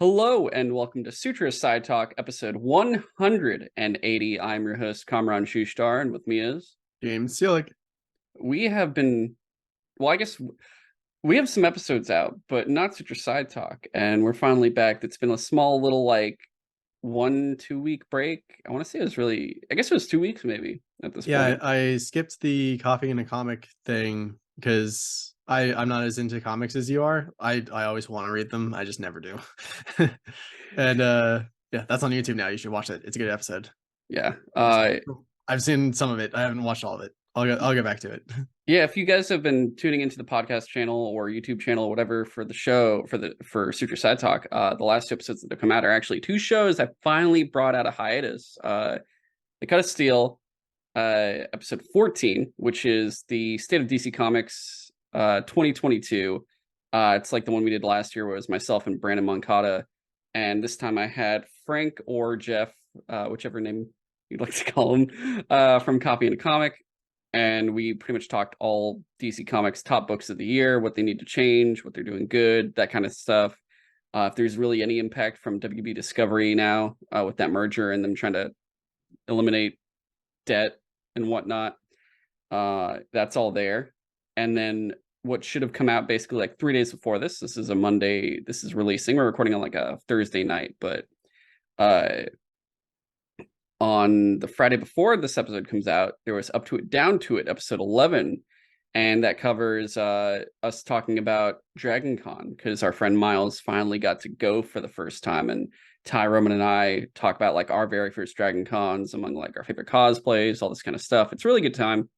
Hello and welcome to Sutro Sidetalk, episode 180. I'm your host, Kamran Shushtar, and with me is James Seelig. we have been, I guess we have some episodes out, but not Sutro Side Talk, and we're finally back. It's been a small little 1-2 week break. I want to say I guess it was 2 weeks maybe at this Yeah, point. I skipped the coffee and a comic thing because I'm not as into comics as you are. I always want to read them. I just never do. And yeah, that's on YouTube now. You should watch it. It's a good episode. Yeah. I've seen some of it. I haven't watched all of it. I'll get back to it. Yeah, if you guys have been tuning into the podcast channel or YouTube channel, or whatever, for the show for Suture Side Talk, the last two episodes that have come out are actually two shows that finally brought out a hiatus. They Cut a Steal, episode 14, which is the State of DC Comics 2022. It's like the one we did last year, where it was myself and Brandon Moncada, and this time I had Frank or Jeff, whichever name you'd like to call him, from Copy and a Comic. And we pretty much talked all DC Comics top books of the year, what they need to change, what they're doing good, that kind of stuff. If there's really any impact from WB Discovery now with that merger and them trying to eliminate debt and whatnot, that's all there. And then what should have come out basically like 3 days before this is a Monday. This is releasing. We're recording on like a Thursday night, but on the Friday before this episode comes out, there was Up to It, Down to It, episode 11. And that covers us talking about Dragon Con, because our friend Miles finally got to go for the first time. And Ty Roman and I talk about like our very first Dragon Cons, among like our favorite cosplays, all this kind of stuff. It's a really good time.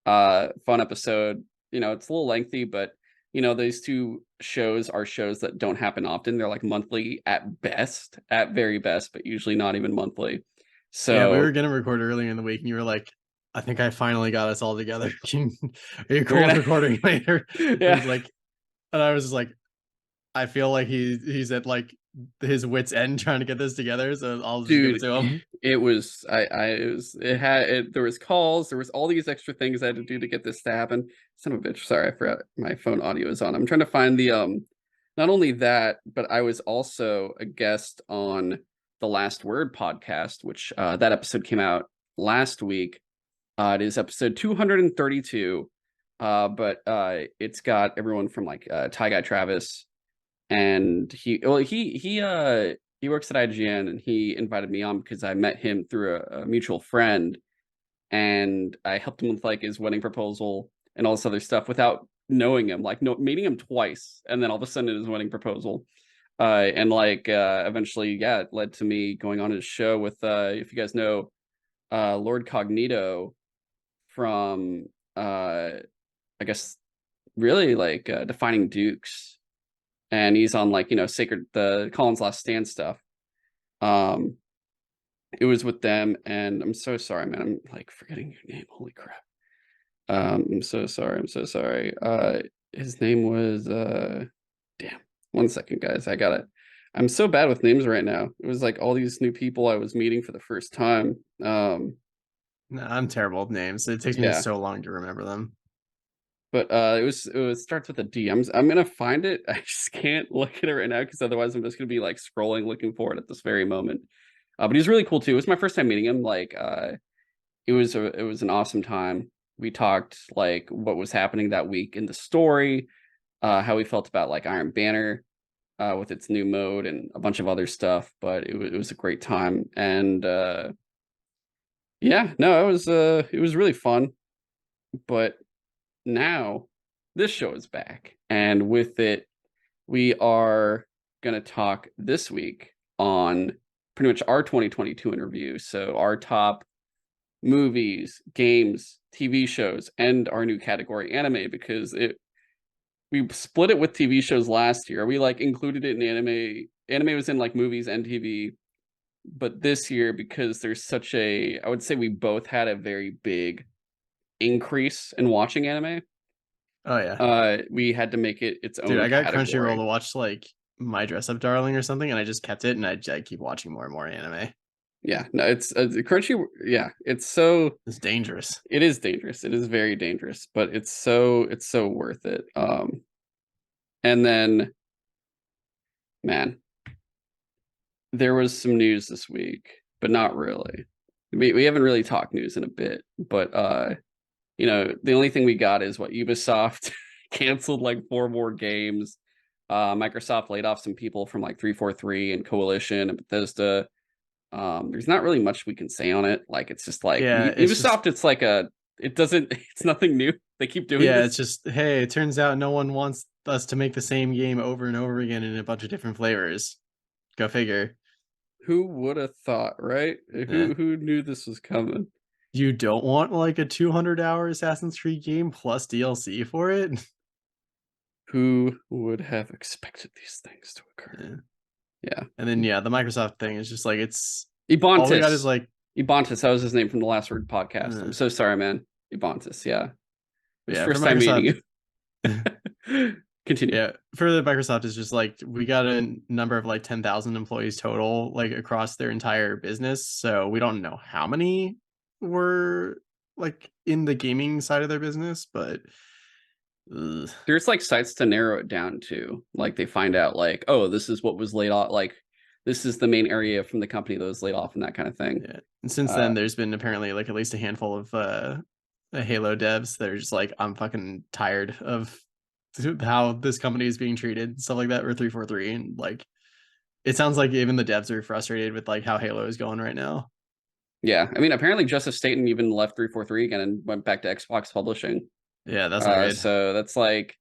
Fun episode. It's a little lengthy, but these two shows are shows that don't happen often. They're like monthly at best, at very best, but usually not even monthly. Yeah, we were So gonna record earlier in the week, and you were like, "I think I finally got us all together. Are you we're cool with gonna, recording later?" And yeah, he's like, and I was just like, I feel like he's at like his wits end trying to get this together, so I'll just give it dude. to him. It was, it was, it had, there was calls, there was all these extra things I had to do to get this to happen. Son of a bitch, sorry, I forgot my phone audio is on. I'm trying to find not only that, but I was also a guest on the Last Word podcast, which that episode came out last week. It is episode 232. But it's got everyone from like Ty Guy Travis, and he works at IGN, and he invited me on because I met him through a mutual friend, and I helped him with like his wedding proposal and all this other stuff without knowing him, like no meeting him twice, and then all of a sudden his wedding proposal. And like eventually, yeah, it led to me going on his show with if you guys know Lord Cognito from I guess really like Defining Dukes, and he's on like Sacred, the Colin's Last Stand stuff. Um, it was with them, and I'm so sorry, man. I'm like forgetting your name. Holy crap. I'm so sorry. I'm so sorry. His name was damn. 1 second, guys. I got it. I'm so bad with names right now. It was like all these new people I was meeting for the first time. No, I'm terrible with names. It takes me Yeah. so long to remember them. But it starts with a D. I'm gonna find it. I just can't look at it right now because otherwise I'm just gonna be like scrolling looking for it at this very moment. But he's really cool too. It was my first time meeting him. Like it was an awesome time. We talked like what was happening that week in the story, how we felt about like Iron Banner, with its new mode and a bunch of other stuff. But it was a great time, and yeah, no, it was really fun. But now this show is back, and with it, we are going to talk this week on pretty much our 2022 interview. So our top movies, games, TV shows, and our new category, anime, because we split it with TV shows last year. We like included it in anime. Anime was in like movies and TV, but this year, because there's such a, I would say we both had a very big increase in watching anime. Oh yeah, We had to make it its dude, own I got Crunchyroll category. to watch like My Dress Up Darling or something, and I just kept it, and I keep watching more and more anime. Yeah, no, it's Crunchy. Yeah, it's so, It's dangerous. it is dangerous. It is very dangerous, but it's so worth it. And then, man, There was some news this week, but not really. We haven't really talked news in a bit, but the only thing we got is what Ubisoft canceled like 4 more games. Microsoft laid off some people from like 343 and Coalition and Bethesda. There's not really much we can say on it. Like it's just like Yeah, it's just Ubisoft. It's like it doesn't. It's nothing new. They keep doing yeah, it's this. just hey, it turns out no one wants us to make the same game over and over again in a bunch of different flavors. Go figure. Who would have thought, right? Yeah. Who knew this was coming? You don't want like a 200-hour Assassin's Creed game plus DLC for it? Who would have expected these things to occur? Yeah. Yeah. And then yeah, the Microsoft thing is just like it's all we got is Ebontis. like Ebontis, that was his name from the Last Word podcast. I'm uh, so sorry, man. Ebontis, yeah. It was yeah, for first time Microsoft. meeting you. Continue. Yeah, for the Microsoft is just like we got a number of like 10,000 employees total like across their entire business. So we don't know how many were like in the gaming side of their business, but ugh. There's like sites to narrow it down to. Like they find out like, oh, this is what was laid off. Like this is the main area from the company that was laid off and that kind of thing. Yeah. And since Uh, then there's been apparently like at least a handful of Halo devs that are just like I'm fucking tired of how this company is being treated, stuff like that, or 343 and like it sounds like even the devs are frustrated with like how Halo is going right now. yeah. I mean, apparently Justice Staten even left 343 again and went back to Xbox Publishing. Yeah, that's not good. So that's like,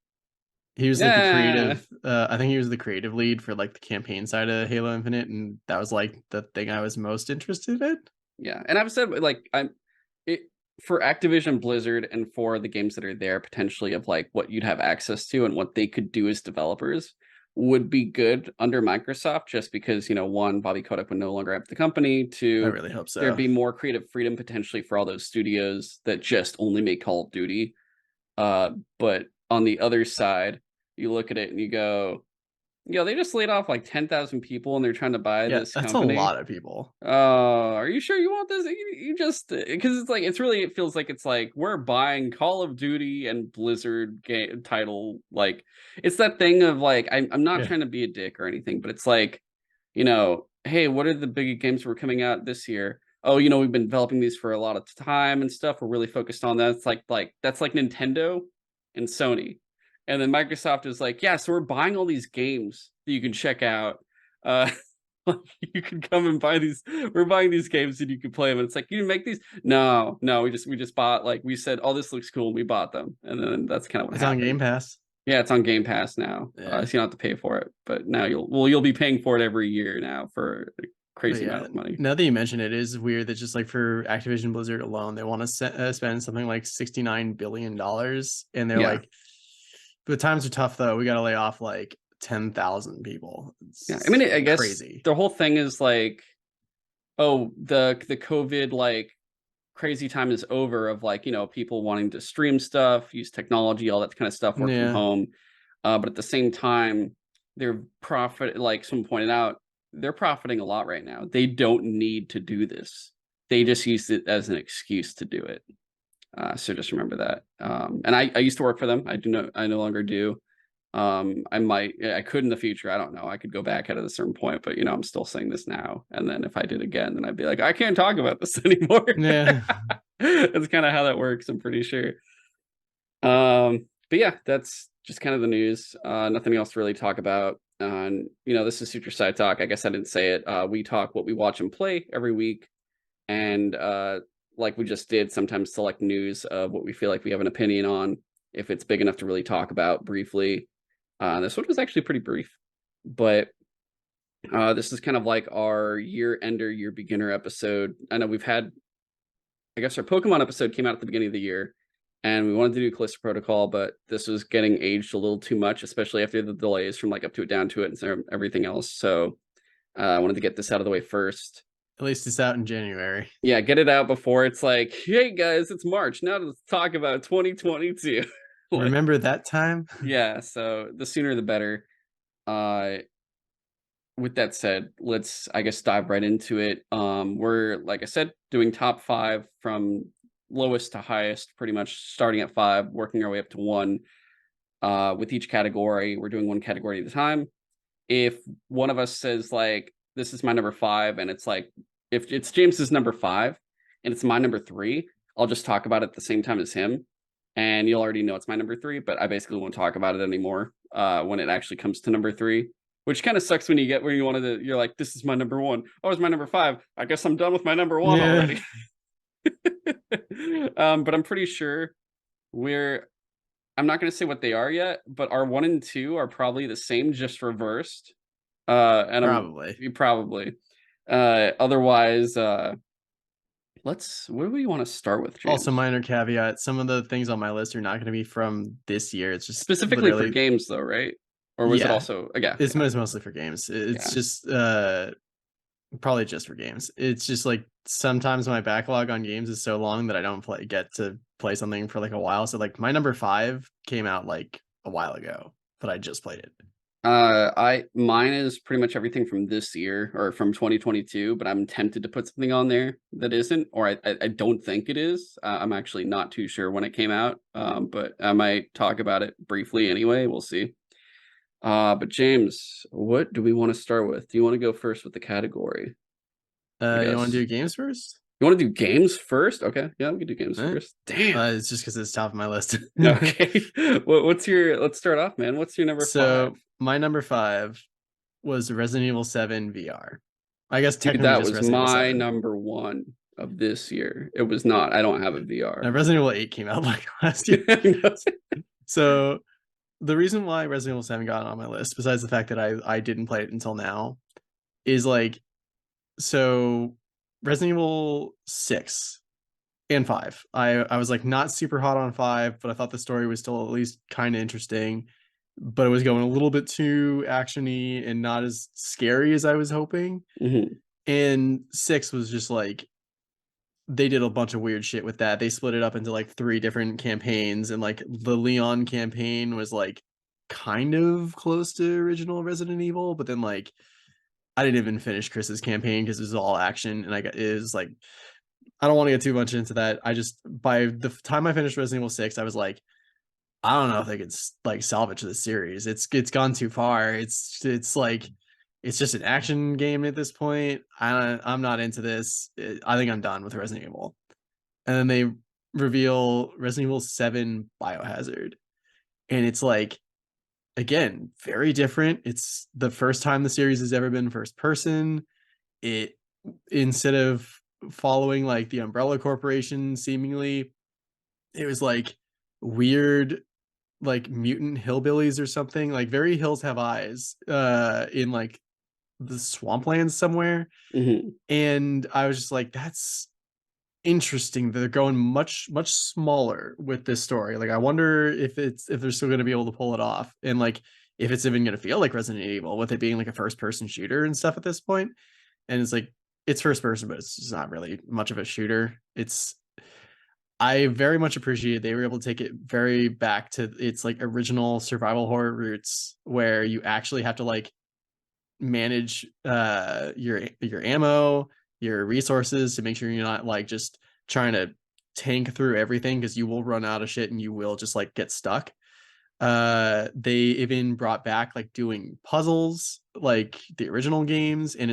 He was like the yeah. creative I think he was the creative lead for like the campaign side of Halo Infinite, and that was like the thing I was most interested in. Yeah, and I've said like it for Activision Blizzard and for the games that are there potentially of like what you'd have access to and what they could do as developers would be good under Microsoft just because, one, Bobby Kotick would no longer have the company, I two, really hope there'd so. be more creative freedom potentially for all those studios that just only make Call of Duty. But on the other side, you look at it and you go, they just laid off like 10,000 people and they're trying to buy Yeah, this that's a company. lot of people. Are you sure you want this? You just because it's like it feels like it's like we're buying Call of Duty and Blizzard game title. Like it's that thing of like I'm not Yeah. trying to be a dick or anything, but it's like, hey, what are the big games that were coming out this year? Oh, we've been developing these for a lot of time and stuff. We're really focused on that. It's like that's like Nintendo and Sony. And then Microsoft is like, yeah, so we're buying all these games that you can check out. Uh you can come and buy these. We're buying these games and you can play them. And it's like, you make these? No, we just bought, like we said, oh, this looks cool, and we bought them. And then that's kind of what It's on Game happened. Pass. Yeah, it's on Game Pass now. Yeah. So you don't have to pay for it. But now you'll be paying for it every year now for a But crazy amount yeah, of money. now that you mention it, it is weird that just like for Activision Blizzard alone, they want to spend something like $69 billion, and they're Yeah. like, the times are tough though. We got to lay off like 10,000 people. Yeah. I mean, It's I guess crazy. the whole thing is like, oh, the COVID like crazy time is over of like, people wanting to stream stuff, use technology, all that kind of stuff, work from Yeah, home. But at the same time, they're profit, like someone pointed out, they're profiting a lot right now. They don't need to do this. They just use it as an excuse to do it. So just remember that. And I used to work for them. I no longer do. I could in the future. I don't know. I could go back at a certain point, but I'm still saying this now. And then if I did again, then I'd be like, I can't talk about this anymore. yeah. That's kind of how that works, I'm pretty sure. But yeah, that's just kind of the news. Nothing else to really talk about. This is Sutro Sidetalk. I guess I didn't say it. We talk what we watch and play every week, and like we just did, sometimes select news of what we feel like we have an opinion on, if it's big enough to really talk about briefly. This one was actually pretty brief, but this is kind of like our year ender, year beginner episode. I know I guess our Pokemon episode came out at the beginning of the year, and we wanted to do Callisto Protocol, but this was getting aged a little too much, especially after the delays from like up to it, down to it, and everything else. So I wanted to get this out of the way first. At least it's out in January. Yeah, get it out before it's like, hey guys, it's March. Now let's talk about 2022. Like, Remember that time? yeah, so the sooner the better. Uh with that said, let's I guess dive right into it. We're, like I said, doing top 5 from lowest to highest, pretty much starting at 5, working our way up to 1. With each category, we're doing one category at a time. If one of us says like, this is my number 5, and it's like if it's James's number 5 and it's my number 3, I'll just talk about it at the same time as him, and you'll already know it's my number 3, but I basically won't talk about it anymore when it actually comes to number 3. Which kind of sucks when you get where you wanted to. You're like, this is my number 1. Oh, it's my number 5. I guess I'm done with my number 1 Yeah, already. But I'm pretty sure we're. I'm not going to say what they are yet, but our 1 and 2 are probably the same, just reversed. And I'm probably. you probably. Otherwise, let's. What do we want to start with, Also, James? minor caveat: some of the things on my list are not going to be from this year. It's just Specifically for literally, games, though, right? Or was it yeah. also? Yeah, It's yeah, mostly for games. It's yeah. just probably just for games. It's just like sometimes my backlog on games is so long that I don't get to play something for like a while. So like my number 5 came out like a while ago, but I just played it. I mine is pretty much everything from this year or from 2022, but I'm tempted to put something on there that isn't, or I don't think it is. I'm actually not too sure when it came out, but I might talk about it briefly anyway. We'll see. But James, what do we want to start with? Do you want to go first with the category? I You want to guess do games first? you want to do games first. Okay, yeah, we can do games Eh? first. Damn. It's just because it's top of my list. Okay. What's your? Let's start off, man. What's your number 5? So my number 5 was Resident Evil 7 VR. I guess Dude, technically that just was Resident Evil my 7. number 1 of this year. It was not. I don't have a Now, VR. Resident Evil 8 came out like last year. So the reason why Resident Evil 7 got on my list, besides the fact that I didn't play it until now, is like, so Resident Evil 6 and 5. I was like not super hot on 5, but I thought the story was still at least kind of interesting. But it was going a little bit too actiony and not as scary as I was hoping. Mhm, And 6 was just like they did a bunch of weird shit with that. They split it up into like 3 different campaigns, and like the Leon campaign was like kind of close to original Resident Evil, but then like I didn't even finish Chris's campaign because it was all action, and it was like I don't want to get too much into that. I just by the time I finished Resident Evil 6, I was like, I don't know if they could like salvage this series. It's gone too far. It's like it's just an action game at this point. I'm not into this. I think I'm done with Resident Evil. And then they reveal Resident Evil 7 Biohazard. And it's like again, very different. It's the first time the series has ever been first person. It instead of following like the Umbrella Corporation seemingly, it was like weird like mutant hillbillies or something, like very Hills Have Eyes, in like the swamplands somewhere. mhm, And I was just like, that's interesting. They're going much smaller with this story. Like I wonder if they're still going to be able to pull it off, and like if it's even going to feel like Resident Evil with it being like a first person shooter and stuff at this point. And it's like it's first person, but it's just not really much of a shooter. It's I very much appreciate they were able to take it very back to its like original survival horror roots, where you actually have to like manage your ammo, your resources to make sure you're not like just trying to tank through everything, because you will run out of shit and you will just like get stuck. They even brought back like doing puzzles like the original games, and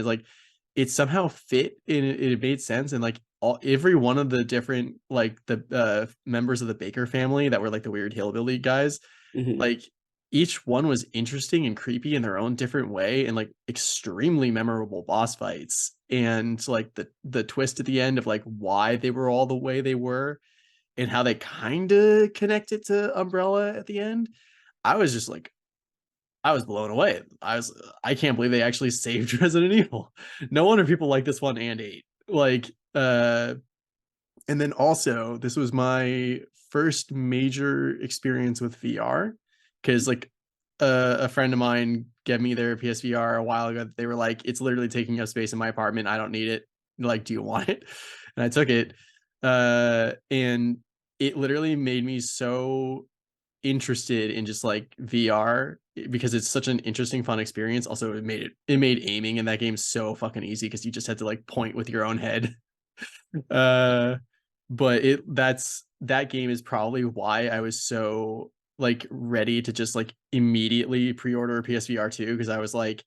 it somehow fit and it made sense. And like every one of the different like the members of the Baker family that were like the weird hillbilly guys, mhm, like each one was interesting and creepy in their own different way, and like extremely memorable boss fights, and like the twist at the end of like why they were all the way they were and how they kind of connected to Umbrella at the end. I was just like I was blown away. I can't believe they actually saved Resident Evil. No wonder people like this one and 8. Like and then also this was my first major experience with VR, cuz like a friend of mine gave me their PSVR a while ago. They were like, it's literally taking up space in my apartment. I don't need it. Like, do you want it? And I took it. And it literally made me so interested in just like VR, because it's such an interesting, fun experience. Also, it made aiming in that game so fucking easy because you just had to like point with your own head. Uh, but that game is probably why I was so like ready to just like immediately pre-order a PSVR 2, because I was like,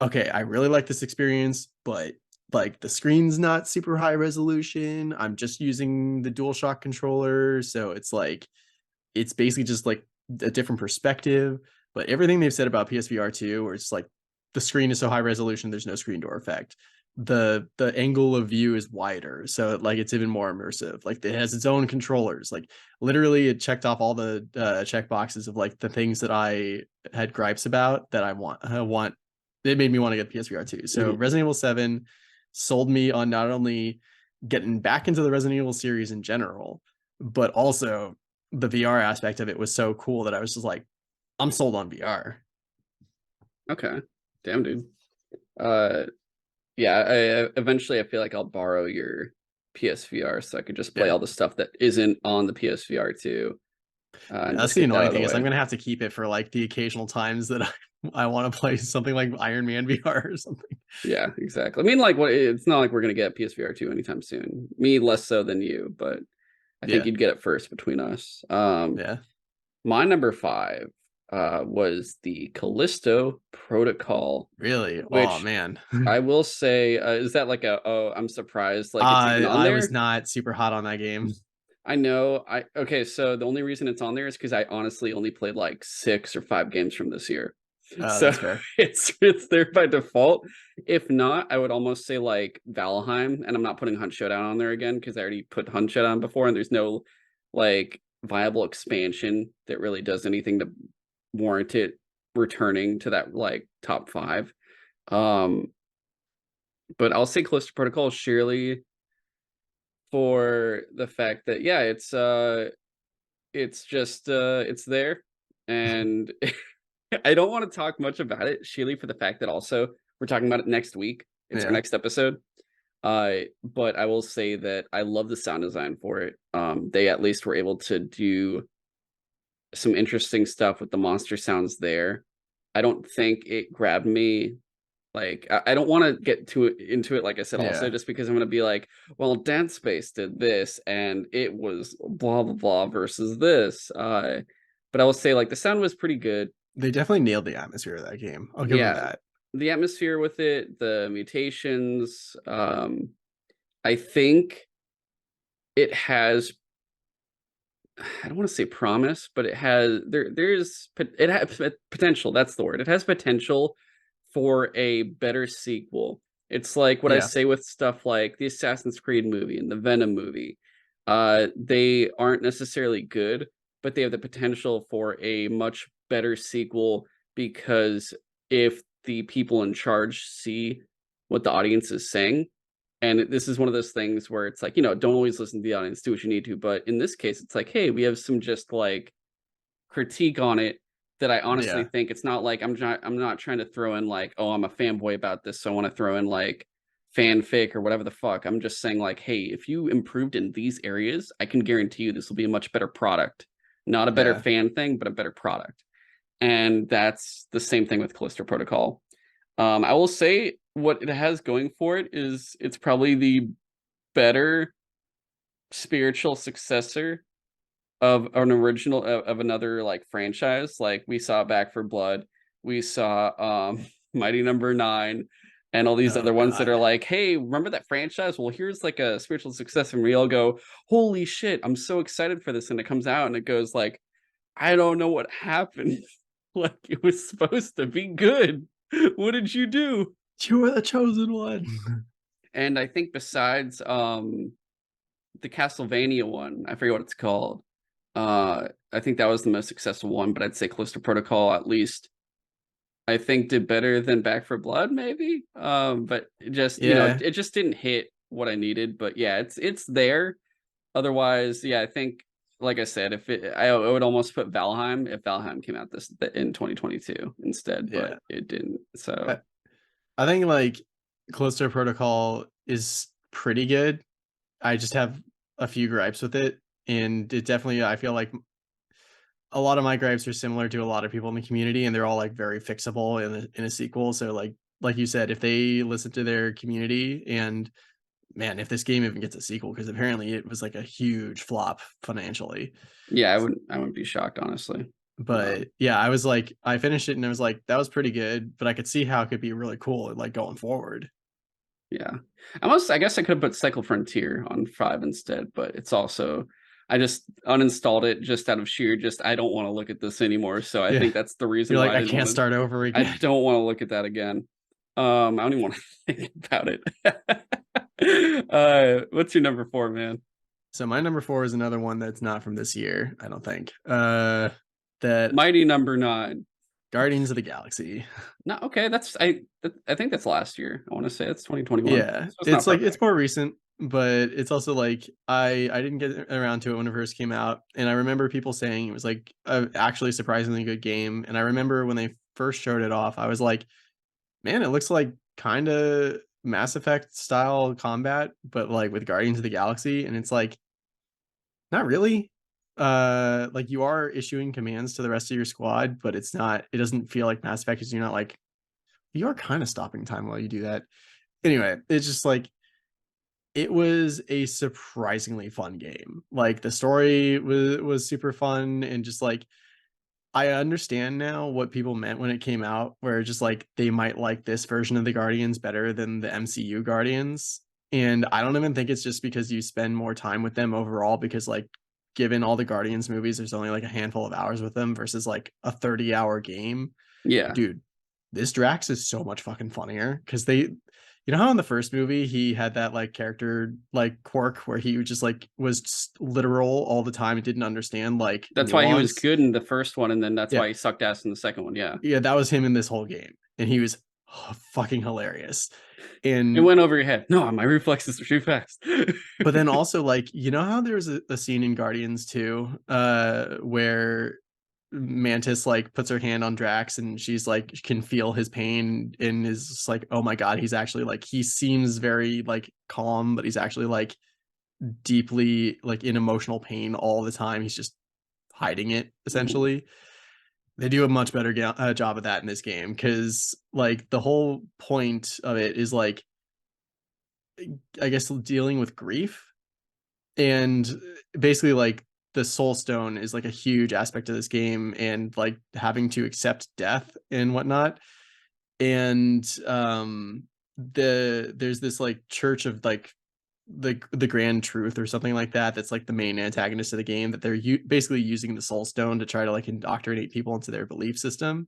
okay, I really like this experience, but like the screen's not super high resolution. I'm just using the DualShock controller, so it's like it's basically just like a different perspective. But everything they've said about PSVR 2, where it's like the screen is so high resolution, there's no screen door effect. The angle of view is wider, so like it's even more immersive. Like it has its own controllers. Like literally, it checked off all the check boxes of like the things that I had gripes about that I want. It made me want to get PSVR 2. So Mhm. Resident Evil 7 sold me on not only getting back into the Resident Evil series in general, but also the VR aspect of it was so cool that I was just like, I'm sold on VR. Okay. Damn, dude. Uh, yeah, eventually I feel like I'll borrow your PSVR so I could just play Yeah. all the stuff that isn't on the PSVR too, Yeah, and that's just the get that out annoying of the thing is I'm way. gonna have to keep it for like the occasional times that I want to play something like Iron Man VR or something. Yeah, exactly. I mean, like, what? It's not like we're gonna get PSVR 2 anytime soon. Me less so than you, but I think Yeah. you'd get it first between us. Yeah. My number five was the Callisto Protocol, Really? Oh which man. I will say, is that like a, oh, I'm surprised, like it's even on I was there? not super hot on that game. I know. Okay, so the only reason it's on there is because I honestly only played like 6 or 5 games from this year. So That's fair. it's there by default. If not, I would almost say like Valheim, and I'm not putting Hunt Showdown on there again because I already put Hunt Showdown before, and there's no like viable expansion that really does anything to warrant it returning to that like top five. Um, but I'll say Callisto Protocol surely for the fact that yeah, it's just it's there, and I don't want to talk much about it, Sheely, for the fact that also we're talking about it next week. It's our Yeah. next episode. But I will say that I love the sound design for it. They at least were able to do some interesting stuff with the monster sounds there. I don't think it grabbed me. Like I don't want to get too into it, like I said, also Yeah. just because I'm gonna be like, well, Dead Space did this and it was blah blah blah versus this. But I will say like the sound was pretty good. They definitely nailed the atmosphere of that game. I'll give them Yeah, that. the atmosphere with it, the mutations. I think it has, I don't want to say promise, but it has it has potential. That's the word. It has potential for a better sequel. It's like what I Yeah. say with stuff like the Assassin's Creed movie and the Venom movie. They aren't necessarily good, but they have the potential for a much better sequel because if the people in charge see what the audience is saying, and this is one of those things where it's like, don't always listen to the audience, do what you need to. But in this case, it's like, hey, we have some just like critique on it that I honestly Yeah. think it's not like I'm not trying to throw in like, oh, I'm a fanboy about this, so I want to throw in like fanfic or whatever the fuck. I'm just saying like, hey, if you improved in these areas, I can guarantee you this will be a much better product. Not a better Yeah. fan thing, but a better product. And that's the same thing with Callisto Protocol. I will say what it has going for it is it's probably the better spiritual successor of an original of another like franchise. Like we saw Back for Blood, we saw Mighty Number Nine, and all these Oh other ones that are God. like, hey, remember that franchise? Well, here's like a spiritual successor, and we all go, holy shit, I'm so excited for this, and it comes out and it goes like, I don't know what happened. Like it was supposed to be good. What did you do? You were the chosen one. And I think besides the Castlevania one, I forget what it's called. I think that was the most successful one, but I'd say Callisto Protocol at least I think did better than Back for Blood, maybe. But it just Yeah. it just didn't hit what I needed. But yeah, it's there. Otherwise, yeah, I think like I said, if I would almost put Valheim if Valheim came out this in 2022 instead, but Yeah. it didn't. I, So I think like Callisto Protocol is pretty good. I just have a few gripes with it, and it definitely I feel like a lot of my gripes are similar to a lot of people in the community, and they're all like very fixable in a sequel. So like you said, if they listen to their community, and man, if this game even gets a sequel, because apparently it was like a huge flop financially. yeah, I wouldn't be shocked honestly. But yeah, I was like, I finished it and I was like, that was pretty good, but I could see how it could be really cool like going forward. Yeah. I guess I could have put Cycle Frontier on 5 instead, but it's also I just uninstalled it just out of sheer just I don't want to look at this anymore. So I Yeah. think that's the reason You're why like, I I didn't can't want to start over I again. don't want to look at that again. I don't even want to think about it. What's your number 4, man? So my number 4 is another one that's not from this year, I don't think. That Mighty Number 9. Guardians of the Galaxy. No, okay, I think that's last year. I want to say it's 2021. Yeah, So it's not it's far like back. it's more recent, but it's also like I didn't get around to it when it first came out, and I remember people saying it was like a actually surprisingly good game. And I remember when they first showed it off, I was like, man, it looks like kind of Mass Effect style combat, but like with Guardians of the Galaxy, and it's like not really. Like you are issuing commands to the rest of your squad, but it's not. It doesn't feel like Mass Effect because you're not like you are kind of stopping time while you do that. Anyway, it's just like it was a surprisingly fun game. Like the story was super fun and just like I understand now what people meant when it came out, where just like they might like this version of the Guardians better than the MCU Guardians. And I don't even think it's just because you spend more time with them overall, because like given all the Guardians movies, there's only like a handful of hours with them versus like a 30-hour game. Yeah, Dude, this Drax is so much fucking funnier because they you know how in the first movie he had that like character like quirk where he just like was just literal all the time and didn't understand like that's why he was nuance. good in the first one, and then that's Yeah, why he sucked ass in the second one. Yeah, yeah, that was him in this whole game, and he was fucking hilarious. it And went over your head. No, my reflexes are too fast. but then also like you know how there's a scene in Guardians 2 where Mantis like puts her hand on Drax and she's like can feel his pain and is just like, oh my god, he's actually like he seems very like calm, but he's actually like deeply like in emotional pain all the time. He's just hiding it Mhm. essentially. They do a much better job of that in this game because like the whole point of it is like I guess dealing with grief and basically like the soul stone is like a huge aspect of this game and like having to accept death and whatnot. And there's this like church of like the grand truth or something like that that's like the main antagonist of the game, that they're basically using the soul stone to try to like indoctrinate people into their belief system.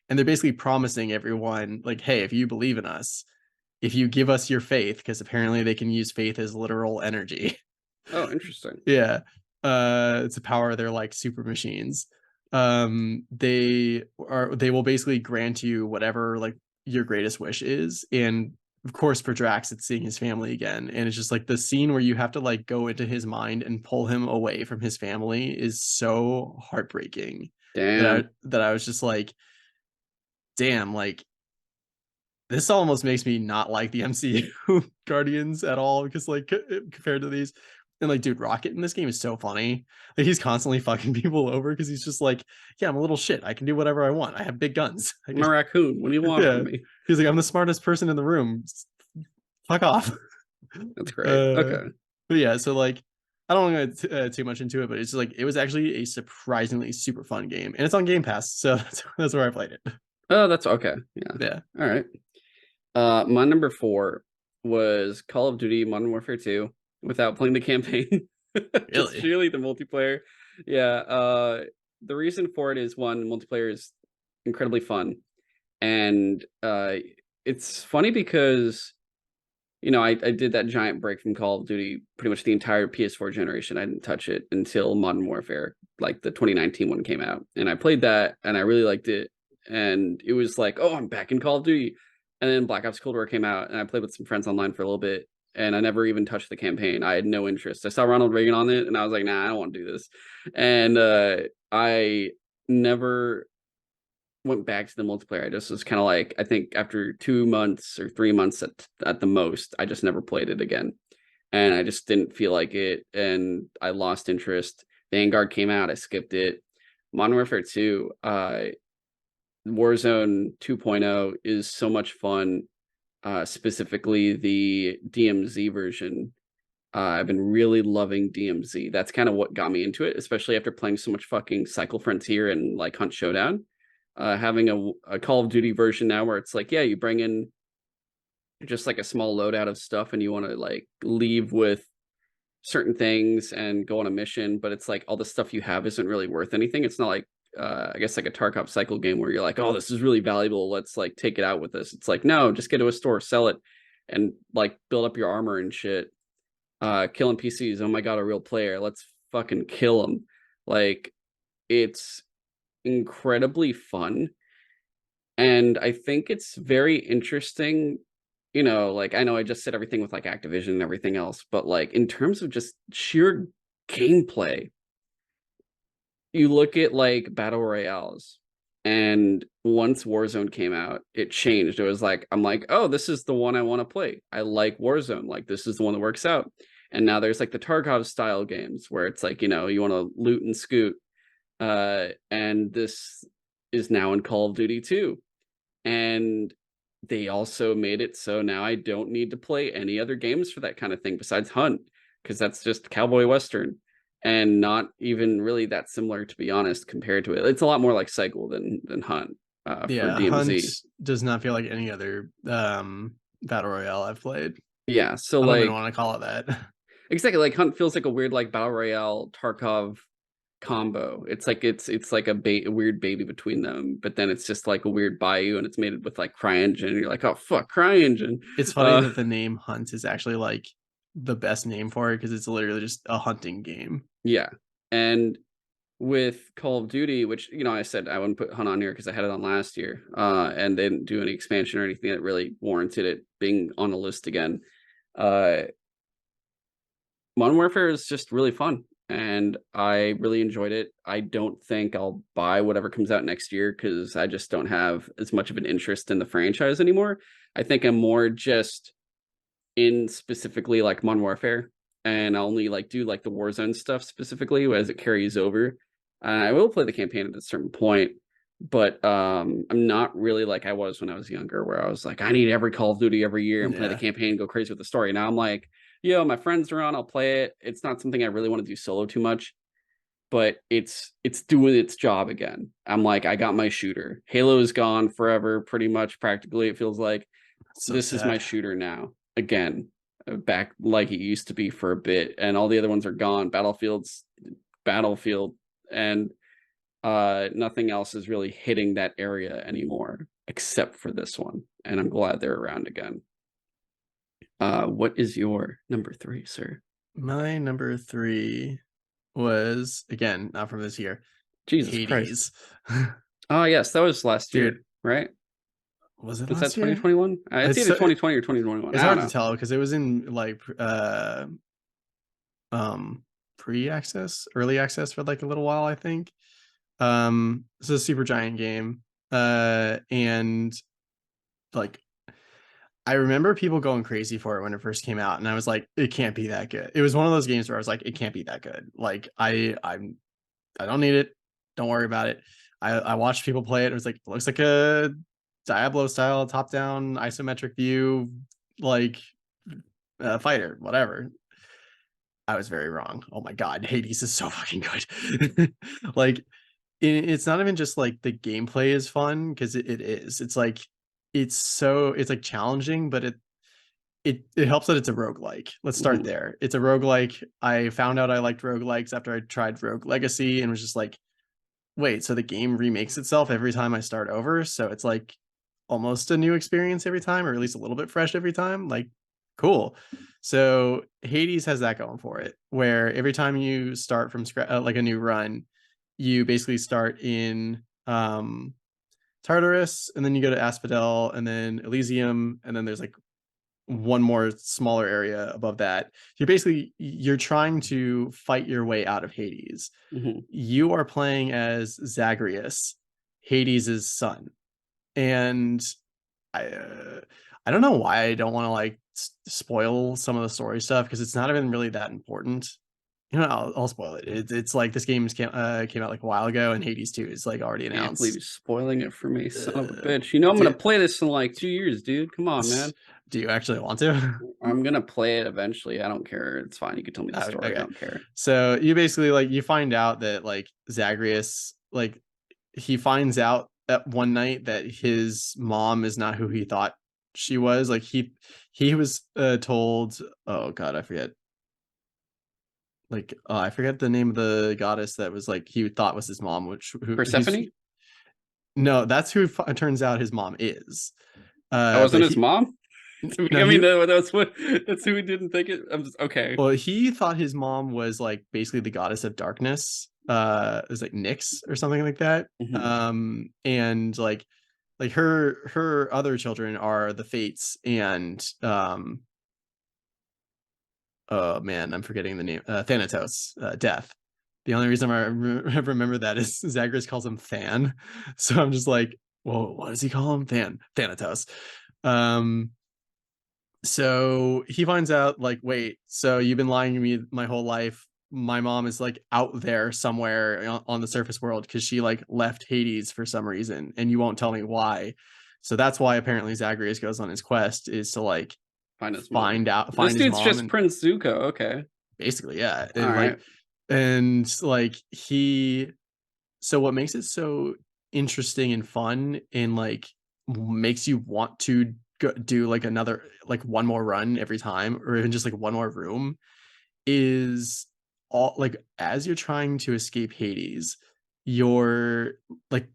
And they're basically promising everyone like, hey, if you believe in us, if you give us your faith, because apparently they can use faith as literal energy. Oh, interesting. Yeah. It's a power of their like super machines. They will basically grant you whatever like your greatest wish is. And of course for Drax it's seeing his family again. And it's just like the scene where you have to like go into his mind and pull him away from his family is so heartbreaking Damn. that I was just like, damn, like this almost makes me not like the MCU Guardians at all because like compared to these. And like dude, Rocket in this game is so funny. Like he's constantly fucking people over because he's just like, yeah, I'm a little shit. I can do whatever I want. I have big guns. I I'm can a raccoon. What do you want from yeah. me? He's like, I'm the smartest person in the room. Fuck off. That's great. uh Okay. but yeah, so like I don't want to go too much into it, but it's just like it was actually a surprisingly super fun game. And it's on Game Pass, so that's where I played it. Oh, that's okay. Yeah. Yeah. All right. My number 4 was Call of Duty Modern Warfare 2 without playing the campaign. Just Really? purely the multiplayer. Yeah. The reason for it is one, multiplayer is incredibly fun. And it's funny because I did that giant break from Call of Duty pretty much the entire PS4 generation. I didn't touch it until Modern Warfare, like the 2019 one came out. And I played that and I really liked it. And it was like, oh, I'm back in Call of Duty. And then Black Ops Cold War came out and I played with some friends online for a little bit. And I never even touched the campaign. I had no interest. I saw Ronald Reagan on it and I was like, nah, I don't want to do this. And I never went back to the multiplayer. I just was kind of like, I think after 2 months or 3 months at the most, I just never played it again. And I just didn't feel like it. And I lost interest. Vanguard came out, I skipped it. Modern Warfare 2, Warzone 2.0 is so much fun. Specifically the DMZ version. I've been really loving DMZ. That's kind of what got me into it, especially after playing so much fucking Cycle Frontier and like Hunt Showdown. Having a Call of Duty version now where it's like, yeah, you bring in just like a small loadout of stuff and you want to like leave with certain things and go on a mission, but it's like all the stuff you have isn't really worth anything. It's not like I guess like a Tarkov cycle game where you're like, oh, this is really valuable. Let's like take it out with us. It's like, no, just get to a store, sell it, and like build up your armor and shit. Killing PCs. Oh my god, a real player. Let's fucking kill them. Like it's incredibly fun. And I think it's very interesting, like I know I just said everything with like Activision and everything else, but like in terms of just sheer gameplay, you look at like battle royales, and once Warzone came out, it changed. It was like, I'm like, oh, this is the one I want to play. I like Warzone. Like this is the one that works out. And now there's like the Tarkov style games where it's like, you want to loot and scoot. And this is now in Call of Duty 2. And they also made it so now I don't need to play any other games for that kind of thing besides Hunt, because that's just cowboy western and not even really that similar, to be honest, compared to it. It's a lot more like Cycle than Hunt for Yeah, Hunt DMZ. does not feel like any other battle royale I've played. Yeah, so I don't even like want to call it that. exactly, like Hunt feels like a weird like battle royale Tarkov combo. It's like it's like a weird baby between them, but then it's just like a weird bayou, and it's made with like CryEngine. And you're like, oh fuck, CryEngine. It's funny that the name Hunt is actually like the best name for it because it's literally just a hunting game. Yeah, and with Call of Duty, which I said I wouldn't put Hunt on here because I had it on last year, and they didn't do any expansion or anything that really warranted it being on the list again. Uh, Modern Warfare is just really fun, and I really enjoyed it. I don't think I'll buy whatever comes out next year because I just don't have as much of an interest in the franchise anymore. I think I'm more just in specifically like Modern Warfare, and I only like do like the Warzone stuff specifically as it carries over. I will play the campaign at a certain point, but I'm not really like I was when I was younger, where I was like, I need every Call of Duty every year and play the Yeah, campaign, go crazy with the story. Now I'm like, my friends are on, I'll play it. It's not something I really want to do solo too much, but it's doing its job again. I'm like, I got my shooter. Halo is gone forever, pretty much practically, it feels like. it's so This is my sad. shooter now again, back like it used to be for a bit, and all the other ones are gone. Battlefield, and nothing else is really hitting that area anymore except for this one, and I'm glad they're around again. What is your number 3, sir? My number 3 was, again, not from this year, Jesus Christ. Hades. Oh yes, that was last Dude, year, right? was it Was that last year? 2021? It's It's either so, 2020 or 2021. it's I don't hard to know. tell because it was in like um pre-access, early access for like a little while, I think. It's a super giant game. And like I remember people going crazy for it when it first came out, and I was like, it can't be that good. It was one of those games where I was like, it can't be that good. Like I don't need it. Don't worry about it. I watched people play it. It was like, it looks like a Diablo style top down isometric view, like fighter, whatever. I was very wrong. Oh my god, Hades is so fucking good. Like it's not even just like the gameplay is fun because it is. It's like it's like challenging, but it helps that it's a roguelike. Let's start Mhm. there. It's a roguelike. I found out I liked roguelikes after I tried Rogue Legacy and was just like, wait, so the game remakes itself every time I start over? So it's like almost a new experience every time, or at least a little bit fresh every time. Like, cool. So Hades has that going for it, where every time you start from scratch, like a new run, you basically start in Tartarus, and then you go to Asphodel, and then Elysium, and then there's like one more smaller area above that. You're trying to fight your way out of Hades. Mhm. You are playing as Zagreus, Hades' son, and I I don't know why I don't want to like spoil some of the story stuff because it's not even really that important I'll spoil it. It's like this game came out like a while ago, and Hades 2 is like already Can't believe announced. you're spoiling it for me, son of a Uh, bitch. You know I'm gonna do, play this in like 2 years, dude. Come on, man. do you actually want to? I'm gonna play it eventually. I don't care. It's fine. You can tell me the Oh, story. I okay. don't care. So you basically like you find out that like Zagreus like he finds out that one night that his mom is not who he thought she was. Like he was told, oh god, I forget. Like I forget the name of the goddess that was like he thought was his mom, which who he's Persephone? no, that's who it turns out his mom is. That wasn't But his he mom? To me, no I mean, he that's what that's who we didn't think it. I'm just okay. well he thought his mom was like basically the goddess of darkness. It was like Nyx or something like that. Mhm. And like her other children are the Fates and oh man, I'm forgetting the name. Thanatos, Death. The only reason I remember that is Zagreus calls him Than, so I'm just like, well, what does he call him? Thanatos. Um, so he finds out like, wait, so you've been lying to me my whole life. My mom is like out there somewhere on the surface world because she like left Hades for some reason, and you won't tell me why. So that's why apparently Zagreus goes on his quest is to like Find his mom. This find his dude's mom just and Prince Zuko. Okay. basically yeah All right. and like he so what makes it so interesting and fun and like makes you want to do like another like one more run every time or even just like one more room is all like as you're trying to escape Hades, your like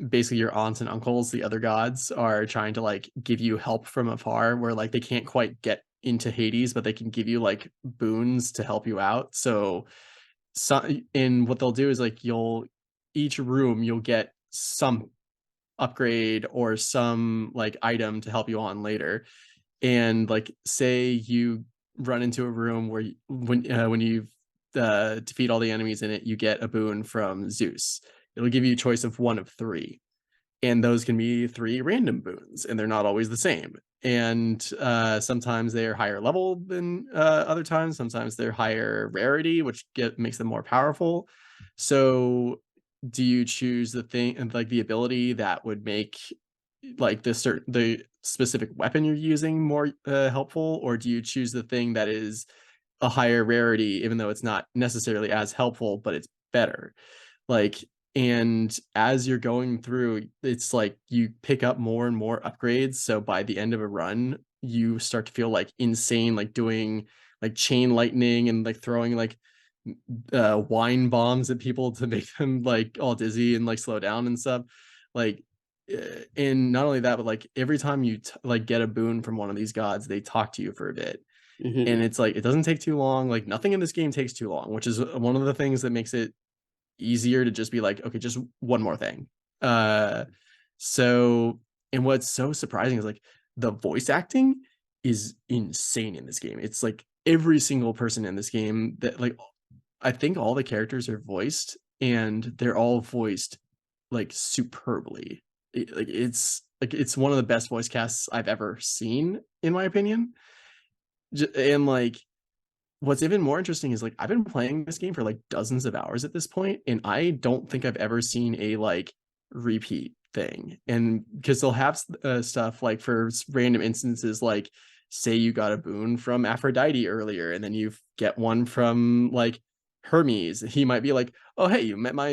basically your aunts and uncles, the other gods, are trying to like give you help from afar where like they can't quite get into Hades, but they can give you like boons to help you out. So and what they'll do is like you'll each room you'll get some upgrade or some like item to help you on later. And like say you run into a room where when you defeat all the enemies in it, you get a boon from Zeus. It'll give you a choice of one of three, and those can be three random boons, and they're not always the same. And sometimes they're higher level than other times. Sometimes they're higher rarity, which makes them more powerful. So, do you choose the thing and like the ability that would make like the specific weapon you're using more helpful, or do you choose the thing that is a higher rarity, even though it's not necessarily as helpful, but it's better? Like, and as you're going through, it's like you pick up more and more upgrades. So by the end of a run, you start to feel like insane, like doing like chain lightning and like throwing like wine bombs at people to make them like all dizzy and like slow down and stuff. Like, and not only that, but like every time you like get a boon from one of these gods, they talk to you for a bit. And Mhm. it's like it doesn't take too long. Like nothing in this game takes too long, which is one of the things that makes it easier to just be like, okay, just one more thing. Uh, so, and what's so surprising is like the voice acting is insane in this game. It's like every single person in this game that like I think all the characters are voiced and they're all voiced like superbly. Like it's one of the best voice casts I've ever seen in my opinion. And like what's even more interesting is like I've been playing this game for like dozens of hours at this point, and I don't think I've ever seen a like repeat thing. And because they'll have stuff like for random instances, like say you got a boon from Aphrodite earlier, and then you get one from like Hermes. He might be like, "Oh, hey, you met my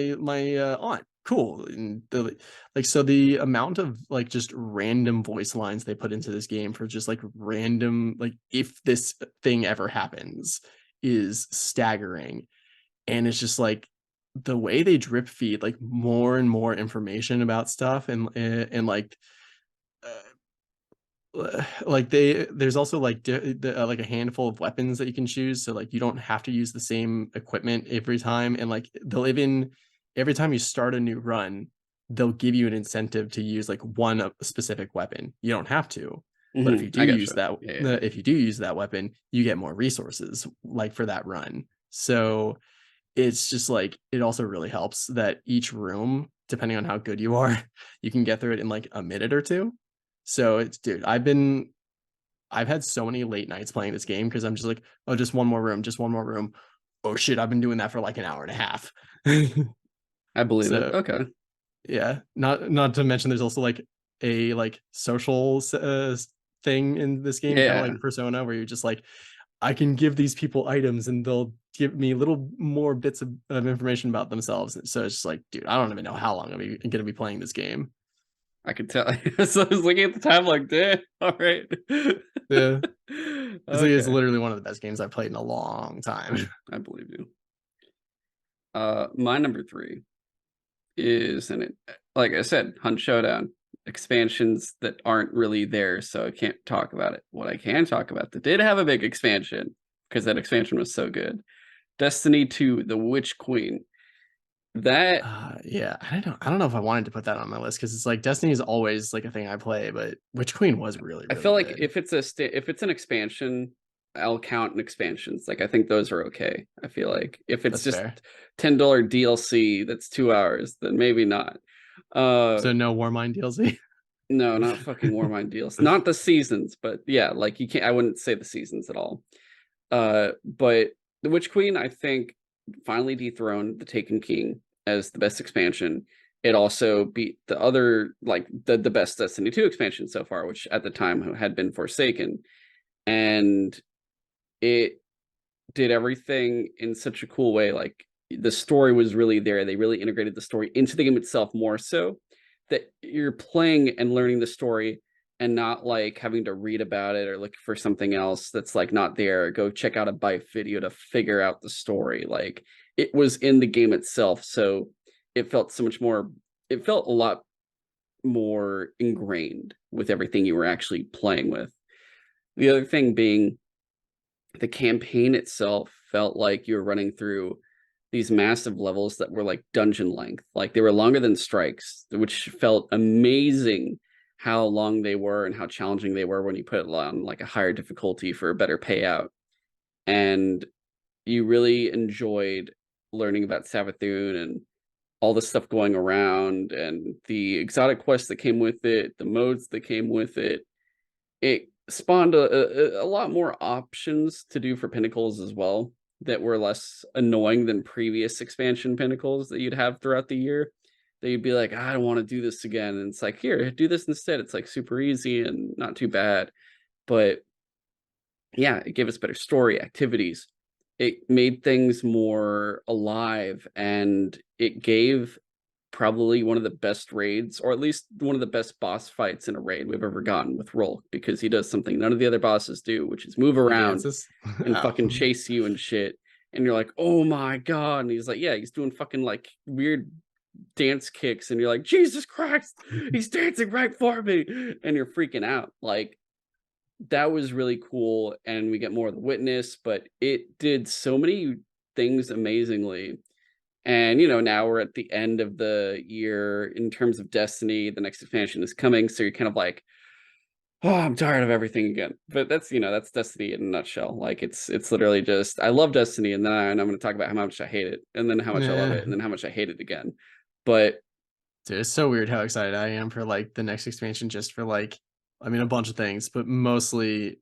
aunt." Cool. And like so the amount of like just random voice lines they put into this game for just like random like if this thing ever happens is staggering. And it's just like the way they drip feed like more and more information about stuff and like there's also like like a handful of weapons that you can choose, so like you don't have to use the same equipment every time. And like they'll even every time you start a new run, they'll give you an incentive to use like one specific weapon. You don't have to, but Mhm. I gotcha. Yeah, yeah. if you do use that weapon, you get more resources like for that run. So it's just like it also really helps that each room, depending on how good you are, you can get through it in like a minute or two. So it's dude, I've had so many late nights playing this game because I'm just like, oh, just one more room, just one more room. oh shit, I've been doing that for like an hour and a half. I believe it. So Okay. yeah, not to mention there's also like a like social thing in this game, kind of Yeah, like Persona, where you're just like, I can give these people items and they'll give me little more bits of information about themselves. So it's just like, dude, I don't even know how long I'm gonna be playing this game. I could tell. So I was looking at the time like, damn, all right. Yeah, it's Okay, literally one of the best games I've played in a long time. I believe you. My number three is, and it, like I said, Hunt Showdown expansions that aren't really there, so I can't talk about it. What I can talk about that did have a big expansion because that expansion was so good. Destiny 2, The Witch Queen. That Yeah, I don't know if I wanted to put that on my list because it's like Destiny is always like a thing I play, but Witch Queen was really I feel really like good. if it's an expansion, I'll count in expansions. Like I think those are okay. I feel like if it's That's just fair. $10 DLC that's 2 hours, then maybe not. Uh So no Warmind DLC. no, not fucking Warmind deals. Not the seasons, but yeah, like you can't I wouldn't say the seasons at all. But the Witch Queen, I think, finally dethroned the Taken King as the best expansion. It also beat the other like the best Destiny 2 expansion so far, which at the time had been Forsaken. And it did everything in such a cool way. Like the story was really there. They really integrated the story into the game itself more so that you're playing and learning the story and not like having to read about it or look for something else that's like not there. Go check out a bite video to figure out the story. Like it was in the game itself. So it felt so much more, it felt a lot more ingrained with everything you were actually playing with. The other thing being the campaign itself felt like you were running through these massive levels that were like dungeon length. Like they were longer than strikes, which felt amazing how long they were and how challenging they were when you put it on like a higher difficulty for a better payout. And you really enjoyed learning about Savathun and all the stuff going around and the exotic quests that came with it, the modes that came with it. It spawned a lot more options to do for pinnacles as well that were less annoying than previous expansion pinnacles that you'd have throughout the year. That you'd be like, I don't want to do this again. And it's like, here, do this instead. It's like super easy and not too bad. But yeah, it gave us better story activities. It made things more alive and it gave probably one of the best raids, or at least one of the best boss fights in a raid we've ever gotten with Rolk, because he does something none of the other bosses do, which is move He around dances. and Oh. fucking chase you and shit. And you're like, oh my god. And he's like, yeah, he's doing fucking like weird dance kicks, and you're like, Jesus Christ, he's dancing right for me. And you're freaking out. Like that was really cool. And we get more of the witness, but it did so many things amazingly. And now we're at the end of the year in terms of Destiny. The next expansion is coming, so you're kind of like, oh, I'm tired of everything again. But that's Destiny in a nutshell. Like it's literally just I love Destiny, and then I'm going to talk about how much I hate it, and then how much I love Yeah. it, and then how much I hate it again. But Dude, it's so weird how excited I am for like the next expansion just for like I mean a bunch of things, but mostly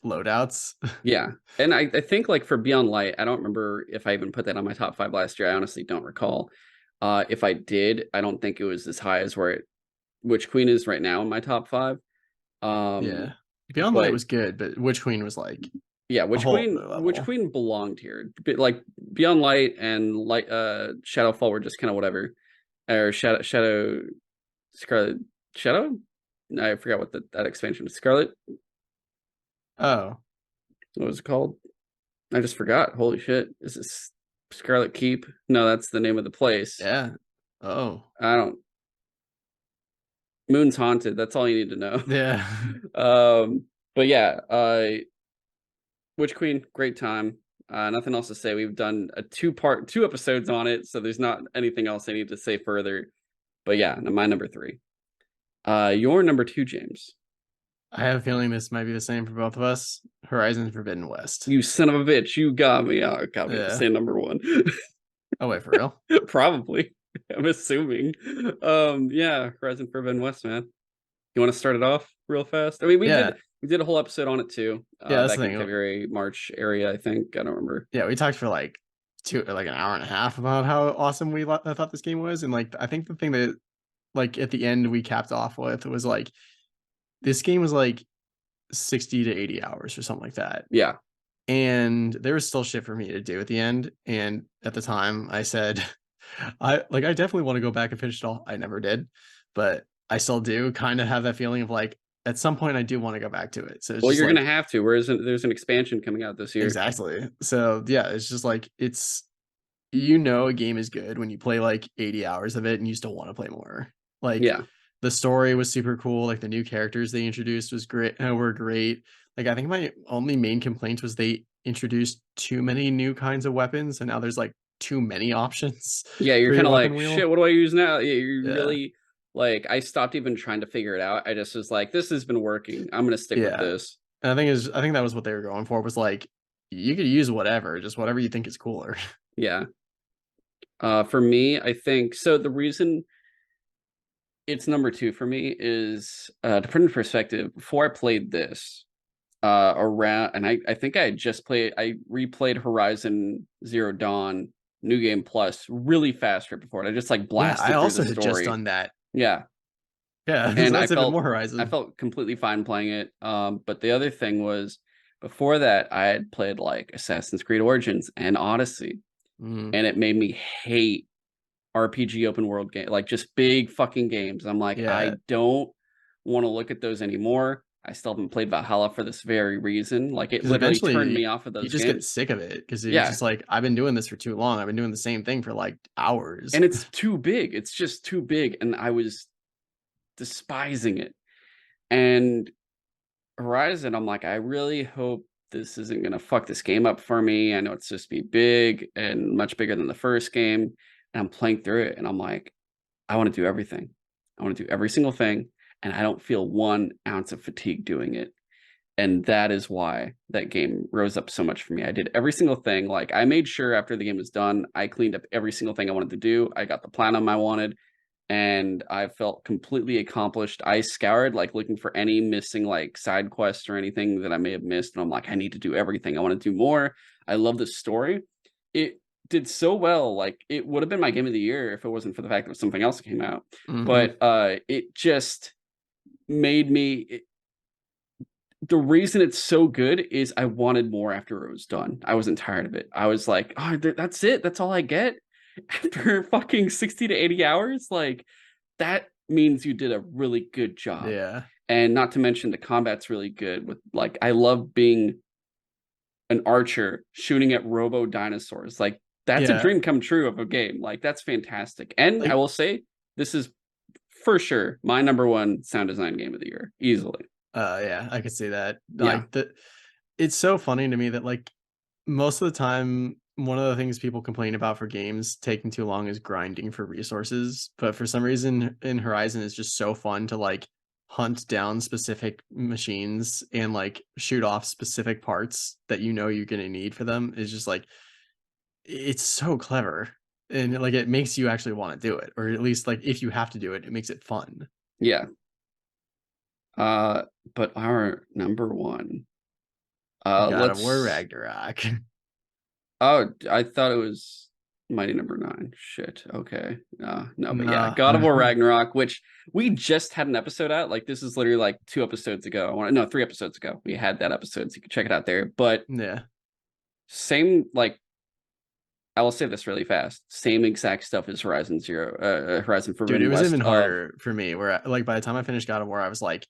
loadouts. yeah, and I think like for Beyond Light, I don't remember if I even put that on my top 5 last year. I honestly don't recall. If I did, I don't think it was as high as Witch Queen is right now in my top 5. Yeah. Um, Beyond Light but was good, but Witch Queen was like yeah, a whole other Witch level. Queen belonged here. But like Beyond Light and Light Shadowfall were just kind of whatever. Or Shadow Scarlet Shadow? I forgot what that expansion is. Scarlet? Oh, What was it called? I just forgot. Holy shit. Is this Scarlet Keep? No, that's the name of the place. yeah. Oh. I don't Moon's Haunted. That's all you need to know. Yeah. But yeah, Witch Queen, great time. Nothing else to say. We've done a two episodes on it, so there's not anything else I need to say further. But yeah, my number 3. Your number 2, James. I have a feeling this might be the same for both of us. Horizon Forbidden West. You son of a bitch, you got me. Oh, got me to Yeah. say number 1. Oh wait, for real? Probably. I'm assuming. Yeah, Horizon Forbidden West, man. You want to start it off real fast? I mean, Yeah. we did a whole episode on it too. Yeah, that's the Back in thing. February, March area, I think. I don't remember. Yeah, we talked for like like an hour and a half about how awesome I thought this game was, and like I think the thing that like at the end we capped off with was like this game was like 60 to 80 hours or something like that. Yeah. And there was still shit for me to do at the end. And at the time I said, I definitely want to go back and finish it all. I never did, but I still do kind of have that feeling of like at some point I do want to go back to it. So it's Well, just you're gonna like have to. Whereas there's an expansion coming out this year. exactly. So yeah, it's just like it's you know a game is good when you play like 80 hours of it and you still want to play more. Like Yeah. the story was super cool. Like the new characters they introduced was great. Were great. Like I think my only main complaint was they introduced too many new kinds of weapons, and now there's like too many options Yeah, you're for your kind of weapon like, wheel. shit, what do I use now? Yeah, you Yeah, really like I stopped even trying to figure it out. I just was like, this has been working. I'm gonna stick with yeah. this. And I think that was what they were going for. Was like you could use whatever, just whatever you think is cooler. Yeah. For me, I think so. The reason it's number two for me is to put in perspective, before I played this, around and I think I replayed Horizon Zero Dawn New Game Plus really fast right before it. I just like Yeah, I blasted through the also had just story. done that. Yeah. Yeah, so And that's even more I Horizon. felt completely fine playing it. But the other thing was before that I had played like Assassin's Creed Origins and Odyssey, Mhm. and it made me hate RPG open world game, like just big fucking games. I'm like, Yeah, I don't want to look at those anymore. I still haven't played Valhalla for this very reason. Like it because literally turned eventually me off of you those just get games. sick of it because you're Yeah. just like, "I've been doing this for too long. I've been doing the same thing for, like, hours." And it's too big. It's just too big. And I was despising it. And Horizon, I'm like, I really hope this isn't gonna fuck this game up for me. I know it's supposed to be big and much bigger than the first game. And I'm playing through it and I'm like, I want to do everything. I want to do every single thing. And I don't feel 1 ounce of fatigue doing it. And that is why that game rose up so much for me. I did every single thing. Like I made sure after the game was done, I cleaned up every single thing I wanted to do. I got the platinum I wanted, and I felt completely accomplished. I scoured like looking for any missing like side quests or anything that I may have missed. And I'm like, I need to do everything. I want to do more. I love the story. It did so well. Like it would have been my game of the year if it wasn't for the fact that something else came out. Mhm. But it just made me the reason it's so good is I wanted more after it was done. I wasn't tired of it. I was like, oh, that's it. That's all I get after fucking 60 to 80 hours. Like, that means you did a really good job. Yeah. And not to mention the combat's really good with like I love being an archer shooting at robo dinosaurs. Like that's a Yeah. dream come true of a game. Like that's fantastic. And I Like will say this is for sure my number one sound design game of the year, easily. yeah, I could see that. Yeah. Like, it's so funny to me that, like, most of the time, one of the things people complain about for games taking too long is grinding for resources, but for some reason in Horizon, it's just so fun to, like, hunt down specific machines and, like, shoot off specific parts that you know you're gonna need for them. It's just, like it's so clever, and, like, it makes you actually wanna do it, or at least, like, if you have to do it, it makes it fun. Yeah. Uh, but our number one, God of War let's. Ragnarok. Oh, I thought it was Mighty Number Nine. Shit. Okay. No, but yeah, Nah. God of War Ragnarok, which we just had an episode out. Like this is literally like 2 episodes ago. I want no 3 episodes ago. We had that episode, so you can check it out there. But Yeah. same, like I will say this really fast. Same exact stuff as Horizon Dude, it Forbidden was West. even Of harder for me where like by the time I finished God of War, I was like,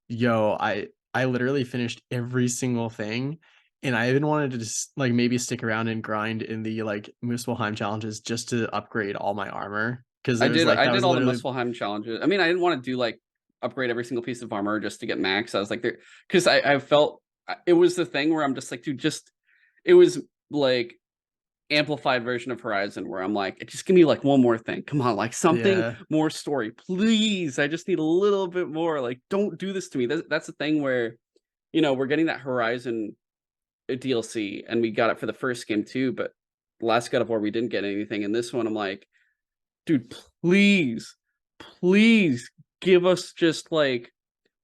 yo, I literally finished every single thing. And I even wanted to just like maybe stick around and grind in the like Muspelheim challenges just to upgrade all my armor. Cause it was like I that did was all the literally Muspelheim challenges. I mean, I didn't want to do like upgrade every single piece of armor just to get max. I was like there because I felt it was the thing where I'm just like, dude, just it was like amplified version of Horizon where I'm like, just give me like one more thing. Come on, like something yeah. more story, please. I just need a little bit more. Like, don't do this to me. That's the thing where, we're getting that Horizon DLC and we got it for the first game too, but last God of War we didn't get anything. And this one, I'm like, dude, please, please give us just like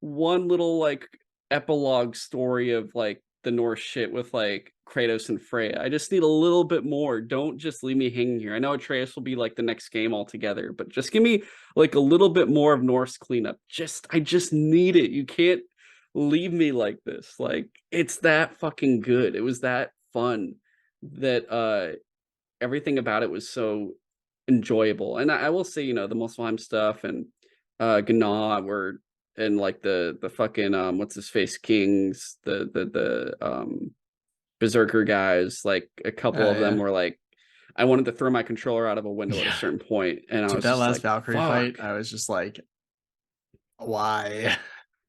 one little like epilogue story of like the Norse shit with like Kratos and Freya. I just need a little bit more. Don't just leave me hanging here. I know Atreus will be like the next game altogether, but just give me like a little bit more of Norse cleanup. I just need it. You can't leave me like this. Like it's that fucking good. It was that fun that everything about it was so enjoyable. And I will say, you know, the Muspelheim stuff and Gnaw were and like the fucking what's his face kings, the berserker guys, like a couple Oh of them yeah. were like I wanted to throw my controller out of a window at a Yeah. certain point, and I Dude, was that just last like, Valkyrie fight, fuck. I was just like, why?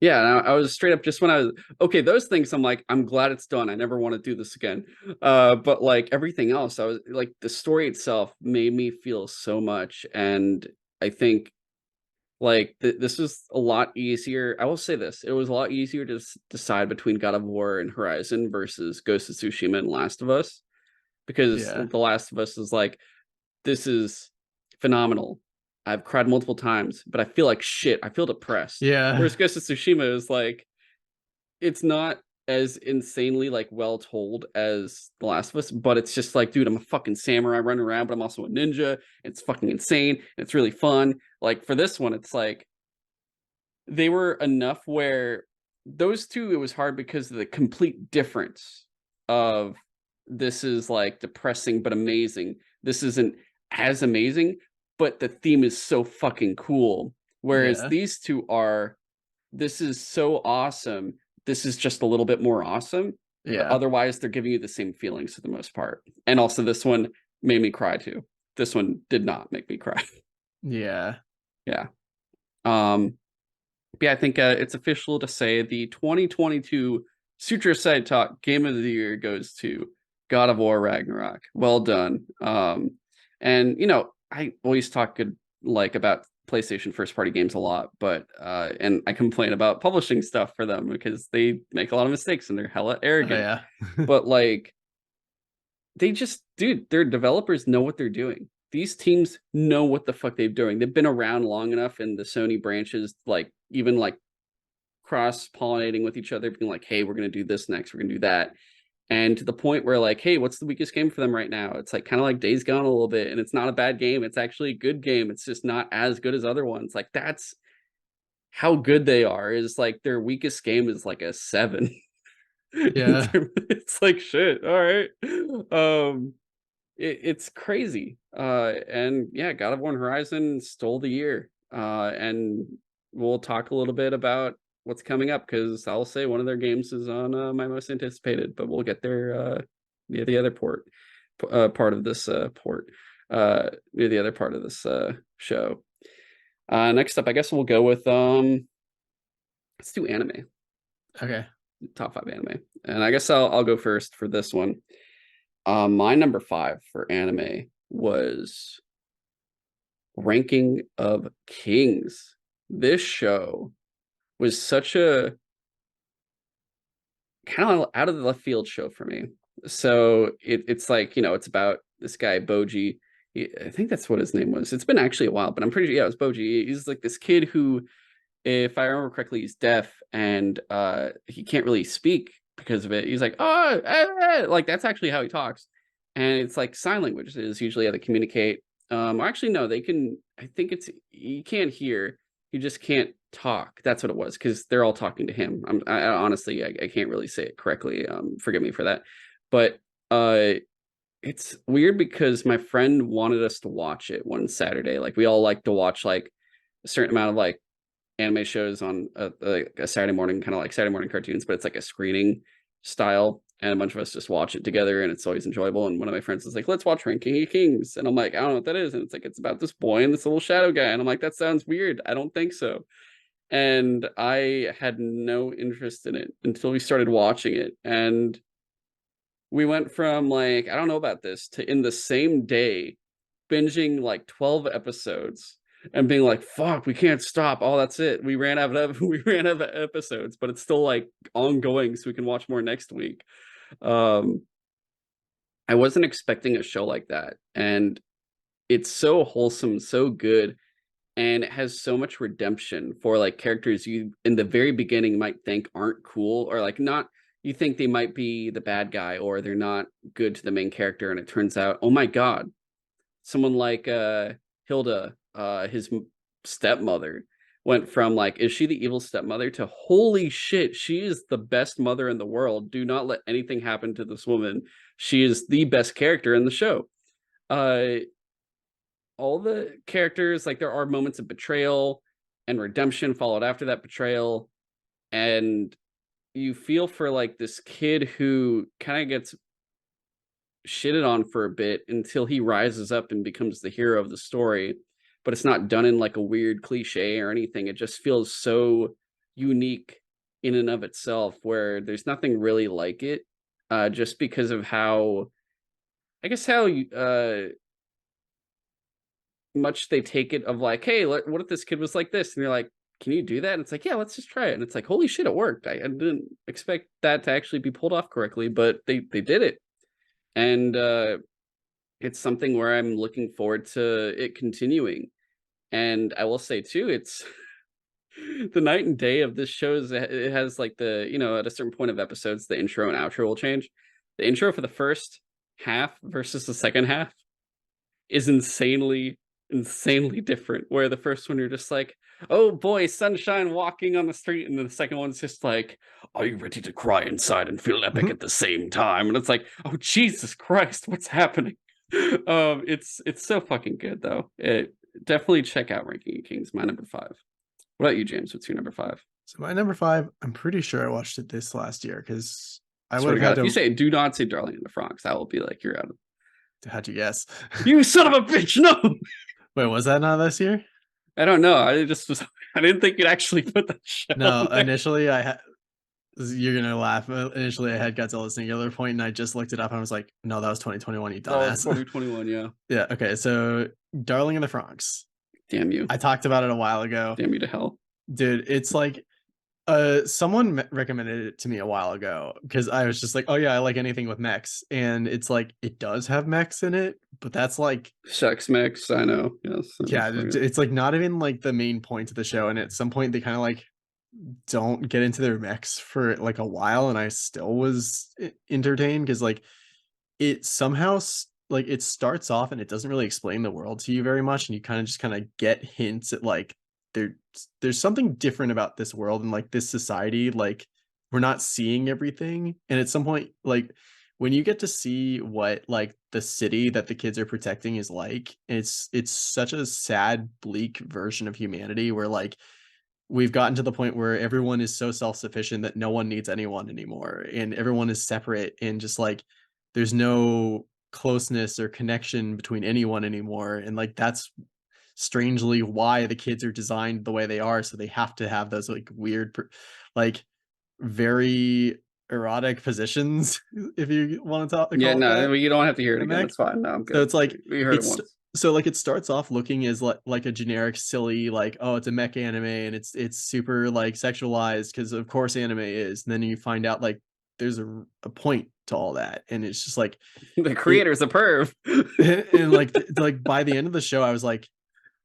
Yeah, and I was straight up just when I was okay, those things I'm like, I'm glad it's done. I never want to do this again. But like everything else, I was like the story itself made me feel so much. And I think like this was a lot easier. I will say this, it was a lot easier to decide between God of War and Horizon versus Ghost of Tsushima and Last of Us, because Yeah. The Last of Us is like, this is phenomenal. I've cried multiple times, but I feel like shit. I feel depressed. Yeah. Whereas Ghost of Tsushima is like, it's not as insanely like well told as The Last of Us, but it's just like, dude, I'm a fucking samurai running around, but I'm also a ninja. It's fucking insane. It's really fun. Like for this one, it's like they were enough where those two, it was hard because of the complete difference of this is like depressing but amazing. This isn't as amazing, but the theme is so fucking cool. Whereas Yeah. these two are, this is so awesome. This is just a little bit more awesome. But Yeah. otherwise, they're giving you the same feelings for the most part. And also, this one made me cry too. This one did not make me cry. Yeah. Yeah. Um, yeah, I think it's official to say the 2022 Sutro Sidetalk Game of the Year goes to God of War Ragnarok. Well done. And you know, I always talk good like about PlayStation first party games a lot, but and I complain about publishing stuff for them because they make a lot of mistakes and they're hella Oh arrogant. yeah. But like they just, dude, their developers know what they're doing. These teams know what the fuck they're doing. They've been around long enough in the Sony branches, like even like cross pollinating with each other, being like, hey, we're going to do this next, we're going to do that. And to the point where, like, hey, what's the weakest game for them right now? It's like kind of like Days Gone a little bit. And it's not a bad game. It's actually a good game. It's just not as good as other ones. Like, that's how good they are. Is like their weakest game is like a 7. Yeah. It's like shit. All right. It's crazy. And yeah, God of War and Horizon stole the year. And we'll talk a little bit about what's coming up because I'll say one of their games is on my most anticipated, but we'll get there near the other part of this near the other part of this show. Next up, I guess we'll go with let's do anime, Okay. top 5 anime, and I guess I'll go first for this one. My number 5 for anime was Ranking of Kings. This show was such a kind of out of the left field show for me. So it's like, you know, it's about this guy Boji. I think that's what his name was. It's been actually a while, but I'm pretty sure, yeah, it was Boji. He's like this kid who, if I remember correctly, he's deaf and he can't really speak because of it. He's like, oh, like that's actually how he talks. And it's like sign language is usually how they communicate. Actually, no, they can. I think it's you can't hear, you just can't talk. That's what it was because they're all talking to him. Honestly, I can't really say it correctly. Forgive me for that. But it's weird because my friend wanted us to watch it one Saturday. Like we all like to watch like a certain amount of like anime shows on a Saturday morning, kind of like Saturday morning cartoons, but it's like a screening style. And a bunch of us just watch it together and it's always enjoyable. And one of my friends is like, let's watch Ranking of Kings. And I'm like, I don't know what that is. And it's like, it's about this boy and this little shadow guy. And I'm like, that sounds weird. I don't think so. And I had no interest in it until we started watching it. And we went from like, I don't know about this, to in the same day binging like 12 episodes and being like, fuck, we can't stop. Oh, that's it. We ran out of we ran out of episodes, but it's still like ongoing, so we can watch more next week. Um, I wasn't expecting a show like that. And it's so wholesome, so good, and it has so much redemption for like characters you in the very beginning might think aren't cool or like not, you think they might be the bad guy or they're not good to the main character, and it turns out, oh my god, someone like Hilda, his stepmother, went from like, is she the evil stepmother, to holy shit, she is the best mother in the world. Do not let anything happen to this woman. She is the best character in the show. Uh, all the characters, like there are moments of betrayal and redemption followed after that betrayal, and you feel for like this kid who kind of gets shitted on for a bit until he rises up and becomes the hero of the story. But it's not done in like a weird cliche or anything. It just feels so unique in and of itself, where there's nothing really like it. Just because of how, I guess, how much they take it of like, hey, what if this kid was like this? And you're like, can you do that? And it's like, yeah, let's just try it. And it's like, holy shit, it worked. I didn't expect that to actually be pulled off correctly, but they did it. And it's something where I'm looking forward to it continuing. And I will say too, it's the night and day of this show is it has like the, at a certain point of episodes, the intro and outro will change. The intro for the first half versus the second half is insanely different, where the first one you're just like, oh boy, sunshine walking on the street, and then the second one's just like, are you ready to cry inside and feel epic Mhm. at the same time? And it's like, oh Jesus Christ, what's happening? It's so fucking good though. It definitely check out Ranking of Kings, my number 5. What about you, James? What's your number 5? So my number 5, I'm pretty sure I watched it this last year because I would Swear to have had God, if you to. say do not say Darling in the Franxx, I will be like, you're out of. How'd you guess? You son of a bitch! No, Wait, was that not this year? I don't know. I just was. I didn't think you'd actually put that show No, there. initially I had. You're gonna laugh. Initially, I had Godzilla Singular Point, and I just looked it up, and I was like, "No, that was 2021, you That was dumbass." 2021. Yeah. Yeah. Okay. So, Darling in the Franxx. Damn you. I talked about it a while ago, Damn you to hell. dude. It's like someone recommended it to me a while ago because I was just like, "Oh yeah, I like anything with mechs," and it's like it does have mechs in it, but that's like, Sex mix. I know. Yes. yeah, it's like not even like the main point of the show, and at some point they kind of like don't get into their mechs for like a while, and I still was entertained because like it somehow like it starts off and it doesn't really explain the world to you very much, and you kind of just kind of get hints at like there there's something different about this world and like this society, like we're not seeing everything. And at some point, like when you get to see what like the city that the kids are protecting is like, it's such a sad, bleak version of humanity where like we've gotten to the point where everyone is so self-sufficient that no one needs anyone anymore, and everyone is separate, and just like there's no closeness or connection between anyone anymore. And like that's strangely why the kids are designed the way they are, so they have to have those like weird like very erotic positions, if you want to Yeah. call it No, that, you don't have to hear in it the again. mech. It's fine. No, I'm So good. it's like We heard it it's once. so like it starts off looking as like a generic silly like, oh, it's a mech anime and it's super like sexualized because of course anime is. And then you find out like there's a point to all that, and it's just like The it. creator's a perv. And like like by the end of the show I was like,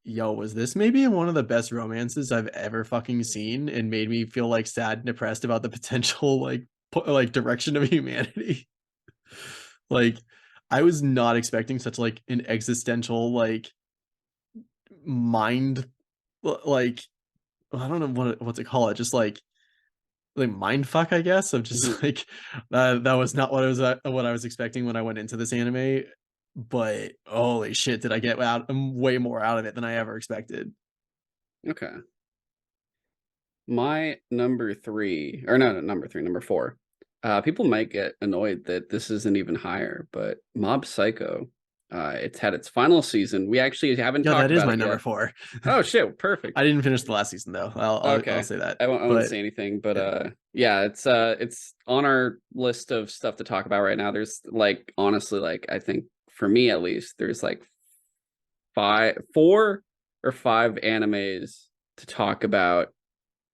yo, was this maybe one of the best romances I've ever fucking seen, and made me feel like sad and depressed about the potential like like direction of humanity. Like I was not expecting such like an existential like mind like I don't know what to call it, just like mind fuck, I guess, of just Mhm. like that was not what I was expecting when I went into this anime, but holy shit, did I get out way more out of it than I ever expected. Okay. My number 3, or no, no, number 3, number 4. People might get annoyed that this isn't even higher, but Mob Psycho. It's had its final season. We actually haven't Yo, talked that is about my it number yet. 4. Oh shit, perfect. I didn't finish the last season though. I'll Okay. say that. I won't But say anything, but yeah. yeah, it's on our list of stuff to talk about right now. There's like, honestly, like I think for me at least, there's like 4 or 5 animes to talk about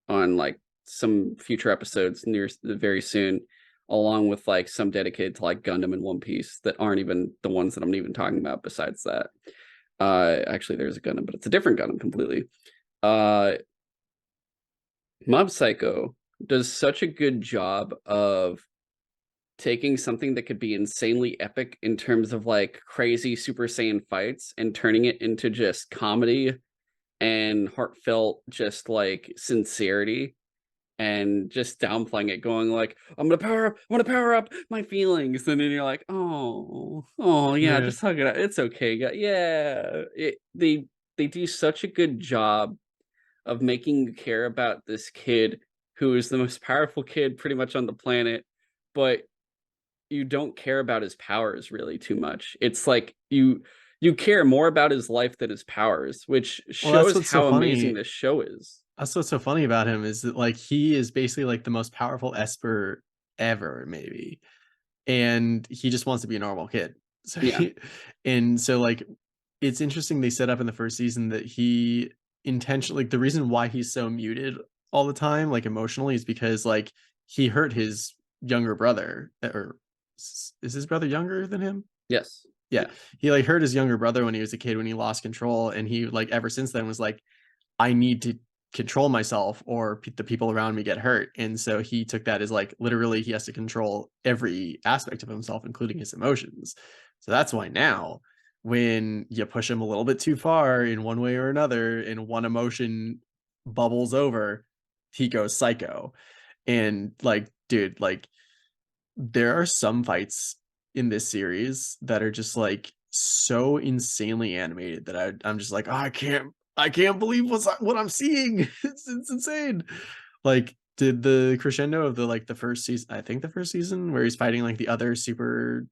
on like some future episodes very soon, along with like some dedicated to like Gundam and One Piece that aren't even the ones that I'm even talking about. Besides that, actually, there's a Gundam, but it's a different Gundam completely. Uh, Mob Psycho does such a good job of taking something that could be insanely epic in terms of like crazy Super Saiyan fights and turning it into just comedy and heartfelt, just like sincerity, and just downplaying it, going like, I'm gonna power up my feelings. And then you're like, oh yeah, Yeah. just hug it out. It's okay. Yeah. They do such a good job of making you care about this kid who is the most powerful kid pretty much on the planet, but you don't care about his powers really too much. It's like you care more about his life than his powers, which Well, that's shows what's so how amazing funny. this show is. That's what's so funny about him is that, like, he is basically, like, the most powerful Esper ever, maybe, and he just wants to be a normal kid. So Yeah. like, it's interesting they set up in the first season that he intentionally, like, the reason why he's so muted all the time, like, emotionally, is because, like, he hurt his younger brother, or is his brother younger than him? Yes. Yeah. Yeah. He, like, hurt his younger brother when he was a kid, when he lost control, and he, like, ever since then was like, "I need to control myself or the people around me get hurt." And so he took that as, like, literally he has to control every aspect of himself, including his emotions. So that's why now, when you push him a little bit too far in one way or another, and one emotion bubbles over, he goes psycho. And, like, dude, like, there are some fights in this series that are just, like, so insanely animated that I'm just like, "Oh, I can't believe what I'm seeing." It's insane. Like, did the crescendo of the first season, I think the first season, where he's fighting, like, the other super,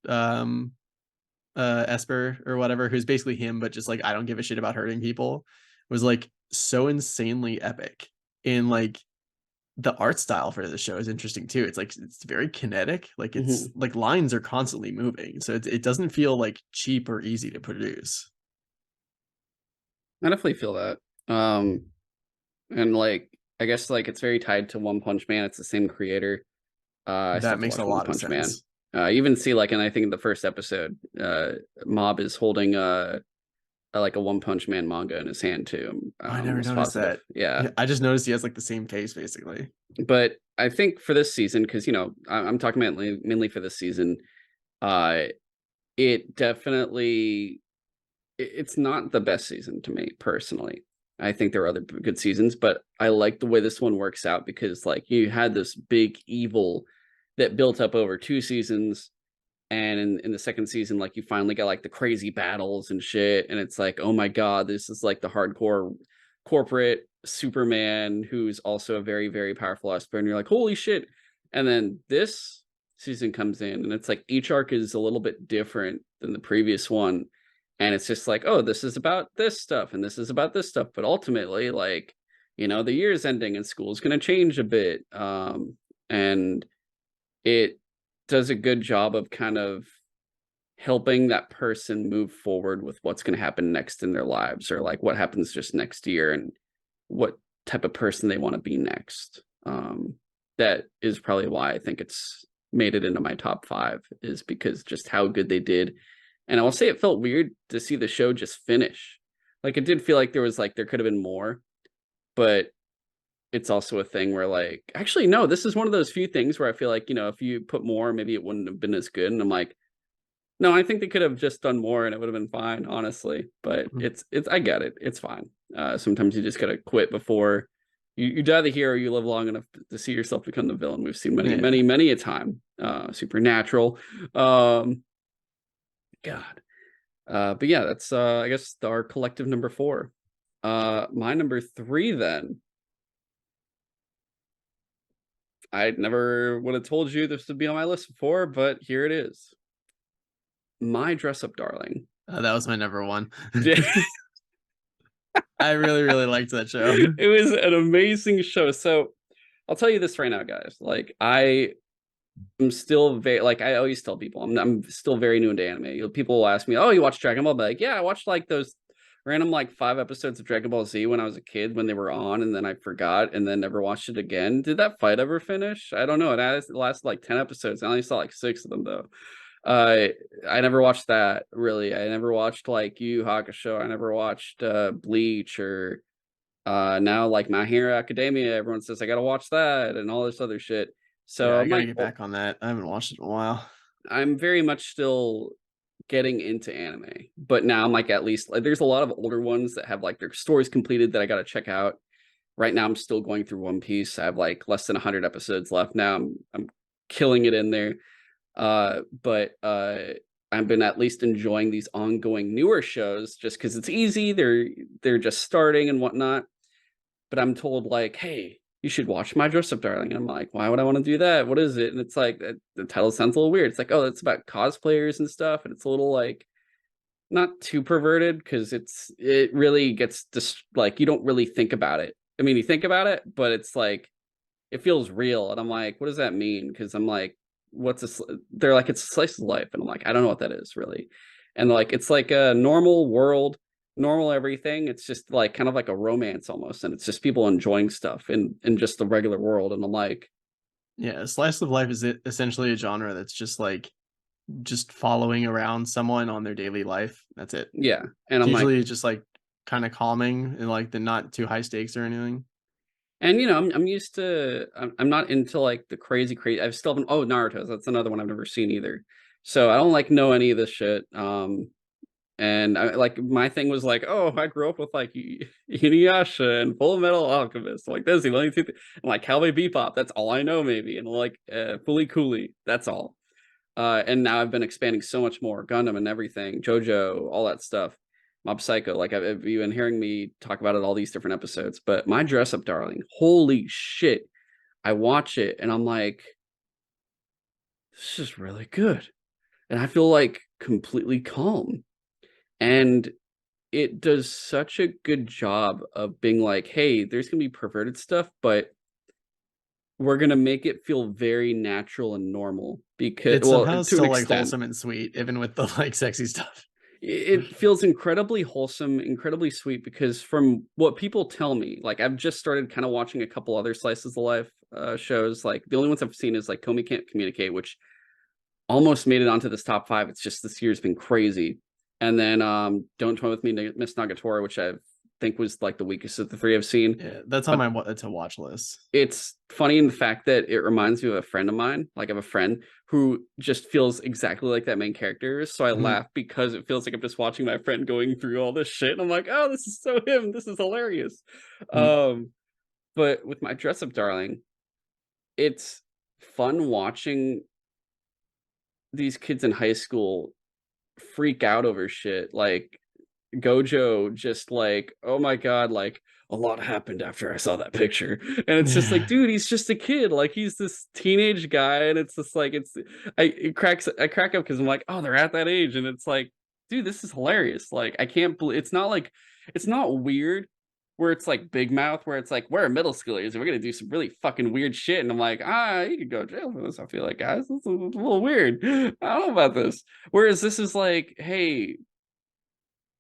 Esper or whatever, who's basically him, but just like, I don't give a shit about hurting people, was, like, so insanely epic. And, like, the art style for the show is interesting too. It's like, it's very kinetic, like, it's Mhm. like lines are constantly moving, so it doesn't feel, like, cheap or easy to produce. I definitely feel that. Um, and like, I guess like it's very tied to One Punch Man. It's the same creator. I still That have to makes a watch One lot of Punch Man. sense. You even see like, and I think in the first episode, Mob is holding like a One Punch Man manga in his hand too. Oh, I I'm never almost noticed positive. that. Yeah, Yeah, I just noticed he has, like, the same face, basically. but I think for this season, because I'm talking about mainly for this season, uh, it definitely it's not the best season to me personally. I think there are other good seasons, but I like the way this one works out because like you had this big evil that built up over 2 seasons, and in the second season, like you finally got like the crazy battles and shit, and it's like, oh my god, this is like the hardcore corporate Superman who's also a very, very powerful Esper, and you're like, holy shit. And then this season comes in, and it's like each arc is a little bit different than the previous one. And it's just like, oh, this is about this stuff, and this is about this stuff. But ultimately, like, the year's ending and school's gonna change a bit. And it does a good job of kind of helping that person move forward with what's going to happen next in their lives, or like what happens just next year, and what type of person they want to be next. That is probably why I think it's made it into my top five, is because just how good they did. And I will say it felt weird to see the show just finish. Like it did feel like there could have been more, but it's also a thing where like, actually no, this is one of those few things where I feel like, if you put more, maybe it wouldn't have been as good. And I'm like, no, I think they could have just done more and it would have been fine, honestly. But Mhm. it's I get it. It's fine. Sometimes you just gotta quit before you die the hero, you live long enough to see yourself become the villain. We've seen many, Yeah. many, many a time. Supernatural. Um, God. But yeah, that's I guess our collective number four. My number three then. I never would have told you this would be on my list before, but here it is. My dress up darling. That was my number one. I really, really liked that show. It was an amazing show. So I'll tell you this right now, guys. Like I am still very like I always tell people I'm still very new into anime. People will ask me, "Oh, you watch Dragon Ball?" I'll be like, "Yeah, I watched like those random like 5 episodes of Dragon Ball Z when I was a kid when they were on, and then I forgot and then never watched it again." Did that fight ever finish? I don't know. It lasted like 10 episodes. I only saw like 6 of them though. Uh, I never watched that really. I never watched like Yu Yu Hakusho. I never watched Bleach, or now like My Hero Academia. Everyone says I gotta watch that and all this other shit. Yeah, So I I'm gotta like, get back on that. I haven't watched it in a while. I'm very much still getting into anime, but now I'm like at least like there's a lot of older ones that have like their stories completed that I got to check out. Right now I'm still going through One Piece. I have like less than 100 episodes left now. I'm killing it in there. But I've been at least enjoying these ongoing newer shows just because it's easy. They're just starting and whatnot. But I'm told like, hey, you should watch My Dress Up Darling. And I'm like, why would I want to do that? What is it? And it's like the title sounds a little weird. It's like, oh, it's about cosplayers and stuff, and it's a little like not too perverted because it really gets just like you don't really think about it. I mean, you think about it, but it's like it feels real, and I'm like, what does that mean? Because I'm like, what's a they're like it's a slice of life, and I'm like, I don't know what that is really, and like it's like a normal world, normal everything. It's just like kind of like a romance almost, and it's just people enjoying stuff in just the regular world, and I'm like, Yeah, slice of life is essentially a genre that's just like just following around someone on their daily life. That's it. yeah, and It's I'm like, usually just like kind of calming and like the not too high stakes or anything. and you know, I'm used to I'm not into like the crazy. I've still been oh Naruto. That's another one I've never seen either. So I don't like know any of this shit. And I like my thing was like, oh, I grew up with like Inuyasha and Full Metal Alchemist, like this, the only two, and like Cowboy Bebop. That's all I know, maybe, and like Fully Cooley. That's all. And now I've been expanding so much more, Gundam and everything, JoJo, all that stuff. Mob Psycho, like you've been hearing me talk about it all these different episodes. But My Dress Up Darling, holy shit! I watch it and I'm like, this is really good, and I feel like completely calm. And it does such a good job of being like, "Hey, there's gonna be perverted stuff, but we're gonna make it feel very natural and normal because It's well, somehow to an still like extent. wholesome and sweet, even with the like sexy stuff. It feels incredibly wholesome, incredibly sweet because from what people tell me, like, I've just started kinda watching a couple other slices of life, shows, like, the only ones I've seen is, like, Komi Can't Communicate, which almost made it onto this top 5. It's just this year's been crazy. And then, Don't Toy With Me, Miss Nagatoro, which I think was, like, the weakest of the 3 I've seen. Yeah, that's on But my to watch list. it's funny in the fact that it reminds me of a friend of mine, like, I have a friend who just feels exactly like that main character, so I Mhm. laugh because it feels like I'm just watching my friend going through all this shit, and I'm like, "Oh, this is so him, this is hilarious." Mhm. Um, but with My Dress Up Darling, it's fun watching these kids in high school freak out over shit, like, Gojo just like, "Oh my god, like, a lot happened after I saw that picture." And it's just like, Yeah. dude, he's just a kid, like, he's this teenage guy, and it's just like, I crack up because 'cause I'm like, "Oh, they're at that age," and it's like, dude, this is hilarious, like, I can't believe it's not like it's not weird where it's like Big Mouth, where it's like, "We're middle schoolers, and we're gonna do some really fucking weird shit," and I'm like, "Ah, you could go to jail for this, I feel like, guys, this is a little weird. I don't know about this." Whereas this is like, "Hey,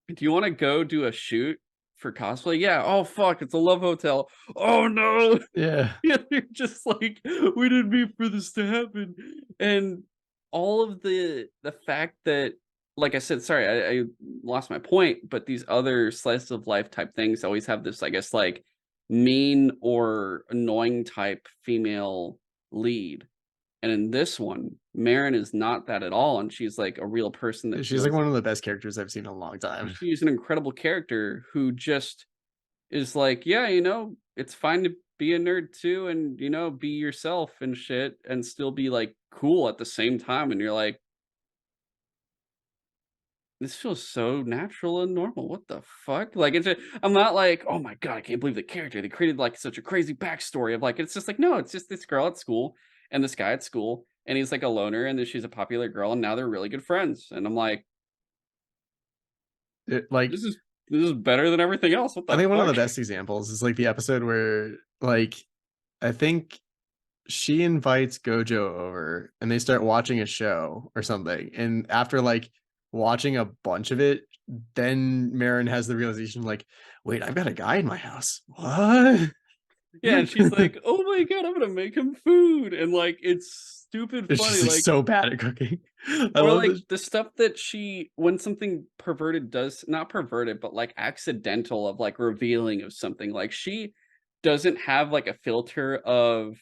do you wanna go do a shoot for cosplay?" "Yeah." "Oh, fuck, it's a love hotel." "Oh, no." Yeah. Yeah, they're just like, "We didn't mean for this to happen." And all of the fact that like I said, sorry, I lost my point, but these other slice of life type things always have this, I guess, like, mean or annoying type female lead. And in this one, Marin is not that at all, and she's, like, a real person that She's like feels one of the best characters I've seen in a long time. she's an incredible character who just is like, yeah, you know, it's fine to be a nerd too and, you know, be yourself and shit and still be like cool at the same time. And you're like, this feels so natural and normal. What the fuck? Like, I'm not like, oh my God, I can't believe the character. They created like such a crazy backstory of like, it's just like, no, it's just this girl at school and this guy at school. And he's like a loner and then she's a popular girl and now they're really good friends. And I'm like, Like this is, this is better than everything else. What I the think one of the fuck? best examples is like the episode where like I think she invites Gojo over and they start watching a show or something. And after like watching a bunch of it, then Marin has the realization like, wait, I've got a guy in my house. What? Yeah, and she's like, "Oh my god, I'm gonna make him food," and, like, it's stupid It's funny, just like like so bad at cooking. I or, love like, this. the stuff that she when something perverted does not perverted, but, like, accidental of, like, revealing of something, like, she doesn't have, like, a filter of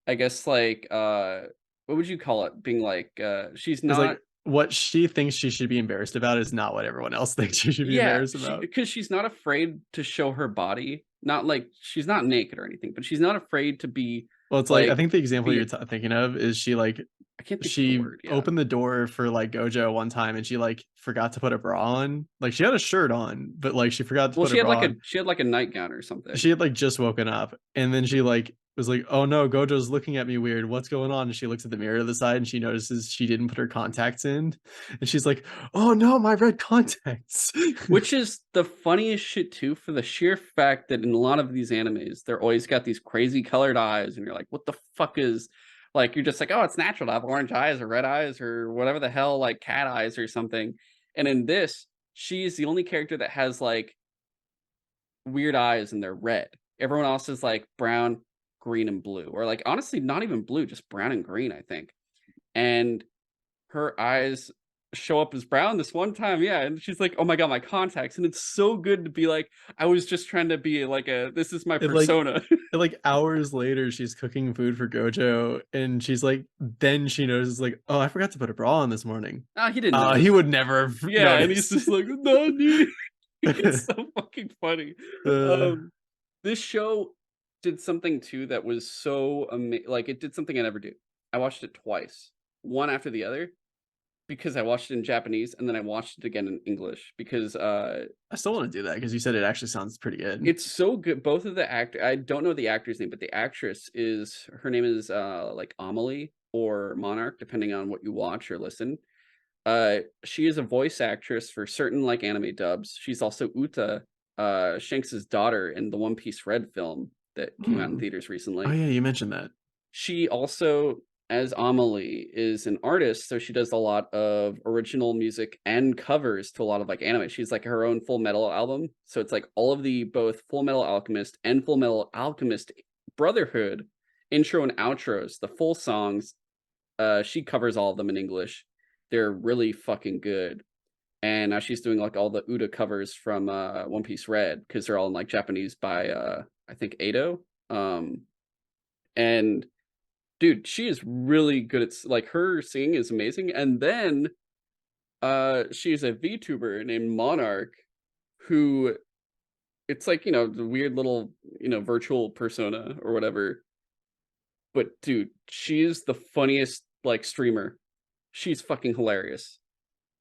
I guess, like, what would you call it? Being like, she's It's like not. what she thinks she should be embarrassed about is not what everyone else thinks she should be Yeah, embarrassed she about. because she's not afraid to show her body. Not like she's not naked or anything, but she's not afraid to be, Well, it's like I like, think the example be you're a thinking of is I can't think of the she word, yeah. opened the door for, like, Gojo one time, and she, like, forgot to put a bra on. Like, she had a shirt on, but, like, she forgot to Well, put a bra on. she had, like, a nightgown or something. She had, like, just woken up, and then she, like, was like, "Oh, no, Gojo's looking at me weird. What's going on?" And she looks at the mirror to the side, and she notices she didn't put her contacts in, and she's like, "Oh, no, my red contacts." Which is the funniest shit too, for the sheer fact that in a lot of these animes, they're always got these crazy colored eyes, and you're like, "What the fuck is," like, you're just like, "Oh, it's natural to have orange eyes or red eyes or whatever the hell, like, cat eyes or something." And in this, she's the only character that has, like, weird eyes and they're red. Everyone else is, like, brown, green, and blue, or, like, honestly, not even blue, just brown and green, I think. And her eyes show up as brown this one time, yeah, and she's like, "Oh my god, my contacts," and it's so good to be like, "I was just trying to be like a this is my And, like persona." and, like, hours later, she's cooking food for Gojo, and she's like then she notices, like, "Oh, I forgot to put a bra on this morning." Ah, he didn't He notice. would never have Yeah, and he's noticed. just like, "Nani?" It's so fucking funny. Uh, Um, this show did something too that was so like, it did something I never do. I watched it twice, one after the other, because I watched it in Japanese, and then I watched it again in English because, I still wanna do that because you said it actually sounds pretty good. it's so good. Both of the I don't know the actor's name, but the actress is her name is, like, Amelie or Monarch, depending on what you watch or listen. She is a voice actress for certain, like, anime dubs. She's also Uta, Shanks's daughter in the One Piece Red film that came out in Mm. theaters Oh, recently. yeah, you mentioned that. She also, as Amelie, is an artist, so she does a lot of original music and covers to a lot of, like, anime. She's, like, her own Full Metal album, so it's, like, all of the both Full Metal Alchemist and Full Metal Alchemist Brotherhood intro and outros, the full songs, she covers all of them in English. They're really fucking good, and now she's doing, like, all the Uta covers from, One Piece Red because 'cause they're all in, like, Japanese by, I think Ado, and dude, she is really good at like, her singing is amazing, and then, she's a VTuber named Monarch who it's like, the weird little, virtual persona or whatever, but dude, she is the funniest, like, streamer. She's fucking hilarious.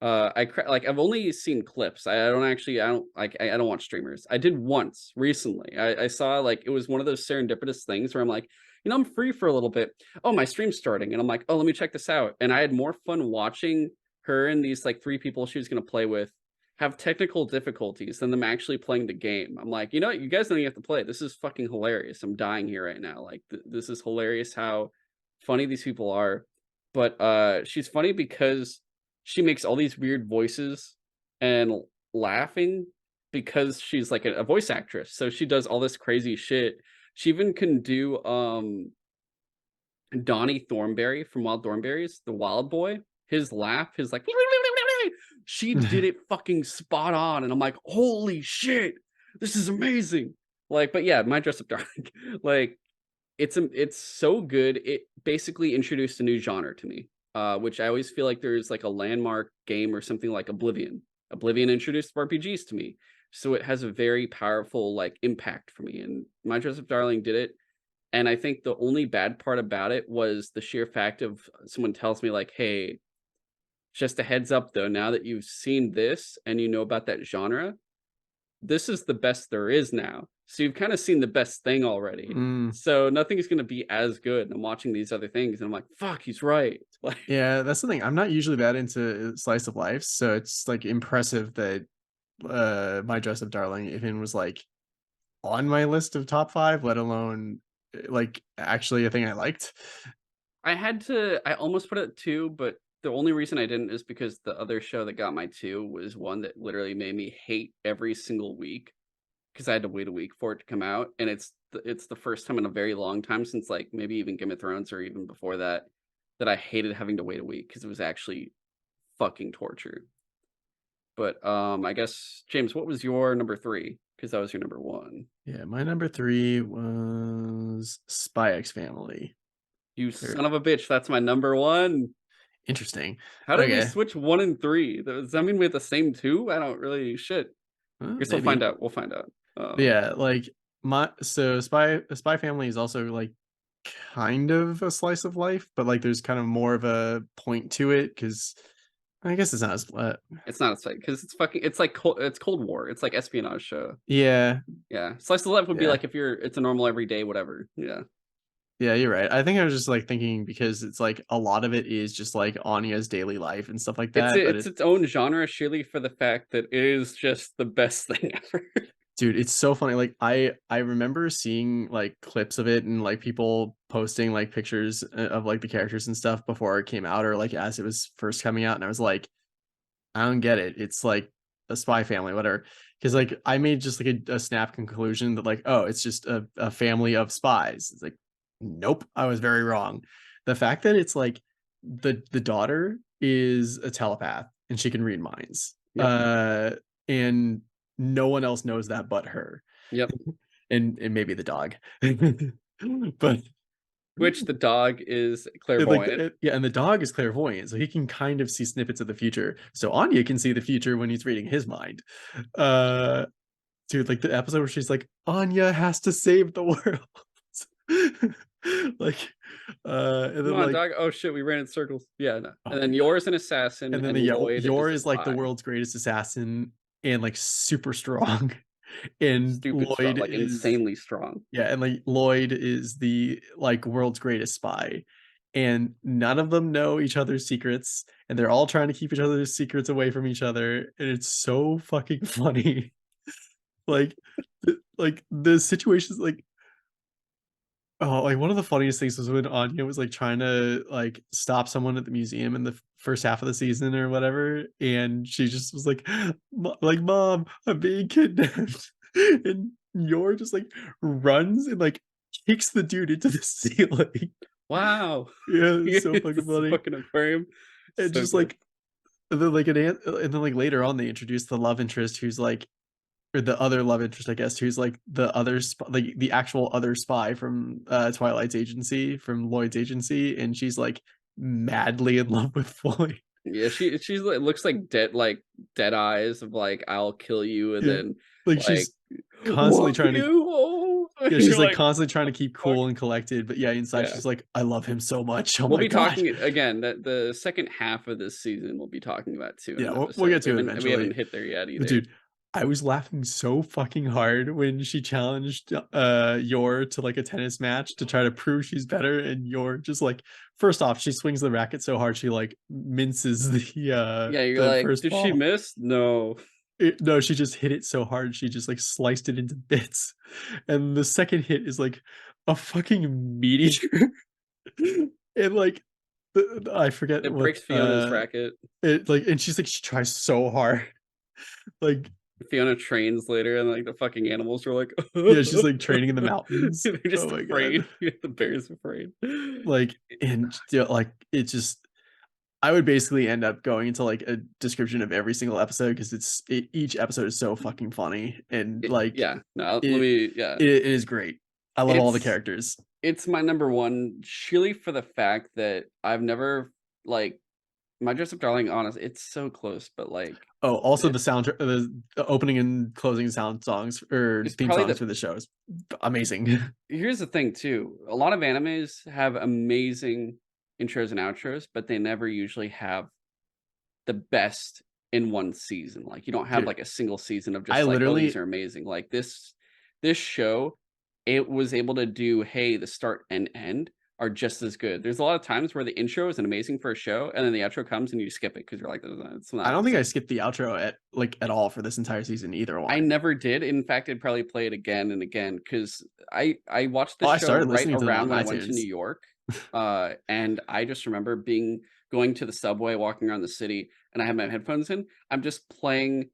Like, I've only seen clips. I don't like, I don't watch streamers. I did once recently. I saw, like, it was one of those serendipitous things where I'm like, I'm free for a little bit. Oh, my stream's starting, and I'm like, oh, let me check this out. And I had more fun watching her and these, like, three people she was gonna play with have technical difficulties than them actually playing the game. I'm like, you know what? You guys don't even have to play. This is fucking hilarious. I'm dying here right now. Like, this is hilarious how funny these people are. But she's funny because she makes all these weird voices and laughing because she's like a voice actress. So she does all this crazy shit. She even can do Donnie Thornberry from Wild Thornberries, the wild boy. His laugh, his like she did it fucking spot on. And I'm like, holy shit, this is amazing. Like, but yeah, my dress up darling. Like, it's so good. It basically introduced a new genre to me, which I always feel like there's like a landmark game or something like Oblivion. Oblivion introduced RPGs to me, so it has a very powerful like impact for me. And My Dress Up Darling did it. And I think the only bad part about it was the sheer fact of someone tells me like, "Hey, just a heads up though, now that you've seen this and you know about that genre, this is the best there is now. So you've kinda seen the best thing already. Mm. So nothing's gonna be as good." And I'm watching these other things, and I'm like, "Fuck, he's right." Like, Yeah, that's the thing. I'm not usually that into slice of life, so it's, like, impressive that, My Dress Up Darling even was, like, on my list of top 5, let alone, like, actually a thing I liked. I almost put it at 2, but the only reason I didn't is because the other show that got my 2 was one that literally made me hate every single week because I had to wait a week for it to come out, and it's the first time in a very long time since, like, maybe even Game of Thrones or even before that, that I hated having to wait a week because it was actually fucking torture. But, I guess, James, what was your number 3? Because that was your number 1. Yeah, my number 3 was Spy X Family. You Or son of a bitch, that's my number 1. interesting. How did we Okay. switch 1 and 3? Does that mean we have the same 2? I don't really shit. Guess we'll find Maybe. out, we'll find out. Yeah, like, my so Spy Family is also, like, kind of a slice of life, but, like, there's kind of more of a point to it because I guess it's not as It's not a site because it's like it's Cold War, it's like espionage show. yeah, Yeah, slice of life would be yeah. like if it's a normal everyday whatever, yeah. Yeah, you're right. I think I was just, like, thinking because it's, like, a lot of it is just, like, Anya's daily life and stuff like that, but It's its own genre surely for the fact that it is just the best thing ever. dude, it's so funny, like, I remember seeing, like, clips of it and, like, people posting, like, pictures of, like, the characters and stuff before it came out or, like, as it was first coming out, and I was like, "I don't get it. It's like a Spy Family, whatever." Because like, I made just, like, a snap conclusion that, like, "Oh, it's just a family of spies." It's like, nope, I was very wrong. The fact that it's, like, the daughter is a telepath, and she can read minds, Yep, and no one else knows that but her. yep. And maybe the dog. But Which the dog is and, like, clairvoyant. yeah, and the dog is clairvoyant, so he can kind of see snippets of the future. So Anya can see the future when he's reading his mind. Uh, dude, like, the episode where she's like, "Anya has to save the world." Like, and "Come then, on, like dog." "Oh, shit, we ran in circles." Yeah, no. oh And my then god. Yor's an assassin And then and the Lloyd is Yor a is, like, the spy. world's greatest assassin and, like, super strong. And Stupid strong, Lloyd like, is insanely strong. yeah, and, like, Lloyd is the, like, world's greatest spy, and none of them know each other's secrets, and they're all trying to keep each other's secrets away from each other, and it's so fucking funny. Like, the situations, like oh, like, one of the funniest things was when Anya was, like, trying to, like, stop someone at the museum in the first half of the season or whatever, and she just was like, like, "Mom, I'm being kidnapped." And Yor just, like, runs and, like, kicks the dude into the ceiling. Wow. Yeah, it's so It's fucking this funny. fucking aquarium. And So just, good. like and then, like, and then, like, later on, they introduced the love interest who's, like or the other love interest, I guess, who's, like, the other like, the actual other spy from, Twilight's agency, from Lloyd's agency, and she's, like, madly in love with Floyd. Yeah, she's like looks like dead eyes of like, "I'll kill you," and Yeah. then Like, like, she's constantly "Love trying to you, oh." yeah, she's, You're like, like, constantly trying "What to the keep fuck?" cool and collected, but, yeah, inside, Yeah. she's like, "I love him so much. Oh We'll my be god." talking again, that the second half of this season, we'll be talking about too in Yeah, an we'll episode. get to it We eventually. haven't hit there yet But either. dude, I was laughing so fucking hard when she challenged, Yor to, like, a tennis match to try to prove she's better, and Yor just, like first off, she swings the racket so hard she, like, minces Yeah, you're the like, first "Did she ball. miss?" "No." No, she just hit it so hard, she just, like, sliced it into bits, and the second hit is, like, a fucking meteor, and, like, I forget It what, breaks Fiona's racket. it like and she's like she tries so hard, like Fiona trains later, and, like, the fucking animals are like, yeah, she's, like, training in the mountains. they're Oh just my god. afraid. The bear's afraid. Like, and still, like, it just I would basically end up going into, like, a description of every single episode because each episode is so fucking funny and, like, Yeah, no, let it me yeah. it is great. I love all the It's characters. it's my number 1 surely for the fact that I've never, like My Dress Up Darling, honest it's so close, but, like, Oh, also it the soundtrack the opening and closing sound songs or it's theme probably songs the for the show is amazing. here's the thing too, a lot of animes have amazing intros and outros, but they never usually have the best in 1 season, like, you don't have, Dude, like, a single season of I just like, "Oh, these literally are amazing." Like, this show, it was able to do, "Hey, the start and end are just as good." There's a lot of times where the intro is an amazing for a show, and then the outro comes and you skip it because 'cause you're like, It's I not don't the think I same." skipped the outro at, like, at all for this entire season, either I one. never did. In fact, I'd probably play it again and again because I watched Oh, the I show started right listening to them around on when I went to iTunes. New York, and I just remember going to the subway, walking around the city, and I had my headphones in. I'm just playing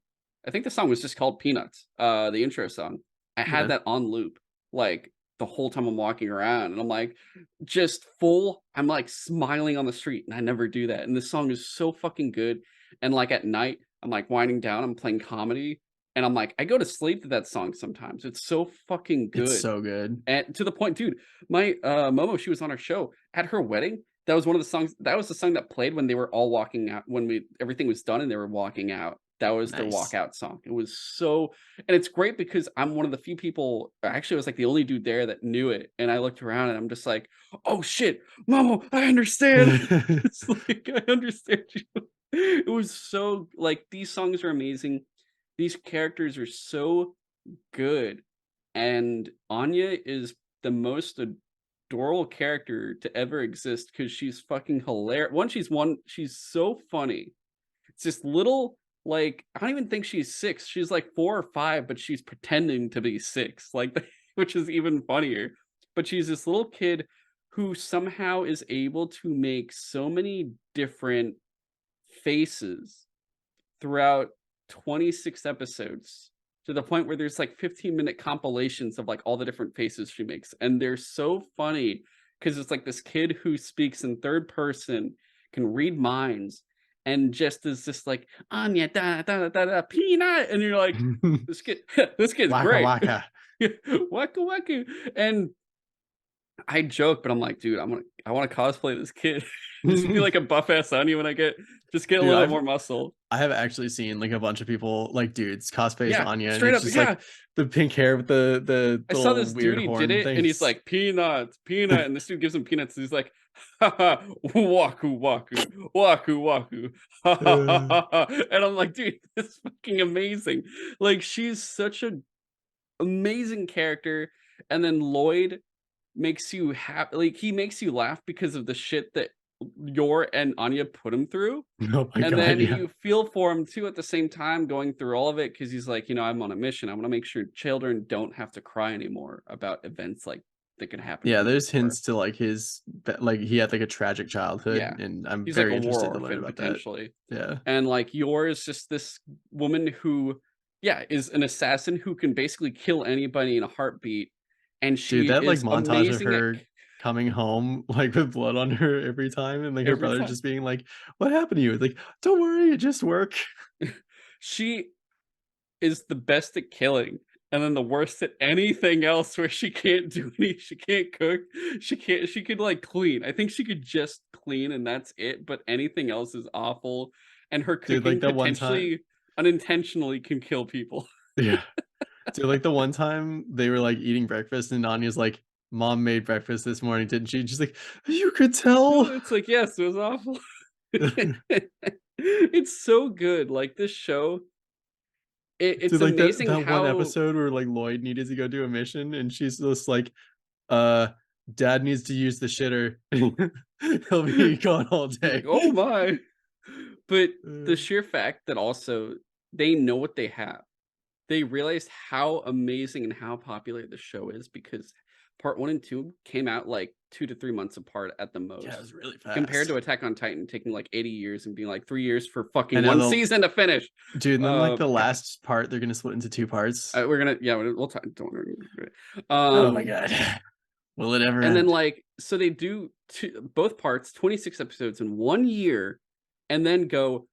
I think the song was just called Peanuts, the intro song. I had Yeah. that on loop, like, the whole time I'm walking around, and I'm, like, just full I'm, like, smiling on the street, and I never do that, and this song is so fucking good, and, like, at night, I'm, like, winding down, I'm playing comedy, and I'm like, I go to sleep to that song sometimes. It's so fucking It's good. so good. And to the point, dude, my Momo, she was on our show at her wedding. That was one of the songs. That was the song that played when they were all walking out. When everything was done and they were walking out. That was their Nice. walkout song. It was so, and it's great because I'm one of the few people. Actually, I was like the only dude there that knew it. And I looked around and I'm just like, oh shit, Momo, I understand. It's like I understand you. It was so like these songs are amazing. These characters are so good. And Anya is the most adorable character to ever exist because she's fucking hilarious. She's so funny. It's this little, like, I don't even think she's 6. She's like 4 or 5, but she's pretending to be 6, like, which is even funnier. But she's this little kid who somehow is able to make so many different faces throughout 26 episodes to the point where there's like 15-minute compilations of like all the different faces she makes. And they're so funny because it's like this kid who speaks in third person, can read minds, and just is just like Anya da da da da peanut. And you're like, this kid, this kid's Waka great. waka. Waka waka. And I joke, but I'm like, dude, I want to cosplay this kid. Just be like a buff ass Anya when I just get a Dude, little bit more muscle. I have actually seen like a bunch of people, like dudes, cosplay as Yeah, Anya, and straight it's up. just Yeah. like the pink hair with I saw little this dude, weird he did horn it and he's things. like, peanuts, peanut. And this dude gives him peanuts. And he's like, ha ha, waku, waku, waku, waku. Ha ha ha Uh, ha. Ha. And I'm like, dude, this is fucking amazing. Like, she's such an amazing character. And then Lloyd makes you happy. Like, he makes you laugh because of the shit that Yor and Anya put him through. oh my And god, then yeah. you feel for him too at the same time going through all of it because he's like, I'm on a mission. I want to make sure children don't have to cry anymore about events like that could happen to Yeah, them there's before. hints to like like he had like a tragic childhood, Yeah. and I'm He's like very a war interested to learn orphan about that. potentially. Yeah. And like yours just this woman who, yeah, is an assassin who can basically kill anybody in a heartbeat. And Dude, she that like is montage of amazing at her coming home like with blood on her every time, and like her every brother time. just being like, "What happened to you?" It's like, "Don't worry, it just work." She is the best at killing, and then the worst at anything else where she can't cook, she could, like, clean. I think she could just clean and that's it, but anything else is awful, and her Dude, like cooking that one time. potentially, unintentionally can kill people. Yeah. Dude, like the one time they were like eating breakfast and Anya's like, "Mom made breakfast this morning, didn't she?" And she's like, "You could tell." It's like, yes, it was awful. It's so good, like, this show, Dude, it's like amazing that one how episode where like Lloyd needed to go do a mission and she's just like, uh, "Dad needs to use the shitter. He'll be gone all he's day." like, "Oh my." But the Uh, sheer fact that also they know what they have. They realized how amazing and how popular the show is because part 1 and 2 came out, like, 2 to 3 months apart at the yeah, it most, was really compared fast. to Attack on Titan taking, like, 80 years and being, like, 3 years for fucking And now 1 the season to finish. dude, and then like the God, last part, they're gonna split into 2 parts. we're gonna yeah, we'll talk don't worry. Oh my Um, god. Will it ever and then, end? like, so they do both parts, 26 episodes in 1 year, and then go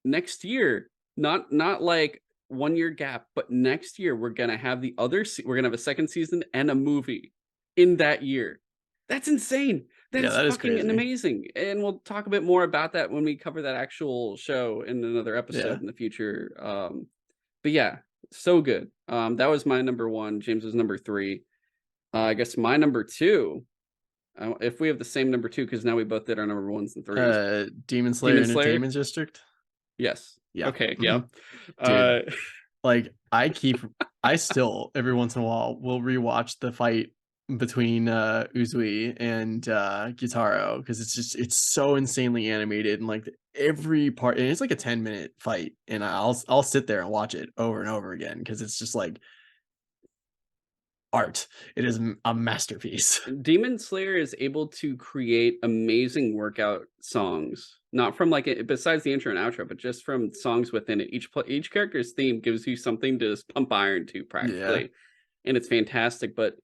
next year, not like 1 year gap, but next year we're gonna have we're gonna have a second season and a movie in that year. That's insane. That Yeah, is that is fucking crazy. amazing. And we'll talk a bit more about that when we cover that actual show in another Yeah. episode in the future. But yeah, so good. That was my number one. James was number three. I guess my number two. If we have the same number two, because now we both did our number ones and threes. Demon Slayer Demon Slayer. Entertainment District? Yes. Yeah. Okay. Mhm. Yep. Dude, Uh, like, I still, every once in a while, will rewatch the fight between, Uzui and, Gyutaro because it's so insanely animated and, like, every part and it's like a 10-minute fight, and I'll sit there and watch it over and over again because it's just, like, art. It is a masterpiece. Demon Slayer is able to create amazing workout songs, not from like besides the intro and outro, but just from songs within it. Each character's theme gives you something to just pump iron to Yeah. practically, and it's fantastic. But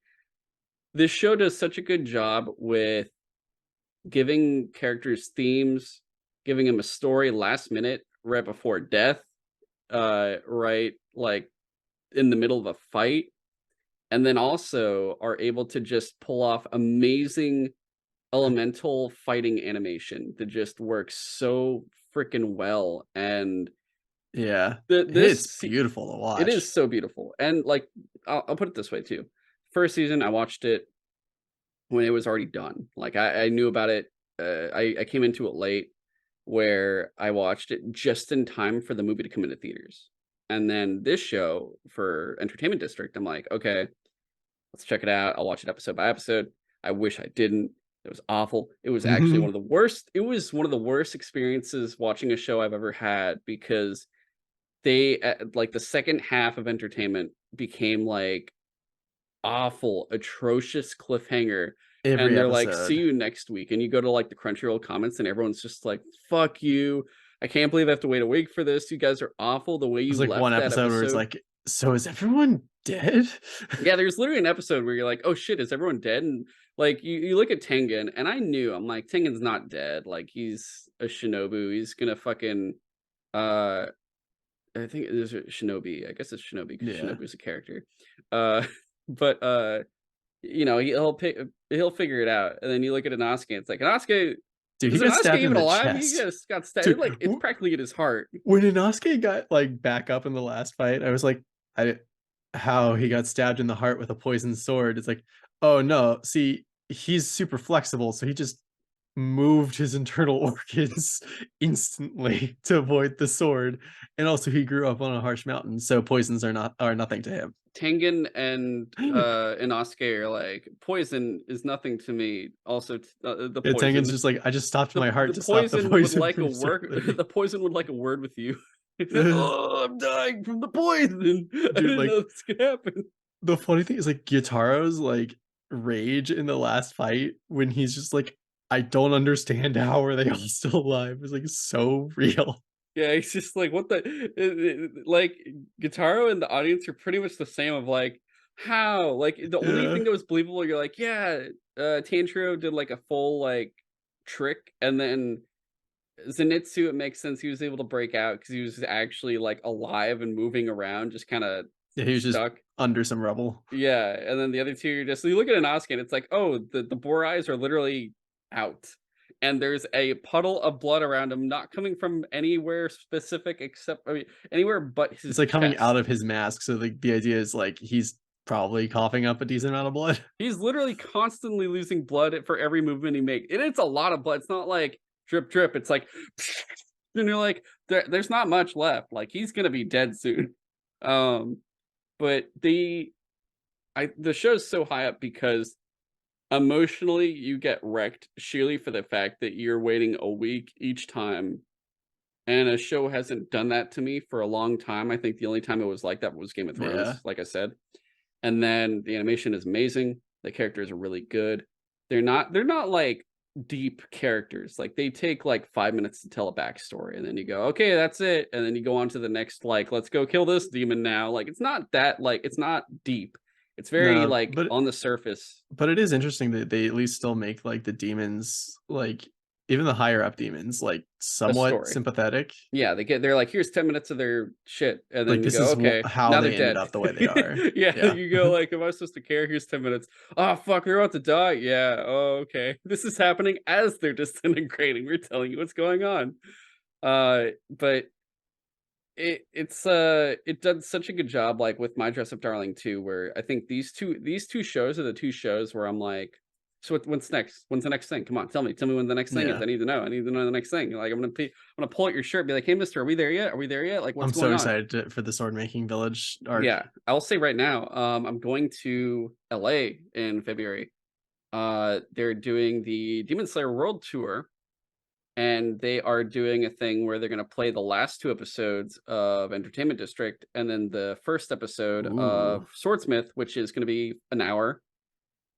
this show does such a good job with giving characters themes, giving them a story last minute right before death. right, like, in the middle of a fight, and then also are able to just pull off amazing elemental fighting animation that just works so freaking well, and Yeah. the It's this se beautiful to it is watch. so beautiful, and, like, I'll put it this way too. First season, I watched it when it was already done. Like, I knew about it, I came into it late, where I watched it just in time for the movie to come into theaters, and then this show for Entertainment District, I'm like, "Okay, let's check it out. I'll watch it episode by episode." I wish I didn't. It was awful. It was actually one Mhm. of the worst it was one of the worst experiences watching a show I've ever had because like, the second half of Entertainment became, like, awful, atrocious cliffhanger, and Every they're like, "See episode. you next week," and you go to, like, the Crunchyroll comments, and everyone's just like, "Fuck you. I can't believe I have to wait a week for this. You guys are awful. The way There's, you like, one left that episode where it's episode." like, "So is everyone dead?" Yeah, there's literally an episode where you're like, "Oh shit, is everyone dead?" And, like, you look at Tengen, and I'm like, "Tengen's not dead. Like, he's a shinobu. He's gonna fucking, uh" I think it is a shinobi. I guess it's shinobi because Yeah. shinobu is a character. Uh, but, he'll figure it out, and then you look at Inosuke, it's like, "Inosuke Dude, he is got Inosuke stabbed in even the alive?" He chest. just got stabbed, Dude, like, it's practically in his heart. when Inosuke got, like, back up in the last fight, I was like, I how he got stabbed in the heart with a poisoned sword. It's like, "Oh, no, see, he's super flexible, so he just moved his internal organs instantly to avoid the sword, and also he grew up on a harsh mountain, so poisons are nothing to him." Tengen and, Inosuke are like, "Poison is nothing to me." Also, the Yeah, Tengen's poison just like, "I just stopped the my heart the to stop the poison would poison like a from work circulating." the poison would like a word with you. He's like, "Oh, I'm dying from the poison. I Dude, didn't like, know this could happen." the funny thing is, like, Gyutaro's, like, rage in the last fight when he's just like, "I don't understand how are they all still alive," is, like, so real. Yeah, he's just like, "What the" like, Guitaro and the audience are pretty much the same of like, "How?" Like, the only Yeah. thing that was believable, you're like, "Yeah, Tanjiro did, like, a full, like, trick," and then Zenitsu, it makes sense he was able to break out because he was actually, like, alive and moving around, just kinda Yeah, he was just stuck. under some rubble. Yeah, and then the other 2, you're just you look at Inosuke and it's like, "Oh, the boar eyes are literally out." And there's a puddle of blood around him, not coming from anywhere specific except I mean, anywhere but It's, his like, coming out chest. of his mask, so, the idea is, like, he's probably coughing up a decent amount of blood. He's literally constantly losing blood for every movement he makes, and it's a lot of blood. It's not like drip, drip. It's like, and you're like, there's not much left. Like he's gonna be dead soon. Um, but the show's so high up because emotionally you get wrecked sheerly for the fact that you're waiting a week each time. And a show hasn't done that to me for a long time. I think the only time it was like that was Game of Yeah. Thrones, like I said. And then the animation is amazing. The characters are really good. They're not like deep characters. Like they take like 5 minutes to tell a backstory, and then you go, okay, that's it. And then you go on to the next, like, let's go kill this demon now. Like it's not that like it's not deep. It's very No, like on the surface but it is interesting that they at least still make, like, the demons, like, even the higher up demons, like, a somewhat story. sympathetic. Yeah, they're like, here's 10 minutes of their shit, and Like, then you this go, is okay, how now they're they ended dead. up the way they are. Yeah, Yeah. you go like, am I supposed to care? Here's 10 minutes. Oh fuck, they're about to die. Yeah, oh okay. This is happening as they're disintegrating. We're telling you what's going on. But it done such a good job, like with My Dress Up Darling too, where I think these two shows are the two shows where I'm like, so what's next? When's the next thing? Come on, tell me when the next thing is. Yeah. I need to know. I need to know the next thing. Like I'm gonna pull at your shirt, be like, hey, Mister, are we there yet? Are we there yet? Like, what's I'm going so on? excited for the Sword Making Village arc. Yeah, I'll say right now, I'm going to LA in February. They're doing the Demon Slayer World Tour, and they are doing a thing where they're going to play the last two episodes of Entertainment District and then the first episode Ooh. of Swordsmith, which is going to be an hour.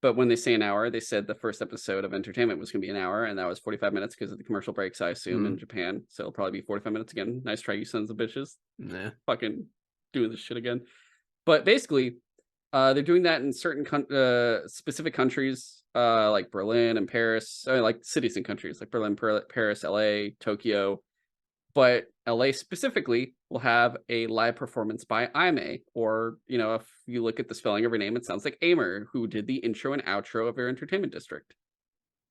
But when they say an hour, they said the first episode of Entertainment was going to be an hour, and that was 45 minutes because of the commercial breaks, I assume, in Mm, Japan. So it'll probably be 45 minutes again. Nice try, you sons of bitches. nah. Fucking doing this shit again. But basically, they're doing that in certain specific countries, like Berlin and Paris, like cities and countries like Berlin, Paris, LA, Tokyo. but LA specifically will have a live performance by Aime, or, if you look at the spelling of her name, it sounds like Aimer, who did the intro and outro of our entertainment district.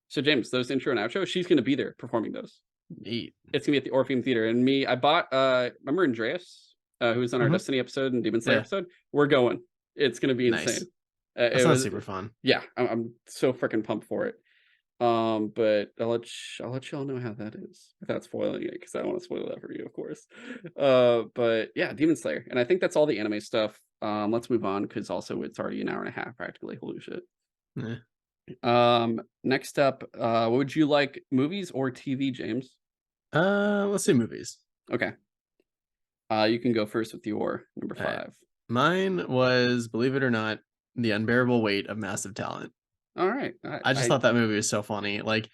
So James, those intro and outro, she's going to be there performing those. Neat. It's gonna be at the Orpheum Theater, and I bought. Remember Andreas, who was on our Mhm. Destiny episode and Demon Slayer Yeah. episode? We're going. It's gonna be Nice. insane. That It sounds was, super fun. yeah. I'm so freaking pumped for it. But I'll let y'all know how that is without spoiling it, because I don't want to spoil that for you, of course. But yeah, Demon Slayer, and I think that's all the anime stuff. Let's move on, because also it's already an hour and a half practically. Holy shit. Yeah. Next up, would you like movies or TV, James? Let's say movies. Okay. You can go first with your number All right. 5. Mine was, believe it or not, The Unbearable Weight of Massive Talent. All right. I just thought that movie was so funny. Like,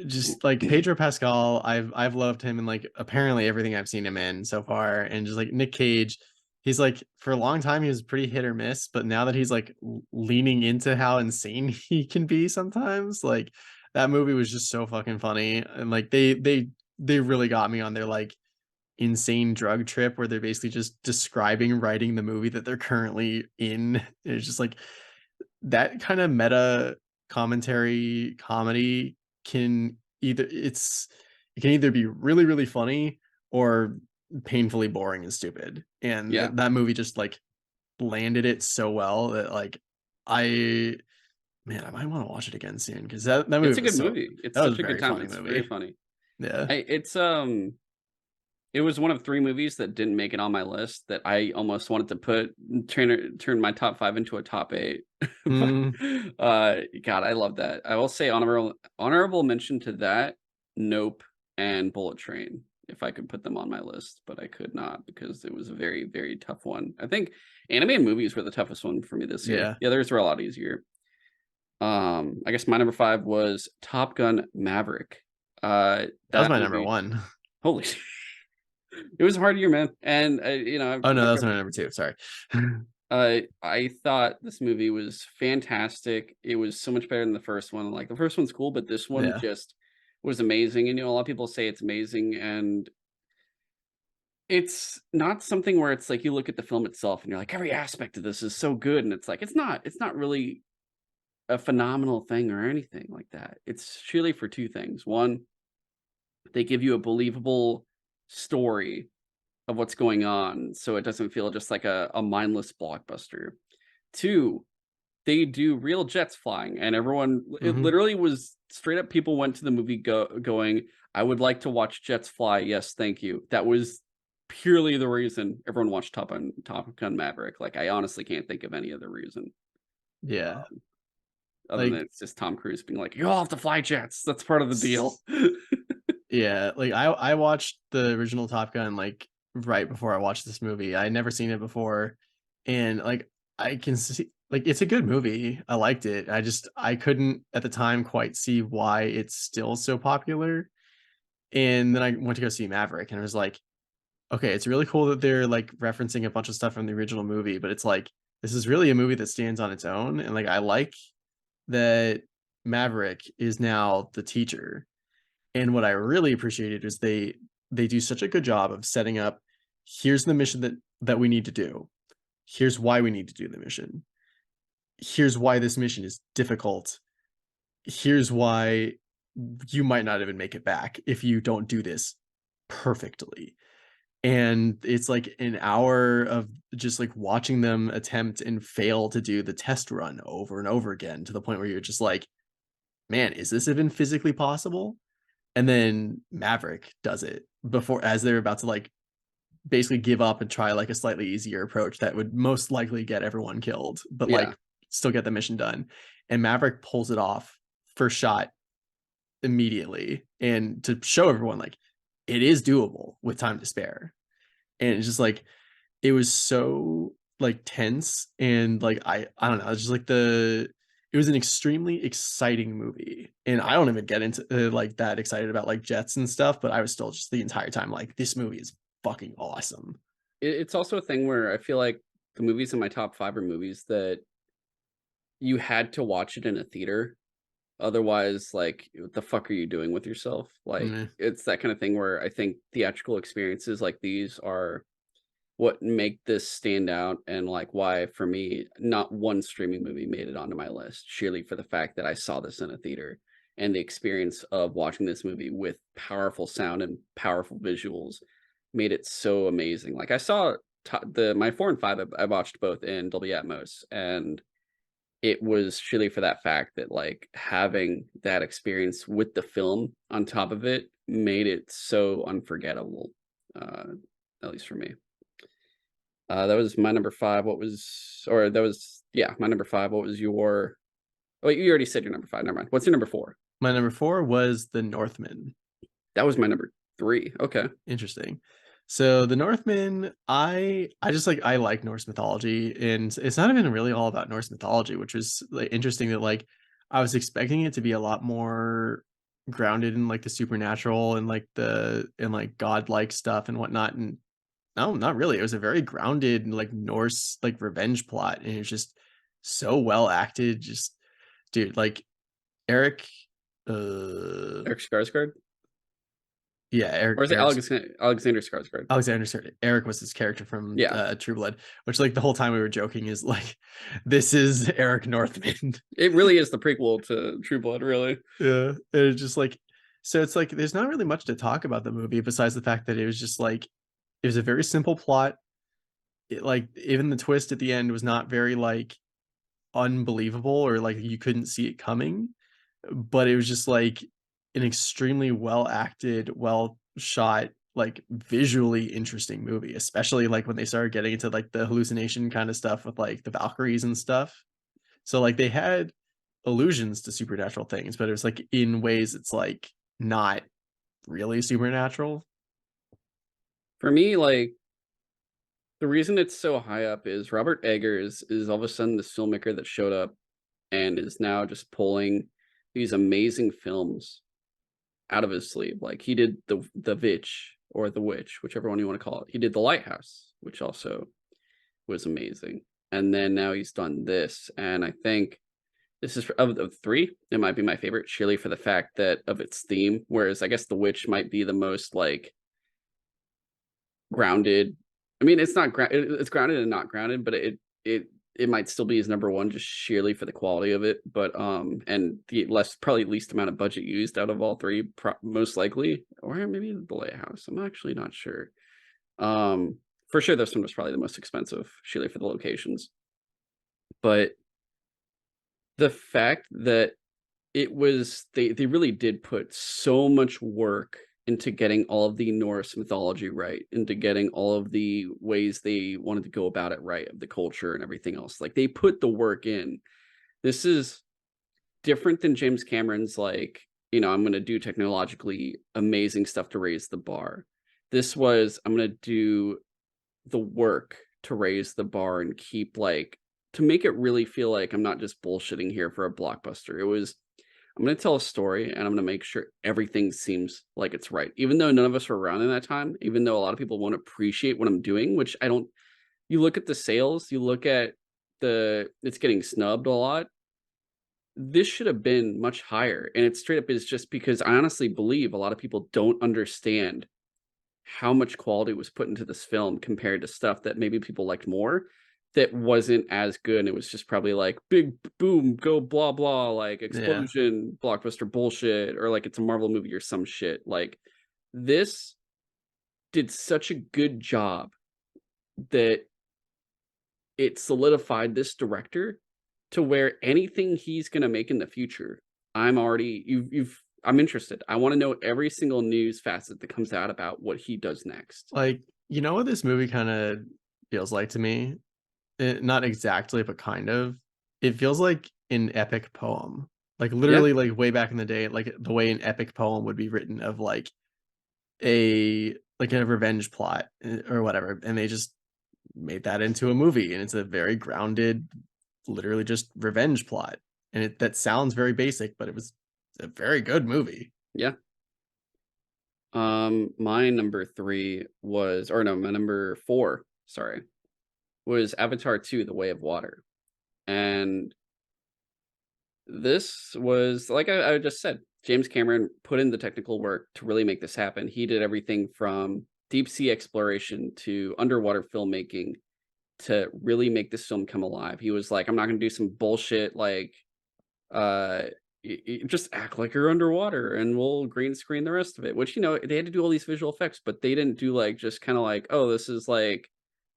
just like Pedro Pascal, I've loved him in like apparently everything I've seen him in so far, and just like Nick Cage, he's like for a long time he was pretty hit or miss, but now that he's like leaning into how insane he can be sometimes, like that movie was just so fucking funny, and like they really got me on their like insane drug trip where they're basically just describing writing the movie that they're currently in. It's just like that kind of meta commentary comedy can it can either be really, really funny or painfully boring and stupid. And Yeah, that movie just like landed it so well that like I man, I might want to watch it again soon because that it's movie a was good so movie. It's that was a such a good very time. funny It's very movie. funny. Yeah. It was one of 3 movies that didn't make it on my list that I almost wanted to turn my top 5 into a top 8. But, Mm, God, I love that. I will say honorable mention to that, Nope, and Bullet Train, if I could put them on my list, but I could not because it was a very, very tough one. I think anime and movies were the toughest one for me this year. yeah. The others were a lot easier. I guess my number 5 was Top Gun: Maverick. That was That my number movie, one. holy it was a hard year, man, and, Oh no, that I've was got my number two. Sorry. I thought this movie was fantastic. It was so much better than the first one. Like, the first one's cool, but this one Yeah. just was amazing, and, a lot of people say it's amazing, and it's not something where it's like you look at the film itself and you're like, "Every aspect of this is so good," and it's like, it's not really a phenomenal thing or anything like that. It's truly for 2 things. 1, they give you a believable story of what's going on, so it doesn't feel just like a mindless blockbuster. 2, they do real jets flying, and it Hmm. literally was straight up people went to the movie going, "I would like to watch jets fly, yes, thank you." That was purely the reason everyone watched Top Gun: Maverick. Like, I honestly can't think of any other reason, Yeah. other than Like it's just Tom Cruise being like, "You all have to fly jets, that's part of the deal." yeah, like I watched the original Top Gun like right before I watched this movie. I had never seen it before, and like I can see like it's a good movie. I liked it. I couldn't at the time quite see why it's still so popular. And then I went to go see Maverick and I was like, okay, it's really cool that they're like referencing a bunch of stuff from the original movie, but it's like this is really a movie that stands on its own. And like I like that Maverick is now the teacher. And what I really appreciated is they do such a good job of setting up, here's the mission that we need to do. Here's why we need to do the mission. Here's why this mission is difficult. Here's why you might not even make it back if you don't do this perfectly. And it's like an hour of just like watching them attempt and fail to do the test run over and over again to the point where you're just like, man, is this even physically possible? And then Maverick does it before as they're about to like basically give up and try like a slightly easier approach that would most likely get everyone killed, but Yeah, like still get the mission done. And Maverick pulls it off first shot immediately and to show everyone like it is doable with time to spare. And it's just like it was so like tense and like I don't know, it's just like it was an extremely exciting movie. And I don't even get into like that excited about like jets and stuff, but I was still just the entire time like this movie is fucking awesome. it's also a thing where I feel like the movies in my top 5 are movies that you had to watch it in a theater. Otherwise, like, what the fuck are you doing with yourself? Like, Mm, it's that kind of thing where I think theatrical experiences like these are what make this stand out, and like why for me not one streaming movie made it onto my list, surely for the fact that I saw this in a theater, and the experience of watching this movie with powerful sound and powerful visuals made it so amazing. Like, I saw the my 4 and 5, I watched both in Dolby Atmos, and it was surely for that fact that, like, having that experience with the film on top of it made it so unforgettable, uh, at least for me. That was my number 5. What was or that was yeah, my number 5. What was your oh, wait, you already said your number 5, never mind. What's your number 4? my number 4 was The Northman. That was my number 3. Okay. Interesting. So The Northman, I just like I like Norse mythology, and it's not even really all about Norse mythology, which was like interesting that like I was expecting it to be a lot more grounded in like the supernatural and like the and like godlike stuff and whatnot. And no, not really. It was a very grounded like Norse like revenge plot, and it was just so well acted. Just dude, like Eric, uh, Eric Skarsgård? yeah, Or is it Eric's Alexander Skarsgård? Alexander Eric was his character from, Yeah. True Blood, which, like, the whole time we were joking is, like, this is Eric Northman. It really is the prequel to True Blood, really. Yeah, and it's just, like so it's, like, there's not really much to talk about the movie besides the fact that it was just, like it was a very simple plot. It, like, even the twist at the end was not very, like, unbelievable or, like, you couldn't see it coming, but it was just, like, an extremely well acted, well shot, like, visually interesting movie, especially, like, when they started getting into, like, the hallucination kinda stuff with, like, the Valkyries and stuff. So, like, they had allusions to supernatural things, but it was, like, in ways it's, like, not really supernatural. For me, like, the reason it's so high up is Robert Eggers is all of a sudden this filmmaker that showed up and is now just pulling these amazing films out of his sleeve. Like, he did the Vitch or the Witch, whichever one you want to call it. He did The Lighthouse, which also was amazing. And then now he's done this, and I think this is of the 3, it might be my favorite, surely for the fact that of its theme, whereas I guess The Witch might be the most, like, grounded. I mean, it's not it's grounded and not grounded, but it it might still be his number 1 just sheerly for the quality of it, but, and the probably least amount of budget used out of all 3, most likely, or maybe The Lighthouse, I'm actually not sure. For sure, this one was probably the most expensive, surely for the locations, but the fact that they really did put so much work into getting all of the Norse mythology right, into getting all of the ways they wanted to go about it right, of the culture and everything else. Like, they put the work in. This is different than James Cameron's, like, I'm gonna do technologically amazing stuff to raise the bar. This was, I'm gonna do the work to raise the bar and keep, like, to make it really feel like I'm not just bullshitting here for a blockbuster. It was, I'm gonna tell a story and I'm gonna make sure everything seems like it's right. Even though none of us were around in that time, even though a lot of people won't appreciate what I'm doing, which I don't. You look at the sales, you look at it's getting snubbed a lot. This should have been much higher. And it straight up is just because I honestly believe a lot of people don't understand how much quality was put into this film compared to stuff that maybe people liked more, that wasn't as good, and it was just probably like big boom, go blah blah, like Yeah. explosion, blockbuster bullshit, or like it's a Marvel movie or some shit. Like, this did such a good job that it solidified this director to where anything he's gonna make in the future, I'm already I'm interested. I want to know every single news facet that comes out about what he does next. Like, you know what this movie kinda feels like to me? Not exactly, but kind of. It feels like an epic poem. Like, Yeah. literally, like, way back in the day, like, the way an epic poem would be written of, like, a revenge plot, or whatever, and they just made that into a movie, and it's a very grounded, literally just revenge plot, and that sounds very basic, but it was a very good movie. Yeah. My number 3 was, or no, my number 4, sorry, was Avatar 2: The Way of Water. And This was like I just said, James Cameron put in the technical work to really make this happen. He did everything from deep sea exploration to underwater filmmaking to really make this film come alive. He was like, "I'm not gonna do some bullshit like, uh, just act like you're underwater and we'll green screen the rest of it," which, they had to do all these visual effects, but they didn't do, like, just kinda like, "Oh, this is like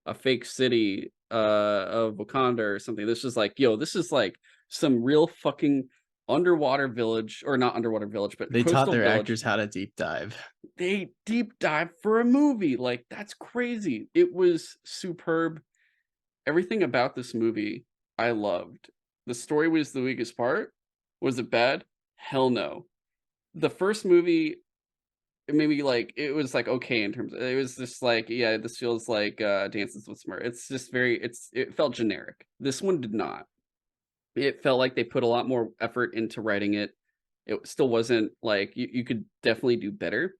a fake city, of Wakanda or something." This is like, "Yo, this is like some real fucking underwater village," or not underwater village, but They taught coastal their village. actors how to deep dive. They deep dive for a movie, like, that's crazy. It was superb. Everything about this movie, I loved. The story was the weakest part. Was it bad? Hell no. The first movie, it made me like it was, like, okay in terms of it was just like, yeah, this feels like, Dances with Smurfs. It's just it felt generic. This one did not. It felt like they put a lot more effort into writing it. It still wasn't like you could definitely do better,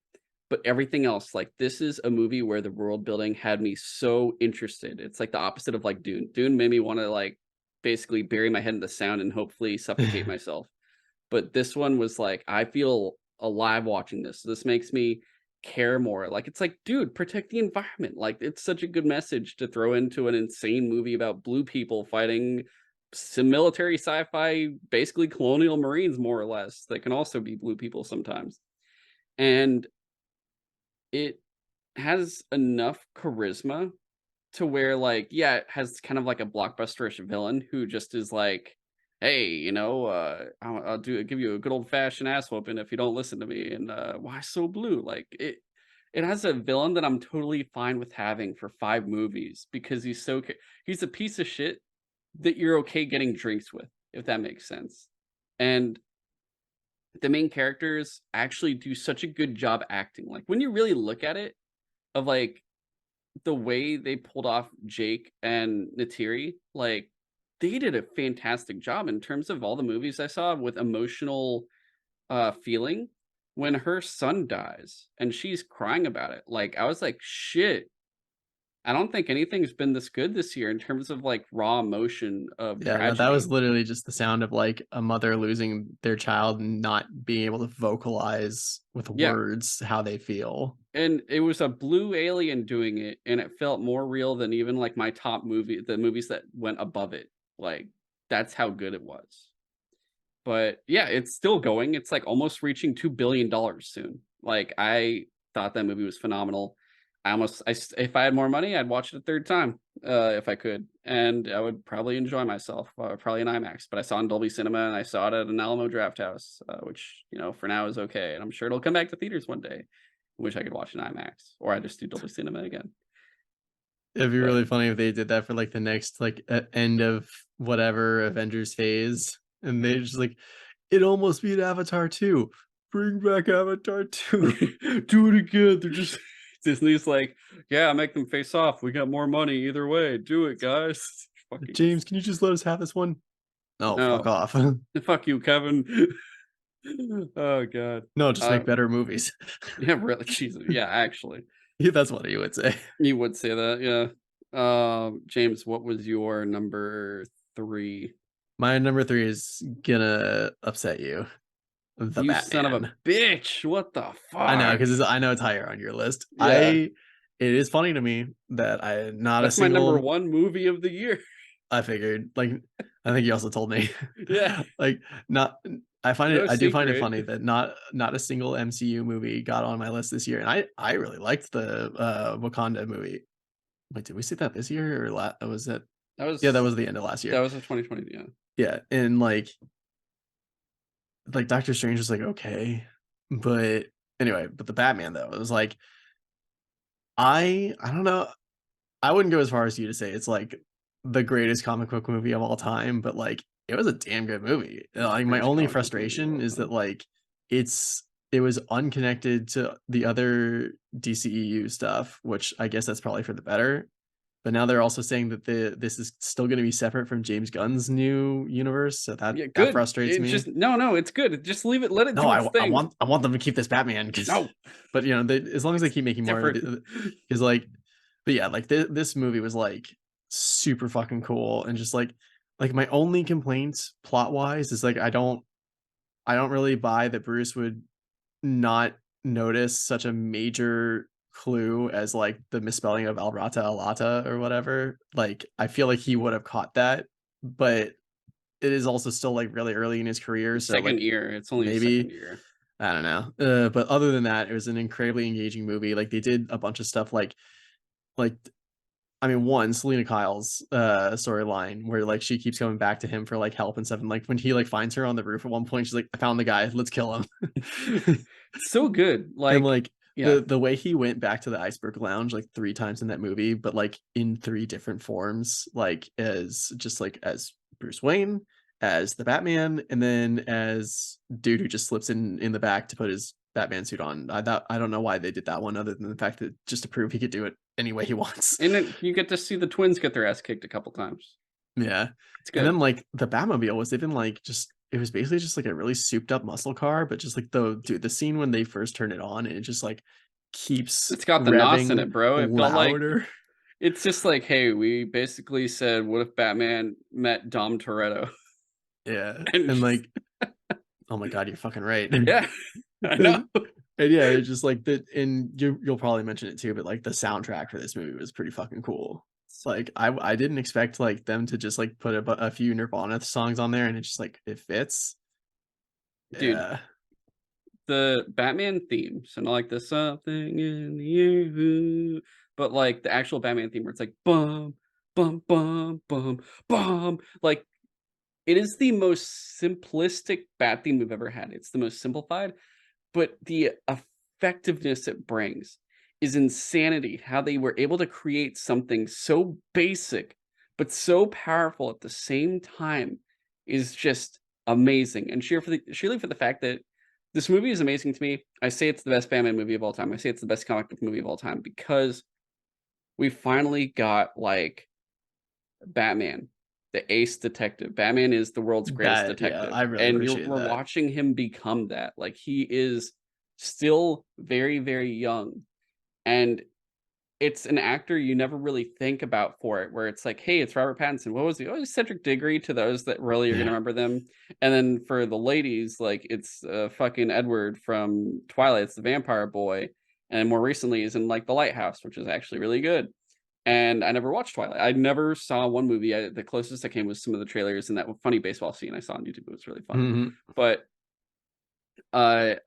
but everything else, like, this is a movie where the world building had me so interested. It's like the opposite of, like, Dune. Dune made me wanna, like, basically bury my head in the sound and hopefully suffocate myself. But this one was like, I feel alive watching this. This makes me care more. Like, it's like, dude, protect the environment. Like, it's such a good message to throw into an insane movie about blue people fighting some military sci-fi, basically colonial marines, more or less, that can also be blue people sometimes. And it has enough charisma to where, like, yeah, it has kind of like a blockbusterish villain who just is like, "Hey, I'll give you a good old fashioned ass whooping if you don't listen to me." And why so blue? Like it has a villain that I'm totally fine with having for 5 movies because he's a piece of shit that you're okay getting drinks with, if that makes sense. And the main characters actually do such a good job acting. Like when you really look at it, of like the way they pulled off Jake and Natiri, like, they did a fantastic job in terms of all the movies I saw with emotional, feeling. When her son dies and she's crying about it, like, I was like, "Shit, I don't think anything's been this good this year in terms of, like, raw emotion of Yeah, no, that was tragedy." literally just the sound of, like, a mother losing their child and not being able to vocalize with Yeah, words how they feel. and it was a blue alien doing it, and it felt more real than even, like, my top the movies that went above it. Like, that's how good it was. But yeah, it's still going. It's like almost reaching $2 billion soon. Like I thought that movie was phenomenal. If I had more money, I'd watch it a third time if I could, and I would probably enjoy myself, probably in IMAX. But I saw it in Dolby Cinema and I saw it at an Alamo Draft House, which for now is okay. And I'm sure it'll come back to theaters one day. Wish I could watch in IMAX, or I just do Dolby Cinema again. It'd be But really funny if they did that for, like, the next, like, end of whatever Avengers phase, and they just like, "It almost beat Avatar 2. Bring back Avatar 2." do it again. They're just Disney's like, yeah, make them face off. We got more money either way. Do it, guys. Fucking "James, can you just let us have this one?" "No, fuck no. off." Fuck you, Kevin. Oh god. "No, just Uh, make better movies." yeah, really, Jesus. Yeah, actually, Yeah, that's what he would say. you would say that. Yeah. James, what was your number 3? My number 3 is gonna upset you. The You son of a Batman. bitch. What the I know, fuck? 'cause I know it's higher on your list. Yeah, It is funny to me that not a that's my number single 1 movie of the year. I figured, like, I think you also told me. Yeah, Like, not no I do find it secret. funny that not a single MCU movie got on my list this year, and I really liked the, Wakanda movie. Wait, did we see that this year or was it That yeah, that was was the end of last that year. was a 2020. Yeah. Yeah, and, Doctor Strange was, like, okay, but anyway, but the Batman, though, it was like, I don't know, I wouldn't go as far as you to say it's, like, the greatest comic book movie of all time, but, like, it was a damn good movie. Like, my Greatest only comic book movie of frustration all is that, time. like, it was unconnected to the other DCEU stuff, which I guess that's probably for the better, but now they're also saying that this is still gonna be separate from James Gunn's new universe, so Yeah, that good. frustrates It me. just no, it's good. Just leave it. Let it No, do its thing. I want them to keep this Batman because, No, but, they as long as they it's keep making more of different. it, 'cause, like but yeah, like, this movie was, like, super fucking cool and just, like, my only complaint plot-wise is, like, I don't really buy that Bruce would not notice such a major clue as, like, the misspelling of Alrata Alata or whatever. Like, I feel like he would have caught that, but it is also still, like, really early in his career, so, Second like, year. It's only his second maybe year. I don't know. But other than that, it was an incredibly engaging movie. Like, they did a bunch of stuff like I mean, one, Selena Kyle's, storyline where, like, she keeps coming back to him for, like, help and stuff, and, like, when he, like, finds her on the roof at one point, she's like, "I found the guy, let's kill him." So good. And, Like, like, yeah, the way he went back to the Iceberg Lounge, like, 3 times in that movie, but, like, in 3 different forms, like, as just, like, as Bruce Wayne, as the Batman, and then as dude who just slips in the back to put his Batman suit on. I don't know why they did that one other than the fact that just to prove he could do it any way he wants. and then you get to see the twins get their ass kicked a couple times. Yeah. It's And good. then, like, the Batmobile was even, like, just it was basically just, like, a really souped up muscle car, but just, like, the scene when they first turn it on, and it just, like, keeps It's got the NOS in revving it, bro. It felt like louder. it's just like, hey, we basically said, what if Batman met Dom Toretto? Yeah, And and, just like, oh my god, you're fucking right. yeah, I know. And yeah, it's just like the and you'll probably mention it too, but, like, the soundtrack for this movie was pretty fucking cool. Like, I didn't expect, like, them to just, like, put a few Nirvana songs on there, and it's just, like, it fits. Dude, Yeah. the Batman theme, so not like the something in the air, ooh, but like the actual Batman theme where it's like bum, bum, bum, bum, bum. Like it is the most simplistic bat theme we've ever had. It's the most simplified, but the effectiveness it brings is insanity. How they were able to create something so basic, but so powerful at the same time is just amazing. And sheerly for the fact that this movie is amazing to me. I say it's the best Batman movie of all time. I say it's the best comic book movie of all time because we finally got like Batman, the ace detective. Batman is the world's greatest That yeah, detective, I really and appreciate we're that. watching him become that. Like he is still very, very young, and it's an actor you never really think about for it, where it's like, hey, it's Robert Pattinson. What was he? Oh, he's Cedric Diggory to those that really are gonna Yeah. remember them. And then for the ladies, like it's fucking Edward from Twilight, it's the vampire boy. And more recently is in like The Lighthouse, which is actually really good. And I never watched Twilight. I never saw one movie. The closest I came was some of the trailers and that funny baseball scene I saw on YouTube. It was really funny. Mhm. But I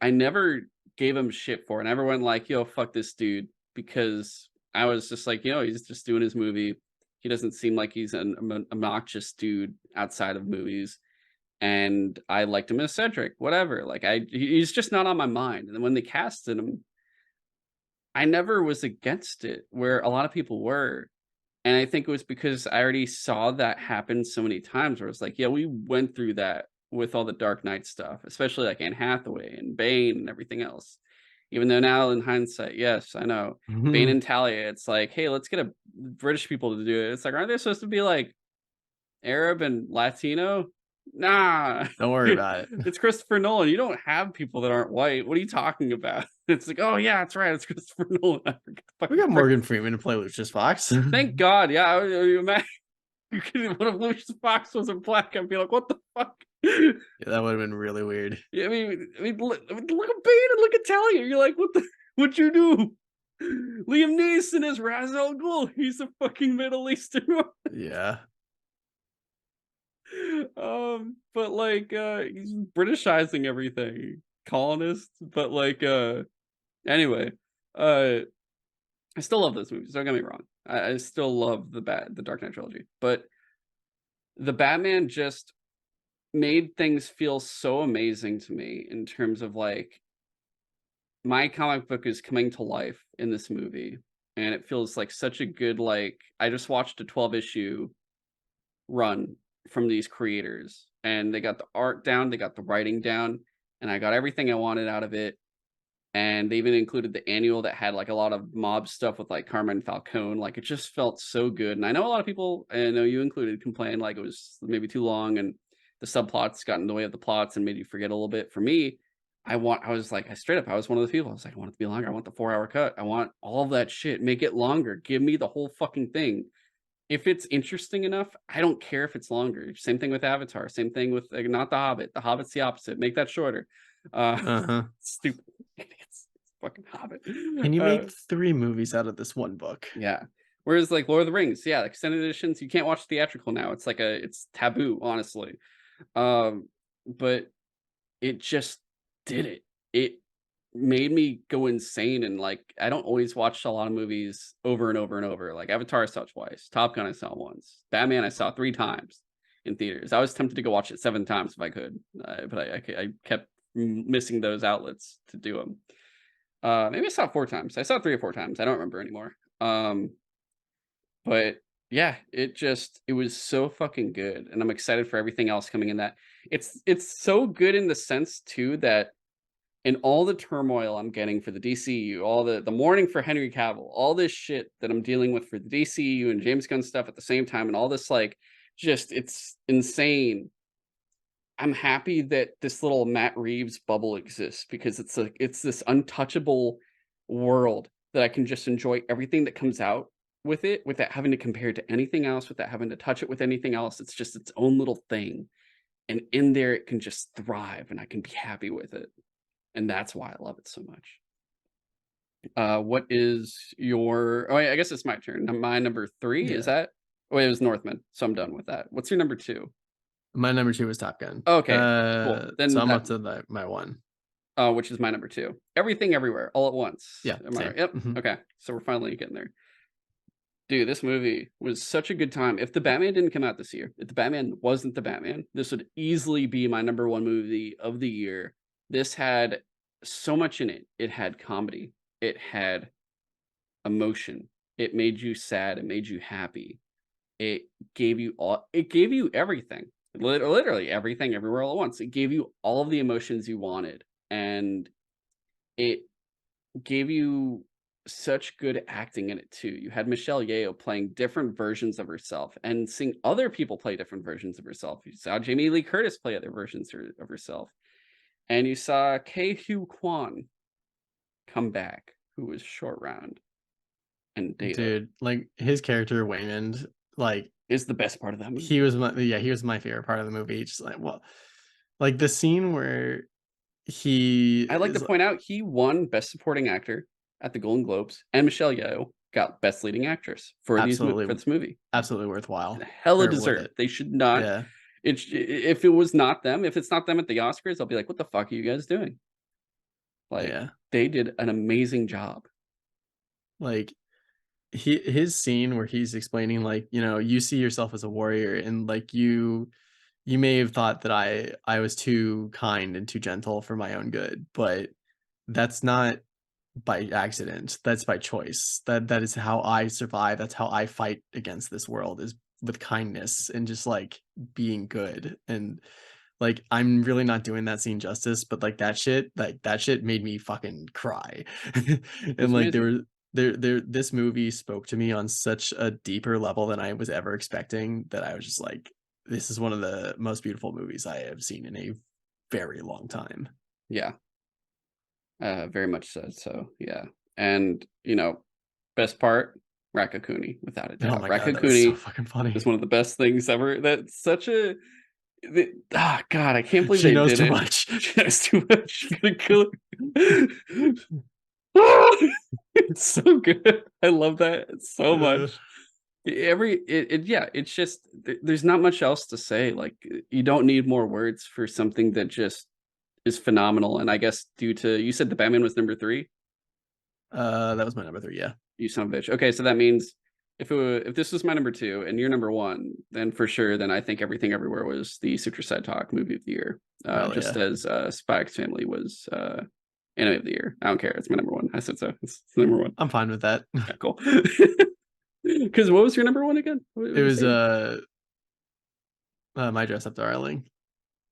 never gave him shit for it. I never went like, "Yo, fuck this dude," because I was just like, he's just doing his movie. He doesn't seem like he's an obnoxious dude outside of movies, and I liked him as Cedric, whatever. Like, he's just not on my mind. And then when they casted him, I never was against it, where a lot of people were. And I think it was because I already saw that happen so many times where it's like, yeah, we went through that with all the Dark Knight stuff, especially like Anne Hathaway and Bane and everything else. Even though now in hindsight, yes, I know. Bane Mhm. and Talia, it's like, hey, let's get a British people to do it. It's like, aren't they supposed to be like Arab and Latino? Nah. Don't worry about it. It's Christopher Nolan. You don't have people that aren't white. What are you talking about? It's like, oh yeah, that's right. It's Christopher Nolan. I forget the We fucking got Morgan Freeman to play Lucius Fox. Thank God. Yeah, you imagine you could what if Lucius Fox wasn't black? I'd be like, what the fuck? Yeah, Yeah, that would've been really weird. look at Bane and look at Talia. You're like, what the what you do? Liam Neeson is Ra's al Ghul. He's a fucking Middle Eastern. Yeah. But like, he's Britishizing everything, colonists. But like, anyway, uh, I still love those movies. Don't get me wrong. I still love the Dark Knight trilogy, but the Batman just made things feel so amazing to me in terms of like my comic book is coming to life in this movie, and it feels like such a good like I just watched a 12 issue run from these creators, and they got the art down, they got the writing down, and I got everything I wanted out of it. And they even included the annual that had like a lot of mob stuff with like Carmen Falcone. Like it just felt so good. And I know a lot of people, I know you included, complained like it was maybe too long and the subplots got in the way of the plots and made you forget a little bit. For me, I was like, I straight up, I was one of those people. I was like, I want it to be longer. I want the 4 hour cut. I want all of that shit. Make it longer. Give me the whole fucking thing. if it's interesting enough, I don't care if it's longer. Same thing with Avatar. Same thing with like, not The Hobbit. The Hobbit's the opposite. Make that shorter. Uh, Uh-huh. stupid idiots. It's fucking Hobbit. Can you Uh, make 3 movies out of this one book? yeah. Whereas like Lord of the Rings, yeah, extended editions, you can't watch theatrical now. It's like it's taboo, honestly. Um, but it just did it. It made me go insane, and, like, I don't always watch a lot of movies over and over and over. Like, Avatar I saw twice, Top Gun I saw once, Batman I saw 3 times in theaters. I was tempted to go watch it 7 times if I could, but I kept missing those outlets to do them. Maybe I saw it 4 times. I saw it 3 or 4 times, I don't remember anymore. But yeah, it was so fucking good, and I'm excited for everything else coming in that. It's so good in the sense too that in all the turmoil I'm getting for the DCU, all the mourning for Henry Cavill, all this shit that I'm dealing with for the DCU and James Gunn stuff at the same time, and all this like just it's insane. I'm happy that this little Matt Reeves bubble exists because it's this untouchable world that I can just enjoy everything that comes out with it without having to compare it to anything else, without having to touch it with anything else. It's just its own little thing. And in there it can just thrive and I can be happy with it. And that's why I love it so much. What is your oh I guess it's my turn. My number 3 is Yeah. that? Oh, it was Northman, so I'm done with that. What's your number 2? My number 2 was Top Gun. Okay, cool. So Then I'm that up to my 1. which is my number 2. Everything Everywhere All at Once. Yeah, Am I same. right? Yep. Mhm. Okay. So we're finally getting there. Dude, this movie was such a good time. If the Batman didn't come out this year, if the Batman wasn't the Batman, this would easily be my number 1 movie of the year. This had so much in it. It had comedy. It had emotion. It made you sad. It made you happy. It gave you everything. Literally everything everywhere all at once. It gave you all of the emotions you wanted. And it gave you such good acting in it too. You had Michelle Yeoh playing different versions of herself and seeing other people play different versions of herself. You saw Jamie Lee Curtis play other versions of herself. And you saw Ke Huy Quan come back, who was Short Round. And Data Dude, like, his character, Waymond, like, is the best part of that movie. he was my favorite part of the movie, just like, well, like, the scene where he I'd like to is point out he won Best Supporting Actor at the Golden Globes, and Michelle Yeoh got Best Leading Actress for absolutely this movie. absolutely worthwhile, Hella or worth deserved. it. They should not. Yeah, If it was not them, if it's not them at the Oscars, I'll be like, what the fuck are you guys doing? Like yeah. they did an amazing job. Like, his scene where he's explaining, like, you see yourself as a warrior, and, like, you may have thought that I was too kind and too gentle for my own good, but that's not by accident. That's by choice. That is how I survive. That's how I fight against this world, is with kindness and just, like, being good. And, like, I'm really not doing that scene justice, but, like, that shit made me fucking cry. It And, was like, amazing. this movie spoke to me on such a deeper level than I was ever expecting, that I was just like, this is one of the most beautiful movies I have seen in a very long time. Yeah, very much so. So yeah, and best part, Rakakuni, without a Oh doubt. my god, that was so Rakakuni fucking is funny. one of the best things ever. That's such a God, I can't believe She they knows did too it. much. She knows too much. She's gonna kill it. It's so good. I love that so Uh, much. Yeah, it's just there's not much else to say. Like you don't need more words for something that just is phenomenal. And I guess due to you said the Batman was number 3, that was my number 3, yeah. you son of a bitch. Okay, so that means if this was my number 2 and you're number 1, then for sure, then I think Everything Everywhere was the Sutro Sidetalk movie of the year. Hell Just yeah. as Spy X Family was anime of the year. I don't care. It's my number 1. I said so. It's number 1. I'm fine with that. Yeah, cool. Because what was your number 1 again? What It would you was, say? My dress up darling.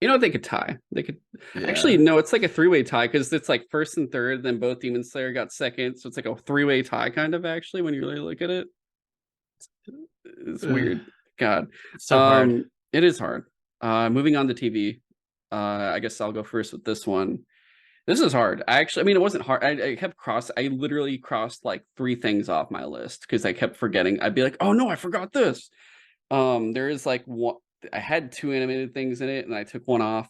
You know what? They could tie. They could actually Yeah. no. It's like a 3-way tie because it's like first and third. Then both Demon Slayer got second, so it's like a 3-way tie kind of. Actually, when you really look at it, it's Ugh, weird. God, so hard. it is hard. Moving on to TV. I guess I'll go first with this one. This is hard. I mean, it wasn't hard. I literally crossed like three things off my list because I kept forgetting. I'd be like, oh no, I forgot this. There is like one. I had two animated things in it, and I took one off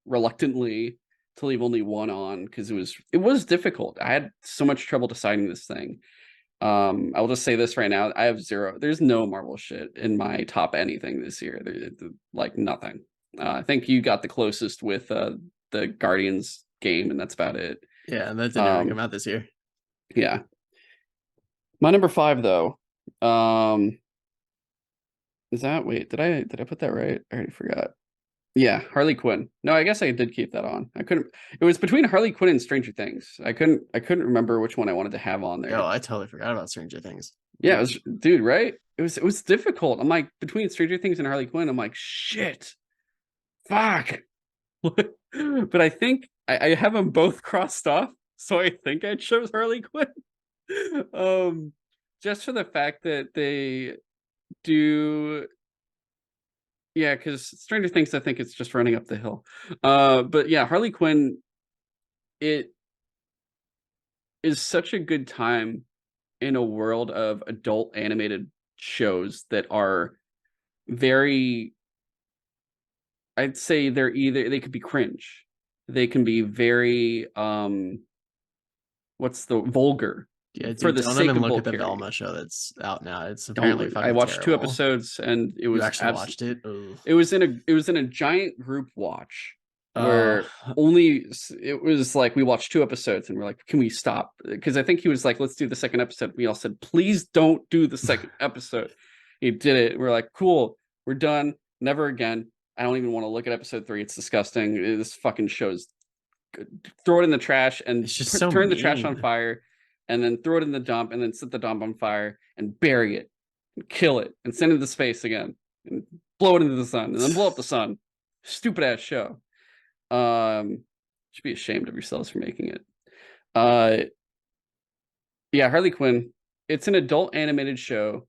reluctantly to leave only one on because it was difficult. I had so much trouble deciding this thing. I will just say this right now. I have zero. There's no Marvel shit in my top anything this year. Like nothing. I think you got the closest with the Guardians game, and that's about it. Yeah, that didn't even come Um, out this year. yeah. My number five though. Um, is that wait, did I put that right? I already forgot. Yeah, Harley Quinn. No, I guess I did keep that on. I couldn't it was between Harley Quinn and Stranger Things. I couldn't remember which one I wanted to have on Yo, there. I totally forgot about Stranger Things. Yeah, it Oof. was dude, right? It was difficult. I'm like between Stranger Things and Harley Quinn, I'm like, shit. Fuck. But I think I have them both crossed off, so I think I chose Harley Quinn. Um just for the fact that they do yeah, because Stranger Things, I think it's just running up the hill. But yeah, Harley Quinn, it is such a good time in a world of adult animated shows that are very, I'd say they could be cringe. They can be very what's the vulgar Yeah, for dude, the don't sake even of look at the vulgarity. Velma show that's out now. It's Don't apparently look. I fucking watched two terrible. episodes and it You was actually absolutely watched it? Ugh. it was in a giant group watch Uh, where only it was like we watched two episodes and we're like, can we stop? Because I think he was like, let's do the second episode. We all said, please don't do the second episode. He did it. We're like, cool, we're done. Never again. I don't even want to look at episode 3. It's disgusting. This fucking show's throw it in the trash and it's just so turn the trash on mean. fire and then throw it in the dump and then set the dump on fire and bury it and kill it and send it into space again and blow it into the sun and then blow up the sun. Stupid ass show. Should be ashamed of yourselves for making it. Uh, yeah, Harley Quinn. It's an adult animated show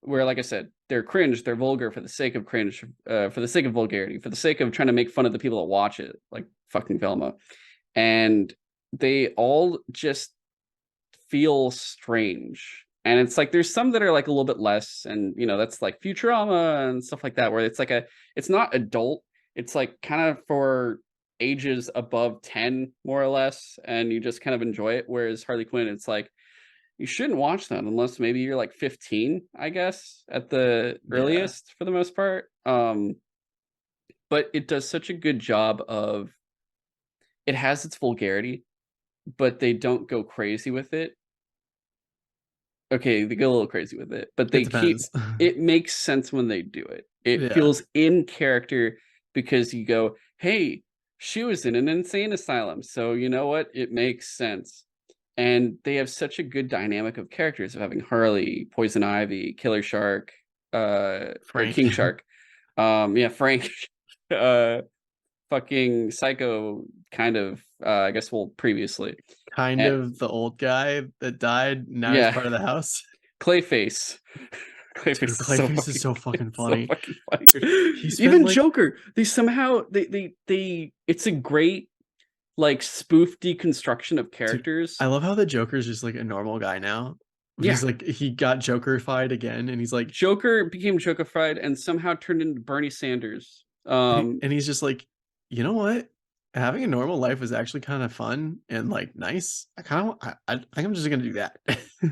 where, like I said, they're cringe, they're vulgar for the sake of cringe, for the sake of vulgarity, for the sake of trying to make fun of the people that watch it, like fucking Velma. And they all just feel strange. And it's like there's some that are like a little bit less, and that's like Futurama and stuff like that, where it's not adult, it's like kind of for ages above 10, more or less, and you just kind of enjoy it. Whereas Harley Quinn, it's like you shouldn't watch that unless maybe you're like 15, I guess, at the Yeah, earliest for the most part. But it does such a good job of it has its vulgarity, but they don't go crazy with it. Okay, they go a little crazy with it, but it they keep depends. it makes sense when they do it. It Yeah, feels in character because you go, hey, she was in an insane asylum. So you know what? It makes sense. And they have such a good dynamic of characters of having Harley, Poison Ivy, Killer Shark, or Frank, King Shark. Yeah, Frank, uh, fucking Psycho, kind of. I guess well, previously, kind and of the old guy that died. Now he's yeah, part of the house. Clayface. Dude, Clayface is so Clayface is fucking so fucking it's so funny. fucking funny. Dude, he spent Even like, Joker, they somehow they it's a great like spoof deconstruction of dude, I characters. love how the Joker's just like a normal guy now. He's Yeah, like, he got Jokerified again, and he's like, Joker became Jokerified and somehow turned into Bernie Sanders. and he's just like, you know what? Having a normal life is actually kind of fun and like nice. I think I'm just gonna do that.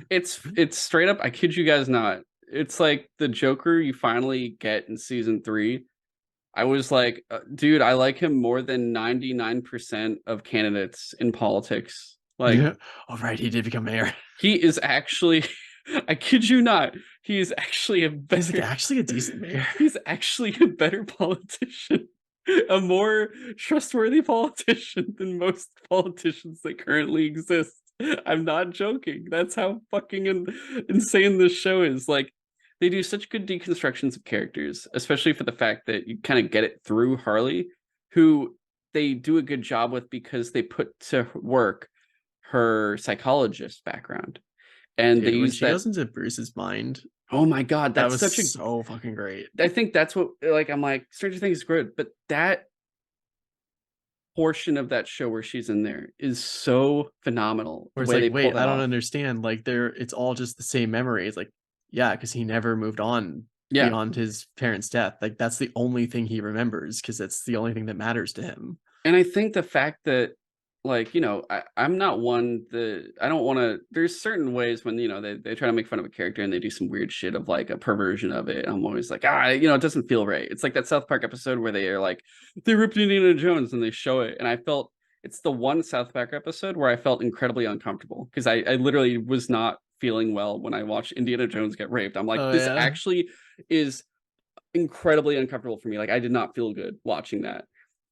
It's straight up. I kid you guys not. It's like the Joker you finally get in season 3. I was like, dude, I like him more than 99% of candidates in politics. Like Yeah. All right, he did become mayor. he is actually, I kid you not, he is actually a He's like better, actually a decent mayor. he's actually a better politician, a more trustworthy politician than most politicians that currently exist. I'm not joking. That's how fucking insane this show is. Like, they do such good deconstructions of characters, especially for the fact that you kind of get it through Harley, who they do a good job with because they put to work her psychologist background and they Dude, when use she that. goes into Bruce's mind, Oh my god, that that's was such a. so fucking great. I think that's what, like, I'm like, Stranger Things is good, but that portion of that show where she's in there is so phenomenal, Where the it's way like, they pull "Wait, that I don't off. understand, like, it's all just the same memory." It's like, yeah, because he never moved on Yeah, beyond his parents' death, like, that's the only thing he remembers because it's the only thing that matters to him. and I think the fact that, like, I'm not one that I don't wanna there's certain ways when, they try to make fun of a character and they do some weird shit of, like, a perversion of it. I'm always like, it doesn't feel right." It's like that South Park episode where they are like, "They ripped Indiana Jones," and they show it, and it's the one South Park episode where I felt incredibly uncomfortable because I literally was not feeling well when I watched Indiana Jones get raped. I'm like, Oh, "This yeah? actually is incredibly uncomfortable for me." Like, I did not feel good watching that.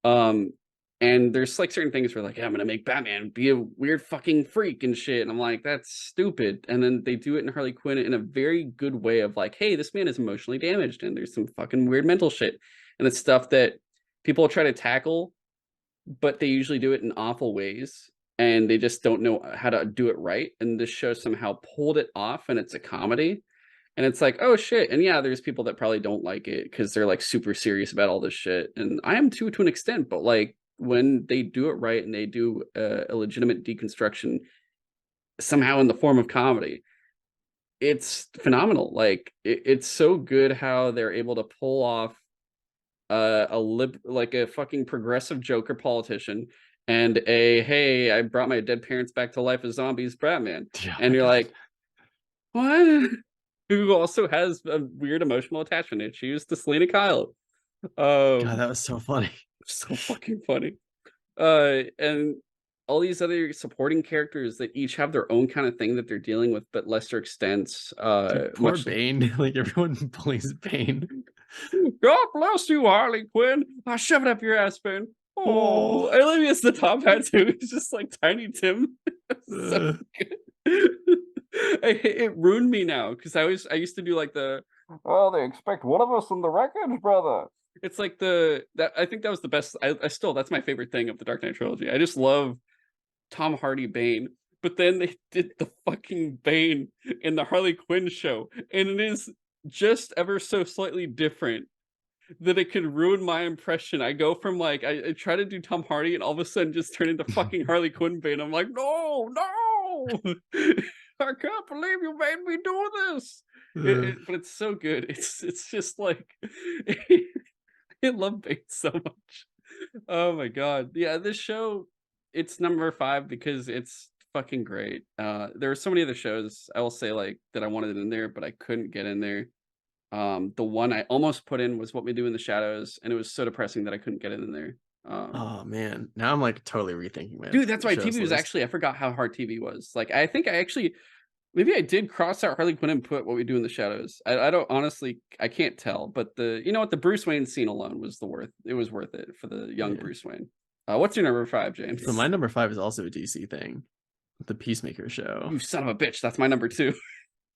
Um, and there's like certain things where like, "Yeah, I'm gonna make Batman be a weird fucking freak and shit." And I'm like, that's stupid. And then they do it in Harley Quinn in a very good way of like, hey, this man is emotionally damaged and there's some fucking weird mental shit. And it's stuff that people try to tackle, but they usually do it in awful ways. And they just don't know how to do it right. And this show somehow pulled it off and it's a comedy and it's like, "Oh, shit," and yeah, there's people that probably don't like it because 'cause they're, like, super serious about all this shit, and I am too, to an extent, but, like, when they do it right and they do a legitimate deconstruction somehow in the form of comedy, it's phenomenal, like, it's so good how they're able to pull off, a fucking progressive Joker politician and "Hey, I brought my dead parents back to life as zombies Batman," Yeah, and my you're god. like, "What?" Who also has a weird emotional attachment issues to Selena Kyle. God, Um, that was so funny. so fucking funny. And all these other supporting characters that each have their own kind of thing that they're dealing with, but lesser extents. Dude, poor Much Bane, like, everyone plays Bane. God bless you, Harley Quinn. I shove it up your ass, Ben. Oh, Oh, I love he has the top hat too. He's just like Tiny Tim. So uh, good. It ruined me now because I used to do like oh, they expect one of us in the wreckage, brother. It's like that I think that was the best. I still that's my favorite thing of the Dark Knight trilogy. I just love Tom Hardy Bane. But then they did the fucking Bane in the Harley Quinn show, and it is just ever so slightly different that it could ruin my impression. I go from like I try to do Tom Hardy and all of a sudden just turn into fucking Harley Quinn Bane. I'm like, no, no, I can't believe you made me do this. uh, But it's so good. It's just like I love Bane so much. Oh my god. Yeah, this show, it's number 5 because it's fucking great. There are so many other shows I will say like that I wanted in there, but I couldn't get in there. The one I almost put in was What We Do in the Shadows, and it was so depressing that I couldn't get it in there. oh, man. Now I'm, like, totally rethinking my Dude, that's why shows TV was list. actually I forgot how hard TV was. Like, I think I actually maybe I did cross out Harley Quinn and put What We Do in the Shadows. I don't honestly I can't tell, but the Bruce Wayne scene alone was it was worth it for the young Yeah. Bruce Wayne. What's your number 5, So my James? number 5 is also a DC thing, the Peacemaker show. You son of a bitch, that's my number 2.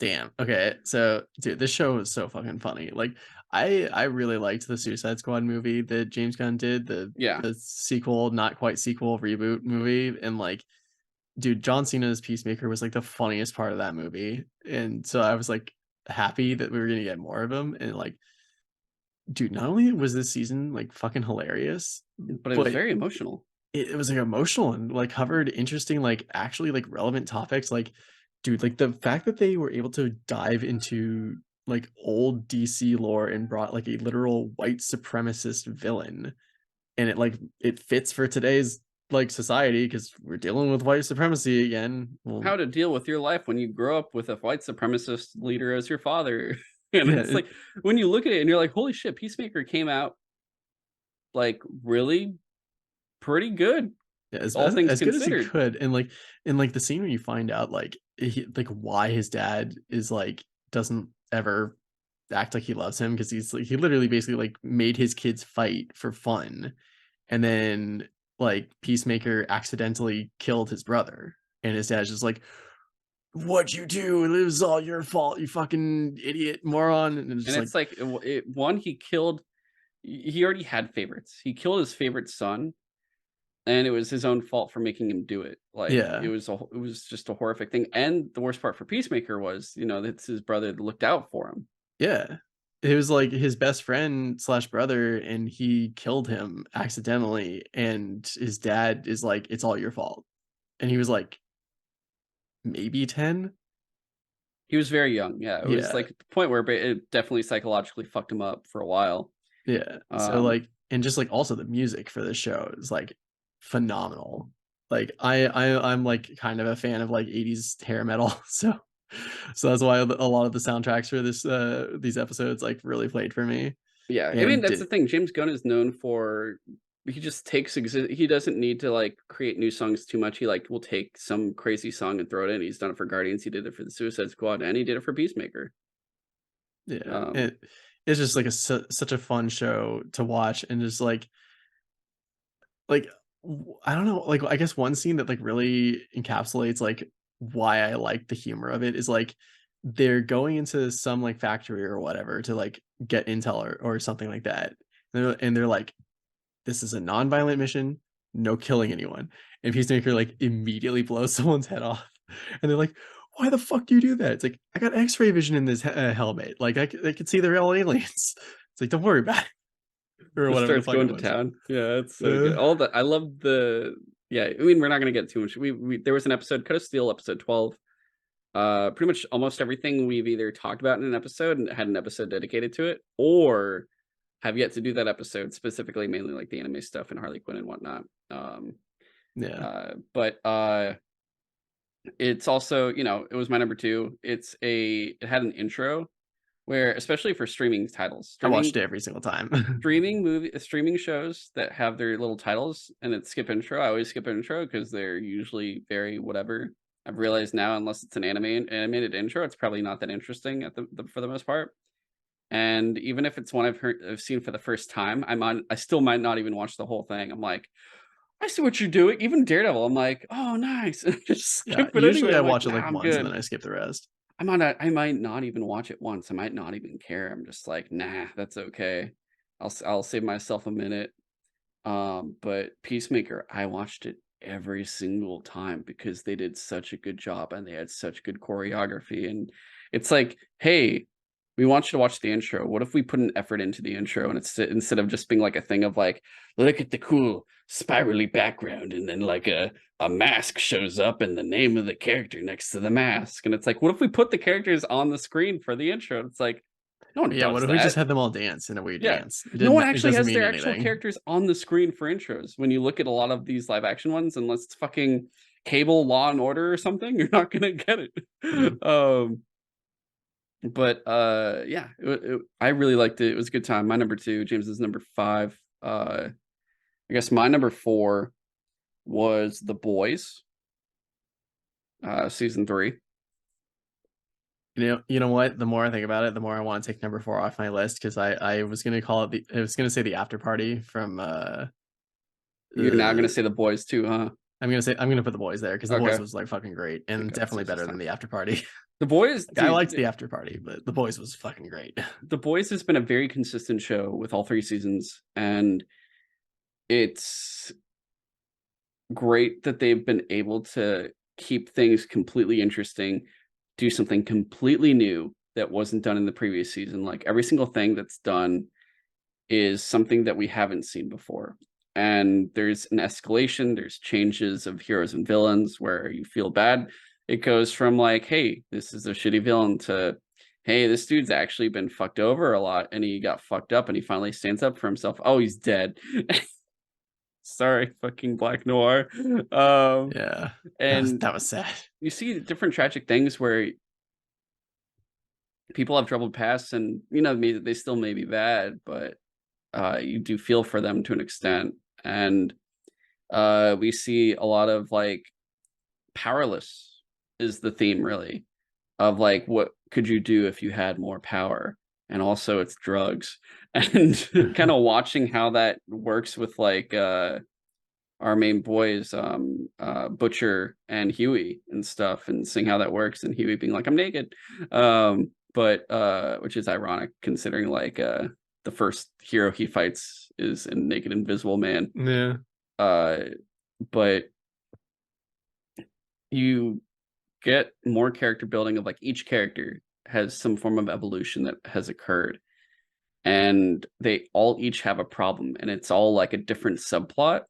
Damn. Okay. So, dude, this show was so fucking funny. Like, I really liked the Suicide Squad movie that James Gunn did, Yeah, the sequel, not quite sequel, reboot movie, and like, dude, John Cena's Peacemaker was like the funniest part of that movie, and so I was like happy that we were gonna get more of him. And like, dude, not only was this season like fucking hilarious, but it was but very emotional. it was, like, emotional and, like, covered interesting, like, actually, like, relevant topics, like, dude, like, the fact that they were able to dive into, like, old DC lore and brought, like, a literal white supremacist villain, and it fits for today's, like, society because 'cause we're dealing with white supremacy again. Well, How to deal with your life when you grow up with a white supremacist leader as your father. And yeah, it's like when you look at it and you're like, holy shit, Peacemaker came out like really pretty good, yeah, all things as good as he considered. could, and, like, the scene where you find out, like, why his dad is, like doesn't ever act like he loves him because he's like he literally basically like made his kids fight for fun, and then like Peacemaker accidentally killed his brother, and his dad's just like, "What'd you do? It was all your fault, you fucking idiot moron!" And it's And just like, it's like one, he killed he already had favorites. He killed his favorite son, and it was his own fault for making him do it. Like yeah, it was just a horrific thing. And the worst part for Peacemaker was, that's his brother that looked out for him. yeah, it was like his best friend slash brother, and he killed him accidentally, and his dad is like, "It's all your fault." And he was like maybe 10? He was very young. Yeah, it was Yeah, like the point where it definitely psychologically fucked him up for a while. yeah. So, Um, like, and just, like, also the music for this show is, like, phenomenal. Like, I'm, like, kind of a fan of, like, 80s hair metal, so that's why a lot of the soundtracks for these episodes, like, really played for me, yeah, I mean, and that's the did thing. James Gunn is known for he just takes he doesn't need to like create new songs too much. He like will take some crazy song and throw it in. He's done it for Guardians. He did it for the Suicide Squad, and he did it for Peacemaker. yeah, Um, it's just, like, such a fun show to watch, and just, like, I don't know, like, I guess one scene that, like, really encapsulates, like, why I like the humor of it is, like, they're going into some, like, factory or whatever to, like, get intel or something like that. And they're like, "This is a nonviolent mission, no killing anyone." And Peacemaker, like, immediately blows someone's head off, and they're like, "Why the fuck do you do that?" It's like, "I got X-ray vision in this helmet, like, I could see the real aliens." It's like, "Don't worry about it," or just whatever the starts fuck it going to was. town. Yeah, it's so Uh, good. All the I love the yeah. I mean, we're not gonna get too much. We there was an episode, Cut of Steel, episode 12. Pretty much almost everything we've either talked about in an episode and had an episode dedicated to it, or have yet to do that episode specifically, mainly like the anime stuff and Harley Quinn and whatnot. Um, yeah. but it's also, it was my number two. It had an intro where, especially for streaming titles, I watched it every single time. streaming shows that have their little titles and it's skip intro. I always skip intro because they're usually very whatever. I've realized now, unless it's an animated intro, it's probably not that interesting at for the most part. And even if it's one I've seen for the first time, I still might not even watch the whole thing. I'm like, I see what you're doing. Even Daredevil, I'm like, oh nice, and just Yeah, skip it anyway. usually I I'm like, watch it, nah, like, I'm once and good. then I skip the rest. I might not even watch it once. I might not even care. I'm just like, nah, that's okay. I'll save myself a minute. But Peacemaker, I watched it every single time because they did such a good job and they had such good choreography. And it's like, hey, we want you to watch the intro. What if we put an effort into the intro and it's instead of just being like a thing of like, look at the cool spirally background and then like a mask shows up and the name of the character next to the mask. And it's like, what if we put the characters on the scron for the intro? It's like, no one Yeah, what does if we just that. had them all dance in a weird Yeah. dance? No one It actually doesn't has mean their actual anything. characters on the screen for intros. When you look at a lot of these live action ones, unless it's fucking Cable Law and Order or something, you're not gonna get it. Mm. But yeah, I really liked it. It was a good time. My number two, James is number five. I guess my number four was The Boys, season three. You know what? The more I think about it, the more I wanna take number 4 off my list because I was gonna call it I was gonna say The After Party from, You're now gonna uh say The Boys too, huh? I'm gonna put The Boys there because The Boys Okay. was, like, fucking great Okay, and that definitely saves us better than time. The After Party. The Boys, Like, I dude. liked The After Party, but The Boys was fucking great. The Boys has been a very consistent show with all three seasons, and it's great that they've been able to keep things completely interesting, do something completely new that wasn't done in the previous season. Like every single thing that's done is something that we haven't seen before. And there's an escalation, there's changes of heroes and villains where you feel bad. It goes from like, hey, this is a shitty villain to, hey, this dude's actually been fucked over a lot and he got fucked up and he finally stands up for himself. Oh, he's dead. Sorry, fucking Black Noir. Um, Yeah. and That was sad. you see different tragic things where people have troubled pasts and they still may be bad, but you do feel for them to an extent. And we see a lot of like powerless is the theme really of like what could you do if you had more power, and also it's drugs. And kind of watching how that works with like our main boys, Butcher and Huey and stuff, and seeing how that works, and Huey being like, I'm naked. But which is ironic considering like the first hero he fights is a naked invisible man. Yeah. Uh but you get more character building of like each character has some form of evolution that has occurred. and they all each have a problem, and it's all like a different subplot,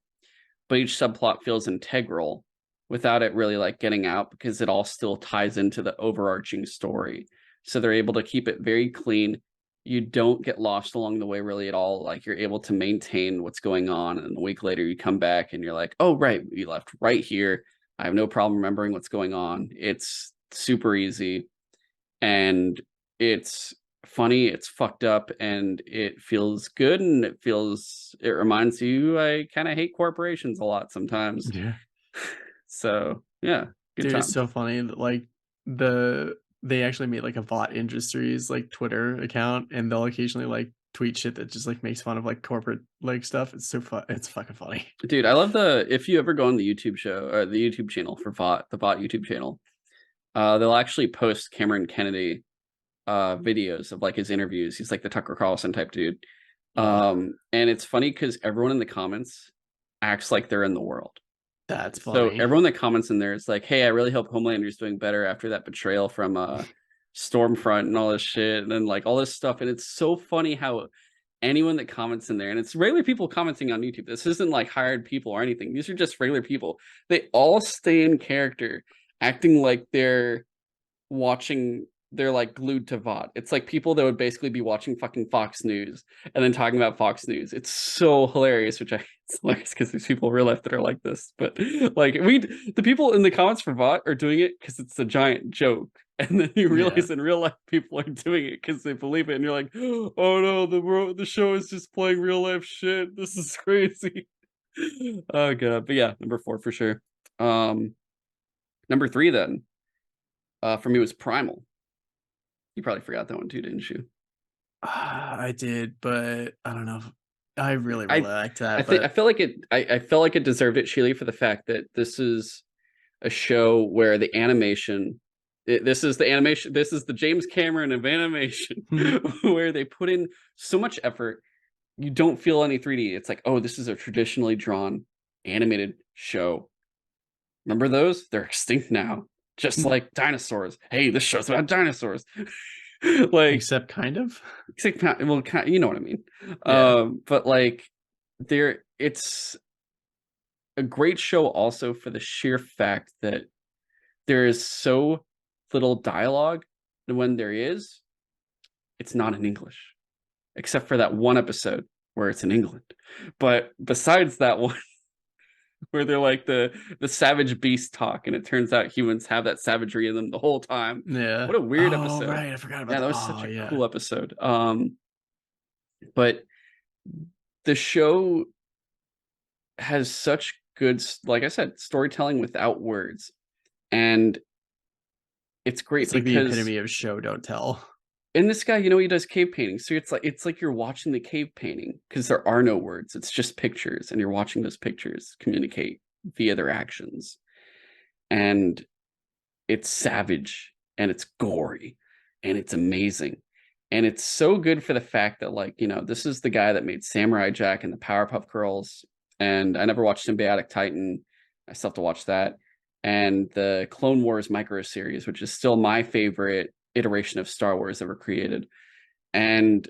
but each subplot feels integral without it really like getting out because it all still ties into the overarching story. So they're able to keep it very clean. You don't get lost along the way really at all. Like you're able to maintain what's going on, and a week later you come back and you're like, oh right, we left right here. I have no problem remembering what's going on. It's super easy, and it's funny, it's fucked up, and it feels good, and it reminds you I kind of hate corporations a lot sometimes. Yeah. So yeah, good Dude, it's times. so funny that, like, they actually made, like, a Vought Industries, like, Twitter account, and they'll occasionally, like, tweet shit that just, like, makes fun of, like, corporate, like, stuff. It's fucking funny. Dude, I love if you ever go on the YouTube show or the YouTube channel for VOT, the VOT YouTube channel, they'll actually post Cameron Kennedy videos of like his interviews. He's like the Tucker Carlson type dude. Oh, And it's funny because everyone in the comments acts like they're in the world. that's So funny. everyone that comments in there is like, hey, I really hope Homelander's doing better after that betrayal from Stormfront and all this shit, and then like all this stuff. And it's so funny how anyone that comments in there, and it's regular people commenting on YouTube. This isn't like hired people or anything. These are just regular people. They all stay in character, acting like they're like glued to VOD. It's like people that would basically be watching fucking Fox News and then talking about Fox News. It's so hilarious, which it's hilarious because there's people in real life that are like this. But like the people in the comments for VOD are doing it because it's a giant joke. And then you Yeah. realize in real life people are doing it because they believe it, and you're like, oh no, the show is just playing real life shit. This is crazy. Oh god. But yeah, number 4 for sure. Um Number 3 then, for me was Primal. You probably forgot that one too, didn't you? I did, but I don't know if I really, really I liked I that, think I but feel like I felt like it deserved it, Sheely, for the fact that this is a show where the animation this is the animation, this is the James Cameron of animation where they put in so much effort. You don't feel any 3D. It's like, oh, this is a traditionally drawn animated show. Remember those? They're extinct now. Just like dinosaurs. Hey, this show's about dinosaurs. Like, except kind of. extinct, well, you know what I mean. Yeah. But like, it's a great show also for the sheer fact that there is so little dialogue, and when there is, it's not in English, except for that one episode where it's in England. But besides that one, where they're like the savage beast talk, and it turns out humans have that savagery in them the whole time. Yeah. What a weird Oh, episode. right, I forgot about Yeah, that. that was such Oh, a yeah. cool episode. But the show has such good, like I said, storytelling without words. And it's great It's like the because epitome of show don't tell. in this guy, he does cave painting. So it's like you're watching the cave painting because there are no words. It's just pictures, and you're watching those pictures communicate via their actions. And it's savage, and it's gory, and it's amazing. And it's so good for the fact that, like, this is the guy that made Samurai Jack and the Powerpuff Girls. And I never watched Symbiotic Titan. I still have to watch that. And the Clone Wars micro series, which is still my favorite iteration of Star Wars ever created. And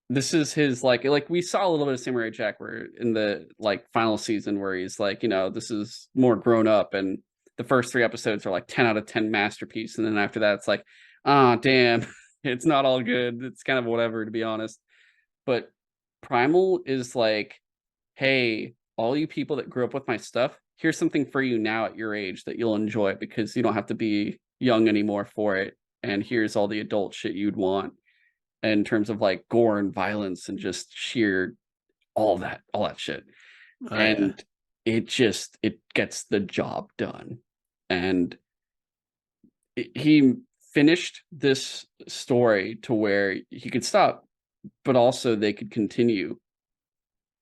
this is his like we saw a little bit of Samurai Jack where in the like final season where he's like, this is more grown up, and the first 3 episodes are like 10 out of 10 masterpiece, and then after that it's like, ah, damn, it's not all good. It's kind of whatever, to be honest. But Primal is like, hey, all you people that grew up with my stuff, here's something for you now at your age that you'll enjoy because you don't have to be young anymore for it. And here's all the adult shit you'd want in terms of like gore and violence and just sheer all that shit. Oh, yeah. And it gets the job done. And he finished this story to where he could stop, but also they could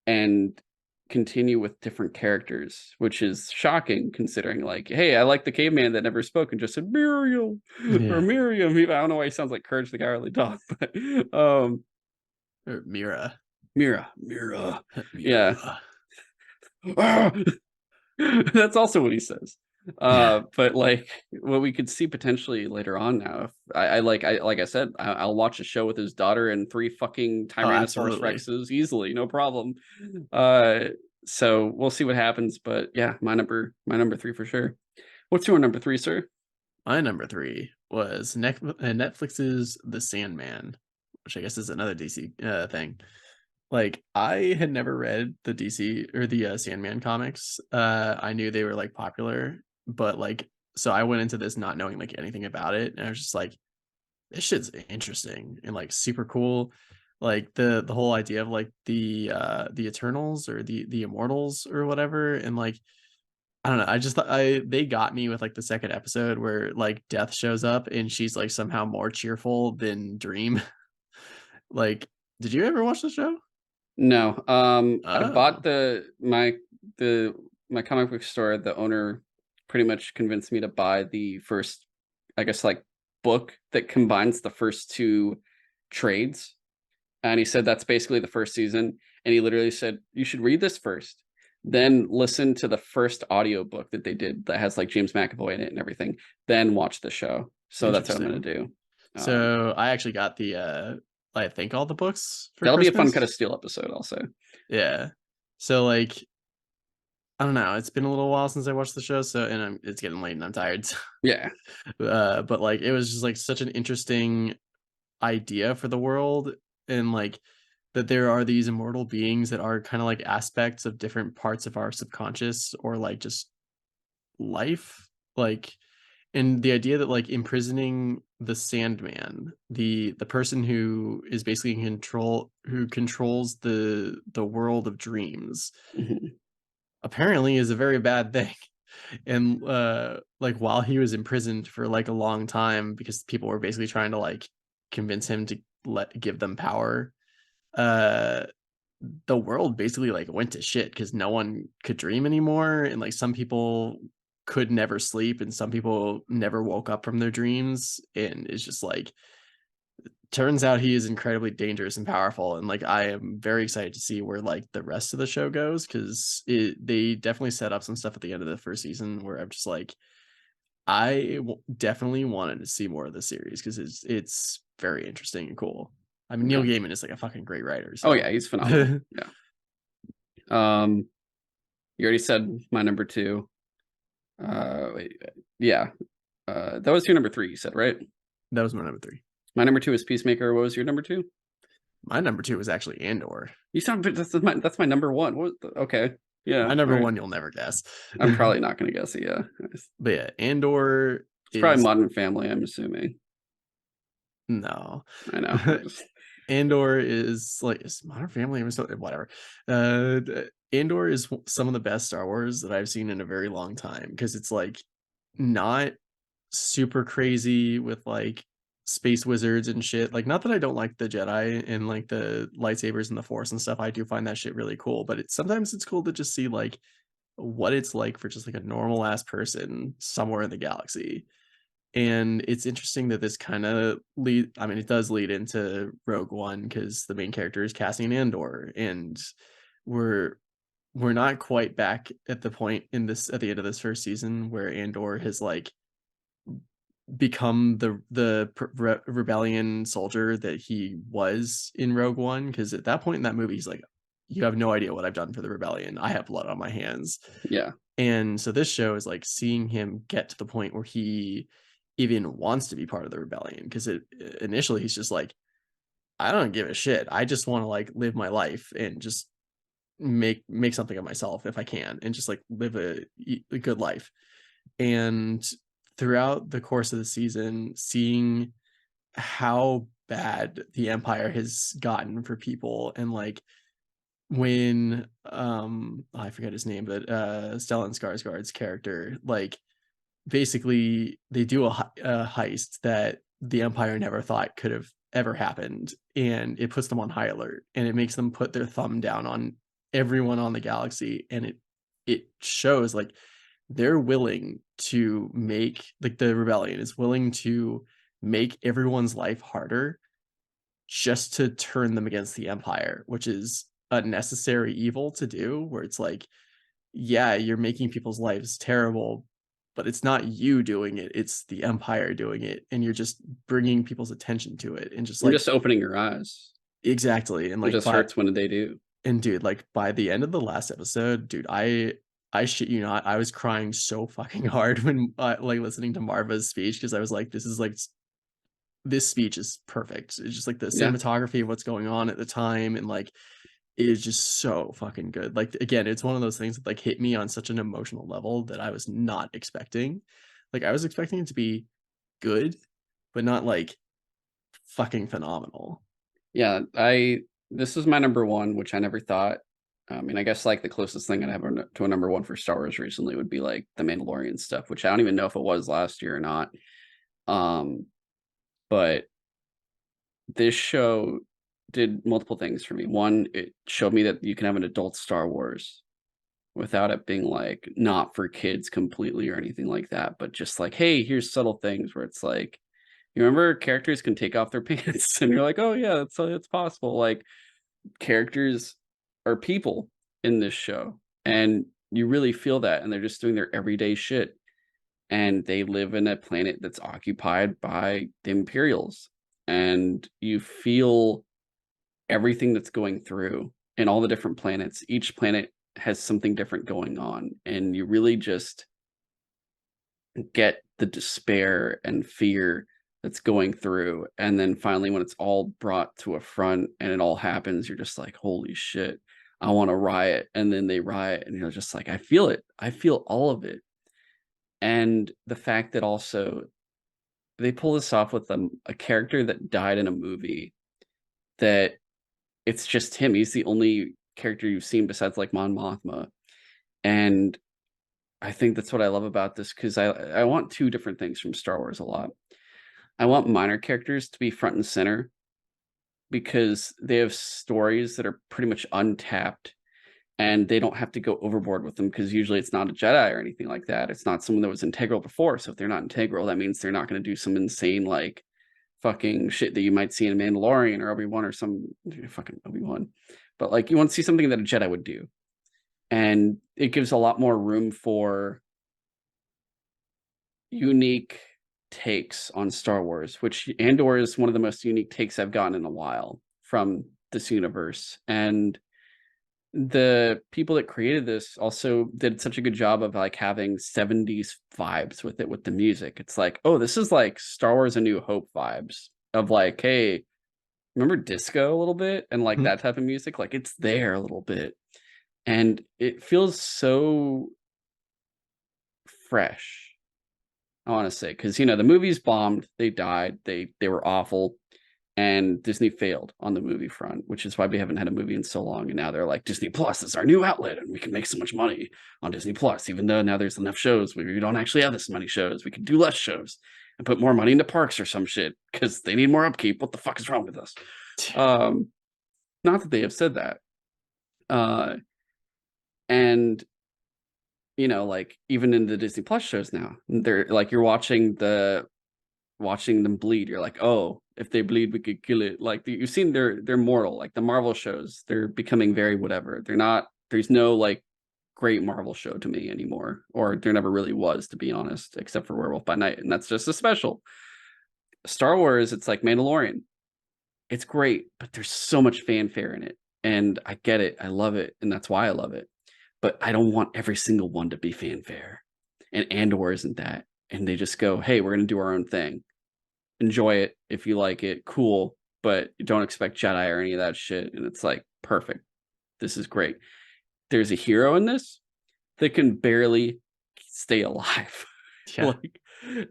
and continue with different characters, which is shocking considering, like, hey, I like the caveman that never spoke and just said Muriel or Yeah. Miriam. I don't know why he sounds like Courage the Cowardly Dog, but Or Mira. Mira. Yeah. Mira. That's also what he says. But like what we could see potentially later on now, if like I said, I'll watch a show with his daughter and three fucking Oh, Tyrannosaurus absolutely. Rexes easily, no problem. Uh, so we'll see what happens. But yeah, my number three for sure. What's your number three, sir? My number 3 was Netflix's The Sandman, which I guess is another DC, thing. Like, I had never read the DC or the, Sandman comics. I knew they were, like, popular, but, like so I went into this not knowing, like, anything about it, and I was just like, "This shit's interesting and, like, super cool." Like, the whole idea of, like, the Eternals or the Immortals or whatever, and, like, I don't know, I just thought they got me with, like, the 2nd episode where, like, Death shows up and she's, like, somehow more cheerful than Dream. Like, did you ever watch the show? No, I bought Oh, the my comic book store. The owner pretty much convinced me to buy the first, I guess, like book that combines the first two trades. And he said that's basically the first season. And he literally said, you should read this first, then listen to the first audiobook that they did that has like James McAvoy in it and everything, then watch the show. So that's what I'm gonna interesting. do. Um, So, I actually got I think all the books for that'll be a fun kind of Christmas. steel episode, I'll say. Yeah. So, like, I don't know, it's been a little while since I watched the show, so and it's getting late and I'm tired. Yeah. But, like, it was just, like, such an interesting idea for the world, and like that there are these immortal beings that are kind of like aspects of different parts of our subconscious or like just life, like, and the idea that like imprisoning the Sandman, the person who is basically in control, who controls the world of dreams, Mhm. apparently is a very bad thing. And like while he was imprisoned for like a long time because people were basically trying to like convince him to give them power, uh the world basically like went to shit because no one could dream anymore, and like some people could never sleep and some people never woke up from their dreams, and it's just like turns out he is incredibly dangerous and powerful, and like I am very excited to see where like the rest of the show goes because they definitely set up some stuff at the end of the first season where I'm just like definitely wanted to see more of the series because it's very interesting and cool. I mean, Neil Yeah. Gaiman is like a fucking great writer, Oh so yeah, he's phenomenal. Yeah. Um, you already said my number two. Wait, yeah. That was your number three, you said, right? that was my number 3. My number two is Peacemaker. What was your number two? My number 2 was actually Andor. You sound that's my number one. Okay. Yeah. My All number right. 1 you'll never guess. I'm probably not gonna guess it. Yeah. But yeah, Andor It's probably is Modern Family, I'm assuming. no. I know. I just Andor is like is Modern Family even still whatever. Andor is some of the best Star Wars that I've seen in a very long time because it's like not super crazy with like space wizards and shit. Like, not that I don't like the Jedi and like the lightsabers and the Force and stuff. I do find that shit really cool. But it's sometimes it's cool to just see like what it's like for just like a normal ass person somewhere in the galaxy. And it's interesting that this kind of I mean, it does lead into Rogue One because the main character is Cassian Andor, and we're we're not quite back at the point in this at the end of this first season where Andor has like become the rebellion soldier that he was in Rogue One. Because at that point in that movie, he's like, "You have no idea what I've done for the rebellion. I have blood on my hands." yeah. And so this show is like seeing him get to the point where he even wants to be part of the rebellion. Because initially he's just like, "I don't give a shit. I just want to like live my life and just make something of myself if I can, and just like live a good life." And throughout the course of the season, seeing how bad the Empire has gotten for people, and like when I forget his name, but Stellan Skarsgård's character, like basically they do a heist that the Empire never thought could have ever happened, and it puts them on high alert, and it makes them put their thumb down on everyone on the galaxy, and it shows like they're willing to make like the rebellion is willing to make everyone's life harder just to turn them against the Empire, which is a necessary evil to do, where it's like, yeah, you're making people's lives terrible, but it's not you doing it, it's the Empire doing it, and you're just bringing people's attention to it, and just You're like just opening your eyes. exactly, and It like just by hurts when they do. and dude, like by the end of the last episode, dude, I shit you not, I was crying so fucking hard when like listening to Marva's speech because I was like, this is like this speech is perfect. It's just like the Yeah. cinematography of what's going on at the time, and like it is just so fucking good. Like again, it's one of those things that like hit me on such an emotional level that I was not expecting. Like I was expecting it to be good, but not like fucking phenomenal. Yeah, this is my number 1, which I never thought. I mean, I guess, like, the closest thing I'd have to a number 1 for Star Wars recently would be, like, The Mandalorian stuff, which I don't even know if it was last year or not. Um, but this show did multiple things for me. 1, it showed me that you can have an adult Star Wars without it being, like, not for kids completely or anything like that, but just like, "Hey, here's subtle things," where it's like, you remember characters can take off their pants, and you're like, "Oh, yeah, it's possible." Like, characters are people in this show, and you really feel that, and they're just doing their everyday shit, and they live in a planet that's occupied by the Imperials, and you feel everything that's going through in all the different planets. Each planet has something different going on, and you really just get the despair and fear that's going through, and then finally when it's all brought to a front and it all happens, you're just like, "Holy shit, I wanna riot," and then they riot, and you're just like, "I feel it. I feel all of it." And the fact that also they pull this off with, a character that died in a movie that it's just him, he's the only character you've seen besides, like, Mon Mothma, and I think that's what I love about this because I want 2 different things from Star Wars a lot. I want minor characters to be front and center because they have stories that are pretty much untapped and they don't have to go overboard with them because usually it's not a Jedi or anything like that. It's not someone that was integral before. So if they're not integral, that means they're not going to do some insane like fucking shit that you might see in Mandalorian or Obi-Wan or some fucking Obi-Wan. But like you want to see something that a Jedi would do. And it gives a lot more room for unique takes on Star Wars, which Andor is one of the most unique takes I've gotten in a while from this universe. And the people that created this also did such a good job of like having 70s vibes with it with the music. It's like, oh, this is like Star Wars A New Hope vibes of like, hey, remember disco a little bit and like Mhm. that type of music? Like it's there a little bit. And it feels so fresh. I wanna say, because the movies bombed, they died, they were awful, and Disney failed on the movie front, which is why we haven't had a movie in so long, and now they're like, "Disney Plus is our new outlet, and we can make so much money on Disney Plus, even though now there's enough shows, we don't actually have this many shows, we can do less shows and put more money into parks or some shit because they need more upkeep, what the fuck is wrong with us?" Um, Not that they have said that, uh, and like, even in the Disney Plus shows now, they're like, you're watching them bleed, you're like, "Oh, if they bleed, we could kill it." Like, you've seen they're mortal, like, the Marvel shows, they're becoming very whatever. There's no, like, great Marvel show to me anymore, or there never really was, to be honest, except for Werewolf by Night, and that's just a special. Star Wars, it's like Mandalorian. It's great, but there's so much fanfare in it, and I get it, I love it, and that's why I love it, but I don't want every single one to be fanfare, and Andor isn't that, and they just go, "Hey, we're gonna do our own thing." Enjoy it if you like it, cool, but don't expect Jedi or any of that shit. And it's like, perfect. This is great. There's a hero in this that can barely stay alive. Yeah. Like,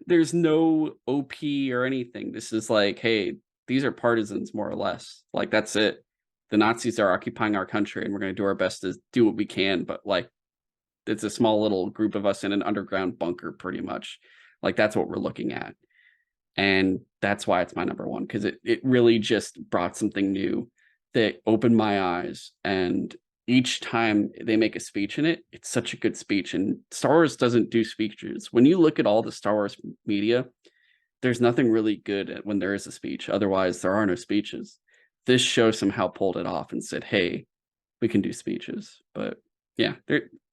there's no OP or anything. This is like, hey, these are partisans more or less. Like, that's it. The Nazis are occupying our country, and we're going to do our best to do what we can. But like, it's a small little group of us in an underground bunker, pretty much. Like, that's what we're looking at. And that's why it's my number 1 because it really just brought something new that opened my eyes, and each time they make a speech in it, it's such a good speech, and Star Wars doesn't do speeches. When you look at all the Star Wars media, there's nothing really good at when there is a speech, otherwise there are no speeches. This show somehow pulled it off and said, "Hey, we can do speeches." But Yeah,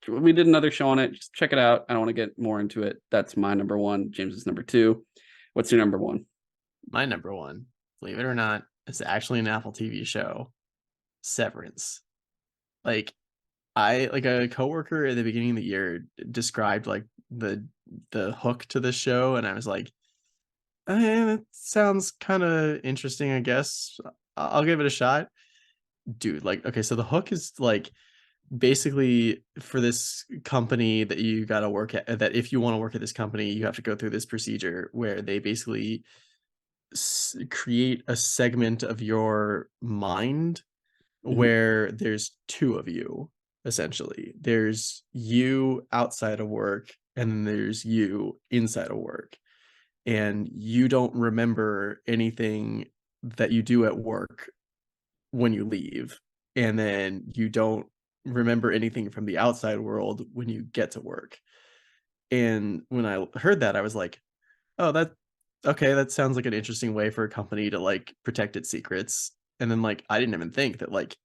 we did another show on it. Just check it out. I don't want to get more into it. That's my number one. James's number two. What's your number one? My number one, believe it or not, is actually an Apple TV show, Severance. Like like a coworker at the beginning of the year described like the hook to this show, and I was like, it sounds kind of interesting, I guess. I'll give it a shot. Dude, like, okay, so the hook is like basically for this company that you got to work at, that if you want to work at this company, you have to go through this procedure where they basically create a segment of your mind Mhm, where there's two of you, essentially. There's you outside of work, and then there's you inside of work. And you don't remember anything that you do at work when you leave. And then you don't remember anything from the outside world when you get to work. And when I heard that, I was like, oh, that okay, that sounds like an interesting way for a company to like protect its secrets. And then like I didn't even think that like,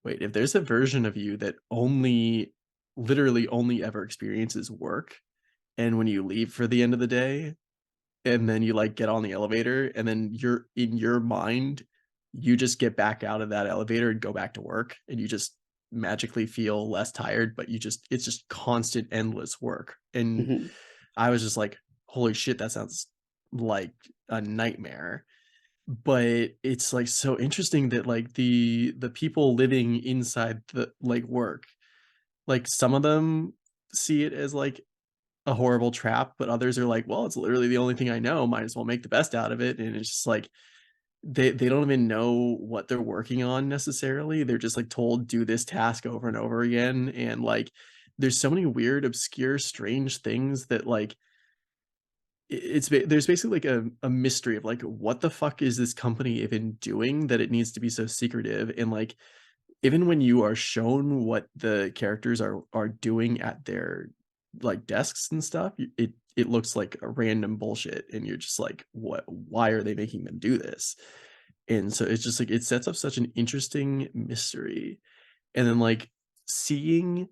wait, if there's a version of you that only literally only ever experiences work, and when you leave for the end of the day, and then you like get on the elevator, and then you're in your mind, you just get back out of that elevator and go back to work, and you just magically feel less tired, but it's just constant endless work. And mhm. I was just like, holy shit, that sounds like a nightmare. But it's like so interesting that like the people living inside the like work, like some of them see it as like a horrible trap, but others are like, well, it's literally the only thing I know, might as well make the best out of it. And it's just like they don't even know what they're working on necessarily. They're just like told do this task over and over again. And like there's so many weird, obscure, strange things that like there's basically like a mystery of like what the fuck is this company even doing that it needs to be so secretive. And like even when you are shown what the characters are doing at their like desks and stuff, it looks like a random bullshit, and you're just like, what, why are they making them do this? And so it's just like it sets up such an interesting mystery. And then like seeing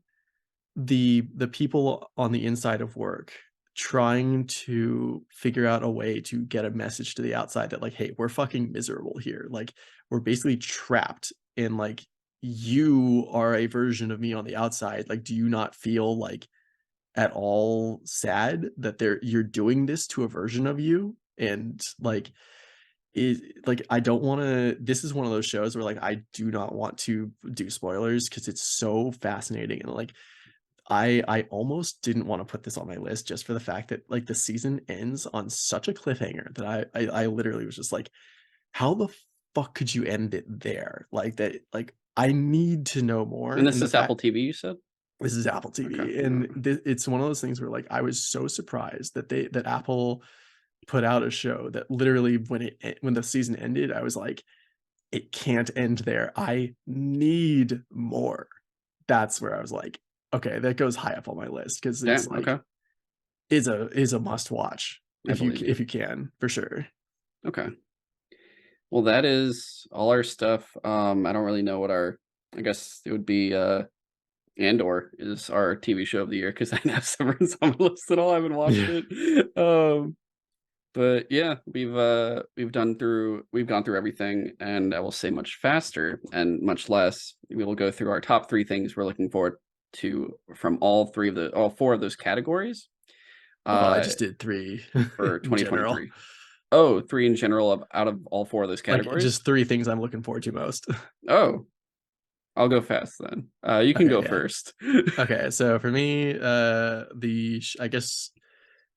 the people on the inside of work trying to figure out a way to get a message to the outside that like, hey, we're fucking miserable here, like we're basically trapped, and like you are a version of me on the outside, like do you not feel like at all sad that you're doing this to a version of you? And like like I don't want to, this is one of those shows where like I do not want to do spoilers because it's so fascinating. And like I almost didn't wanna put this on my list just for the fact that, like, the season ends on such a cliffhanger that I literally was just like, "How the fuck could you end it there?" Like, that like, I need to know more, And and this the is fact Apple TV, you said? this is Apple Okay. TV, and it's one of those things where, like, I was so surprised that Apple put out a show that literally when the season ended, I was like, "It can't end there. I need more." That's where I was like, "Okay, that goes high up on my list because it's Damn, like okay. is a must watch I believe you. if you can, for sure." Okay. Well, that is all our stuff. I don't really know what our I guess it would be, Andor is our TV show of the year because I have Severance on my list at all. I haven't watched Yeah. it. But yeah, we've gone through everything, and I will say much faster and much less. We will go through our top 3 things we're looking forward to from all 4 of those categories, Well, I uh, just did 3 for in general. 2023. Oh, 3 in general of out of all 4 of those Like, categories? just 3 things I'm looking forward to most. Oh, I'll go fast then. You can Okay, go yeah. first. Okay, so for me, I guess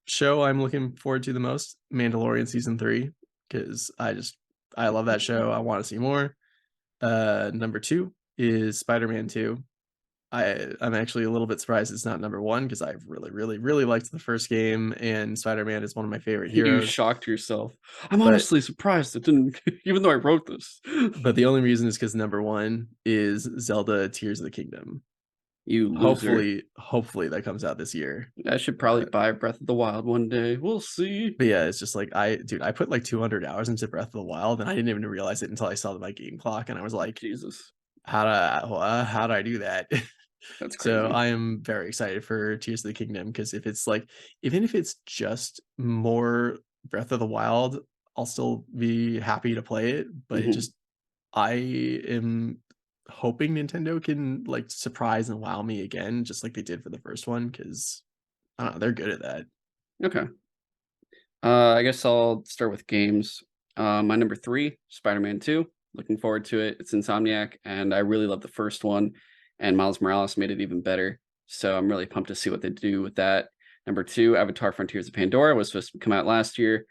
show I'm looking forward to the most, Mandalorian season 3, because I love that show. I want to see more. Number 2 is Spider-Man 2. I'm actually a little bit surprised it's not number 1 because I really, really, really liked the first game, and Spider-Man is one of my favorite You heroes. shocked yourself. I'm But honestly surprised it didn't even though I wrote this. the only reason is because number 1 is Zelda Tears of the Kingdom. You loser. Hopefully that comes out this year. I should probably Uh, buy Breath of the Wild one day. We'll see. but yeah, it's just like I put like 200 hours into Breath of the Wild, and I didn't even realize it until I saw my game clock, and I was like, Jesus. how do I do that?" That's So crazy. I am very excited for Tears of the Kingdom because if it's like, even if it's just more Breath of the Wild, I'll still be happy to play it. But it Mhm. just, I am hoping Nintendo can like surprise and wow me again, just like they did for the first one, because I don't know, they're good at that. Okay. I guess I'll start with games. My number 3, Spider-Man 2. Looking forward to it. It's Insomniac, and I really love the first one, and Miles Morales made it even better. So I'm really pumped to see what they do with that. Number 2, Avatar: Frontiers of Pandora was supposed to come out last year.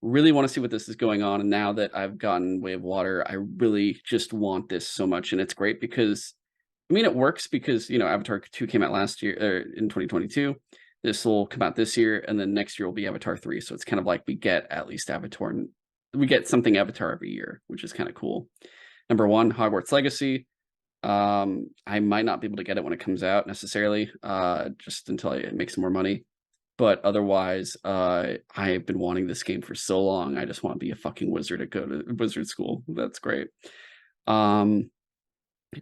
Really want to see what this is going on, and now that I've gotten Way of Water, I really just want this so much, and it's great because I mean, it works because, Avatar 2 came out last year, or in 2022. This will come out this year, and then next year will be Avatar 3. So it's kind of like we get at least Avatar, and we get something Avatar every year, which is kind of cool. Number 1, Hogwarts Legacy. I might not be able to get it when it comes out necessarily, just until I make some more money. But otherwise, I've been wanting this game for so long. I just want to be a fucking wizard to go to wizard school. That's great. Um,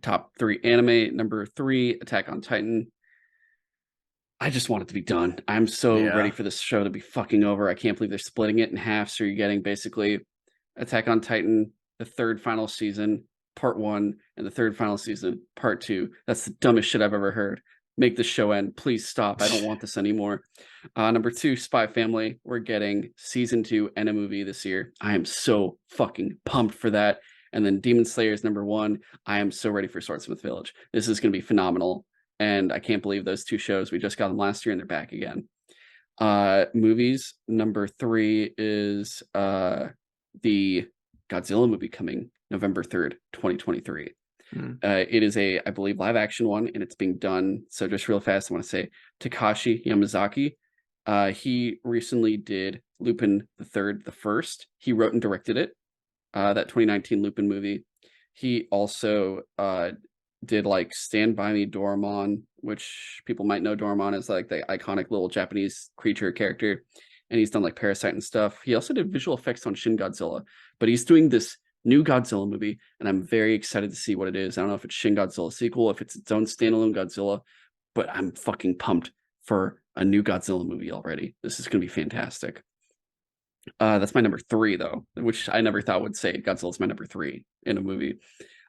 Top 3 anime. Number 3, Attack on Titan. I just want it to be done. I'm so ready Yeah. for this show to be fucking over. I can't believe they're splitting it in half, so you're getting basically Attack on Titan, the 3rd final season, part 1, and the 3rd final season, part 2. That's the dumbest shit I've ever heard. Make this show end. Please stop. I don't want this anymore. Number 2, Spy Family. We're getting season 2 and a movie this year. I am so fucking pumped for that. And then Demon Slayer is number 1. I am so ready for Swordsmith Village. This is going to be phenomenal. And I can't believe those 2 shows, we just got them last year and they're back again. Movies, number 3 is the Godzilla movie coming November 3rd, 2023. Mm. It is I believe, live action one, and it's being done. So just real fast, I want to say Takashi Yamazaki. He recently did Lupin the Third, the first. He wrote and directed it. That 2019 Lupin movie. He also did like Stand By Me Doraemon, which people might know Doraemon as like the iconic little Japanese creature character. And he's done like Parasite and stuff. He also did visual effects on Shin Godzilla, but he's doing this new Godzilla movie, and I'm very excited to see what it is. I don't know if it's Shin Godzilla sequel, if it's its own standalone Godzilla, but I'm fucking pumped for a new Godzilla movie already. This is going to be fantastic. That's my number 3 though, which I never thought would say Godzilla's my number 3 in a movie.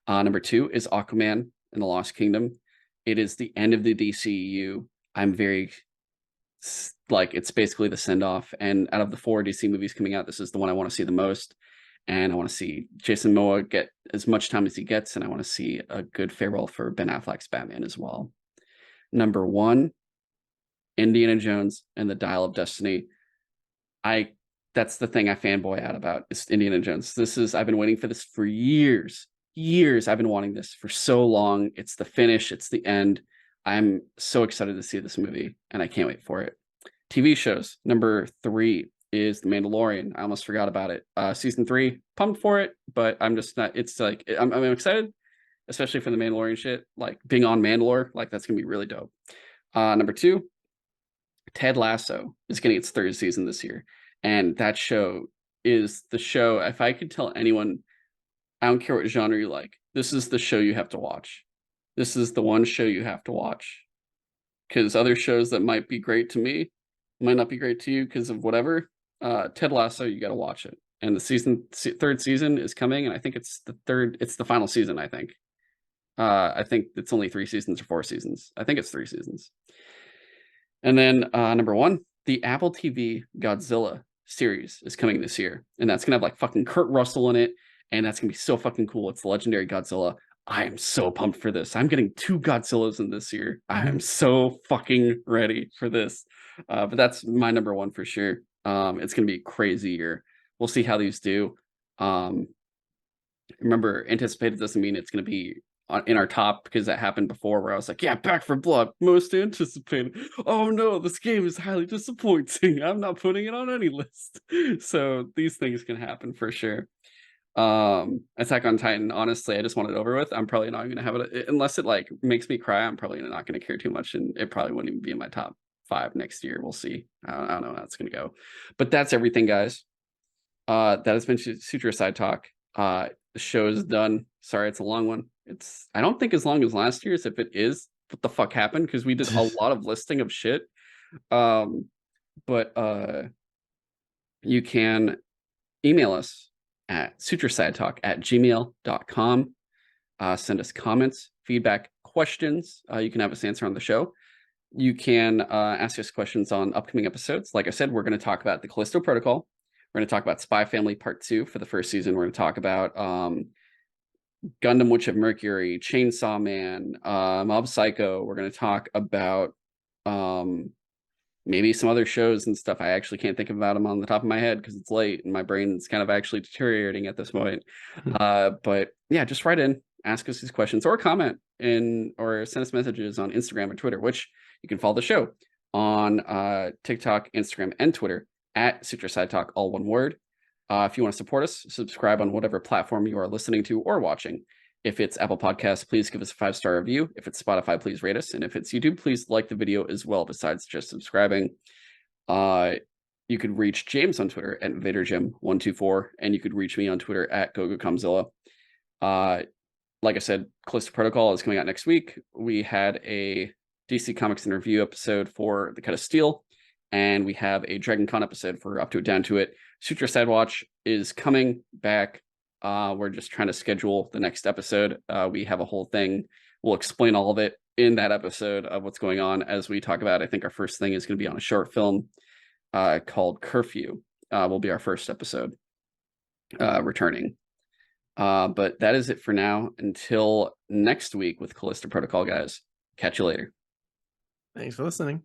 Number 2 is Aquaman and the Lost Kingdom. It is the end of the DCEU. I'm very like, it's basically the send off. And out of the 4 DC movies coming out, this is the one I want to see the most. And I want to see Jason Momoa get as much time as he gets, and I want to see a good farewell for Ben Affleck's Batman as well. Number 1, Indiana Jones and the Dial of Destiny. I That's the thing I fanboy out about is Indiana Jones. I've been waiting for this for years. Years. I've been wanting this for so long. It's the finish, it's the end. I'm so excited to see this movie, and I can't wait for it. TV shows. Number 3 is The Mandalorian. I almost forgot about it. Season 3, pumped for it, but I'm just not. It's like I'm excited, especially for the Mandalorian shit. Like being on Mandalore, like that's gonna be really dope. Number 2, Ted Lasso is getting its 3rd season this year, and that show is the show. If I could tell anyone, I don't care what genre you like, this is the show you have to watch. This is the one show you have to watch, because other shows that might be great to me might not be great to you because of whatever. Ted Lasso, you got to watch it. And the 3rd season is coming, and I think it's the third. It's the final season. I think it's only 3 seasons or 4 seasons. I think it's 3 seasons. And then number 1, the Apple TV Godzilla series is coming this year, and that's gonna have like fucking Kurt Russell in it, and that's gonna be so fucking cool. It's the legendary Godzilla. I am so pumped for this. I'm getting 2 Godzillas in this year. I am so fucking ready for this. But that's my number 1 for sure. It's gonna be a crazy year. We'll see how these do. Um, Remember, anticipated doesn't mean it's gonna be in our top, because that happened before where I was like, yeah, Back for Blood, most anticipated. Oh no, this game is highly disappointing. I'm not putting it on any list. So these things can happen for sure. Attack on Titan, honestly, I just want it over with. I'm probably not gonna have it unless it like makes me cry. I'm probably not gonna care too much, and it probably wouldn't even be in my top 5 next year. We'll see. I don't know how it's gonna go. But that's everything, guys. That has been Sutro Sidetalk. The show is done. Sorry, it's a long one. I don't think as long as last year's. If it is, what the fuck happened, because we did a lot of listing of shit. But you can email us at sutrosidetalk@gmail.com. Send us comments, feedback, questions. You can have us answer on the show. You can ask us questions on upcoming episodes. Like I said, we're going to talk about the Callisto Protocol. We're going to talk about Spy Family Part 2 for the first season. We're going to talk about Gundam Witch of Mercury, Chainsaw Man, Mob Psycho. We're going to talk about maybe some other shows and stuff. I actually can't think about them on the top of my head because it's late and my brain's kind of actually deteriorating at this point. But yeah, just write in, ask us these questions, or comment or send us messages on Instagram or Twitter, which you can follow the show on TikTok, Instagram, and Twitter at Sutro Sidetalk, all one word. If you want to support us, subscribe on whatever platform you are listening to or watching. If it's Apple Podcasts, please give us a 5-star review. If it's Spotify, please rate us. And if it's YouTube, please like the video as well, besides just subscribing. You could reach James on Twitter at VaderJim124, and you could reach me on Twitter at GoGoComzilla. Like I said, Callisto Protocol is coming out next week. We had a DC Comics and Review episode for The Cut of Steel, and we have a Dragon Con episode for Up to It, Down to It. Sutro Sidewatch is coming back. We're just trying to schedule the next episode. We have a whole thing. We'll explain all of it in that episode of what's going on as we talk about. I think our first thing is going to be on a short film called Curfew. Will be our first episode returning. But that is it for now. Until next week with Callisto Protocol, guys. Catch you later. Thanks for listening.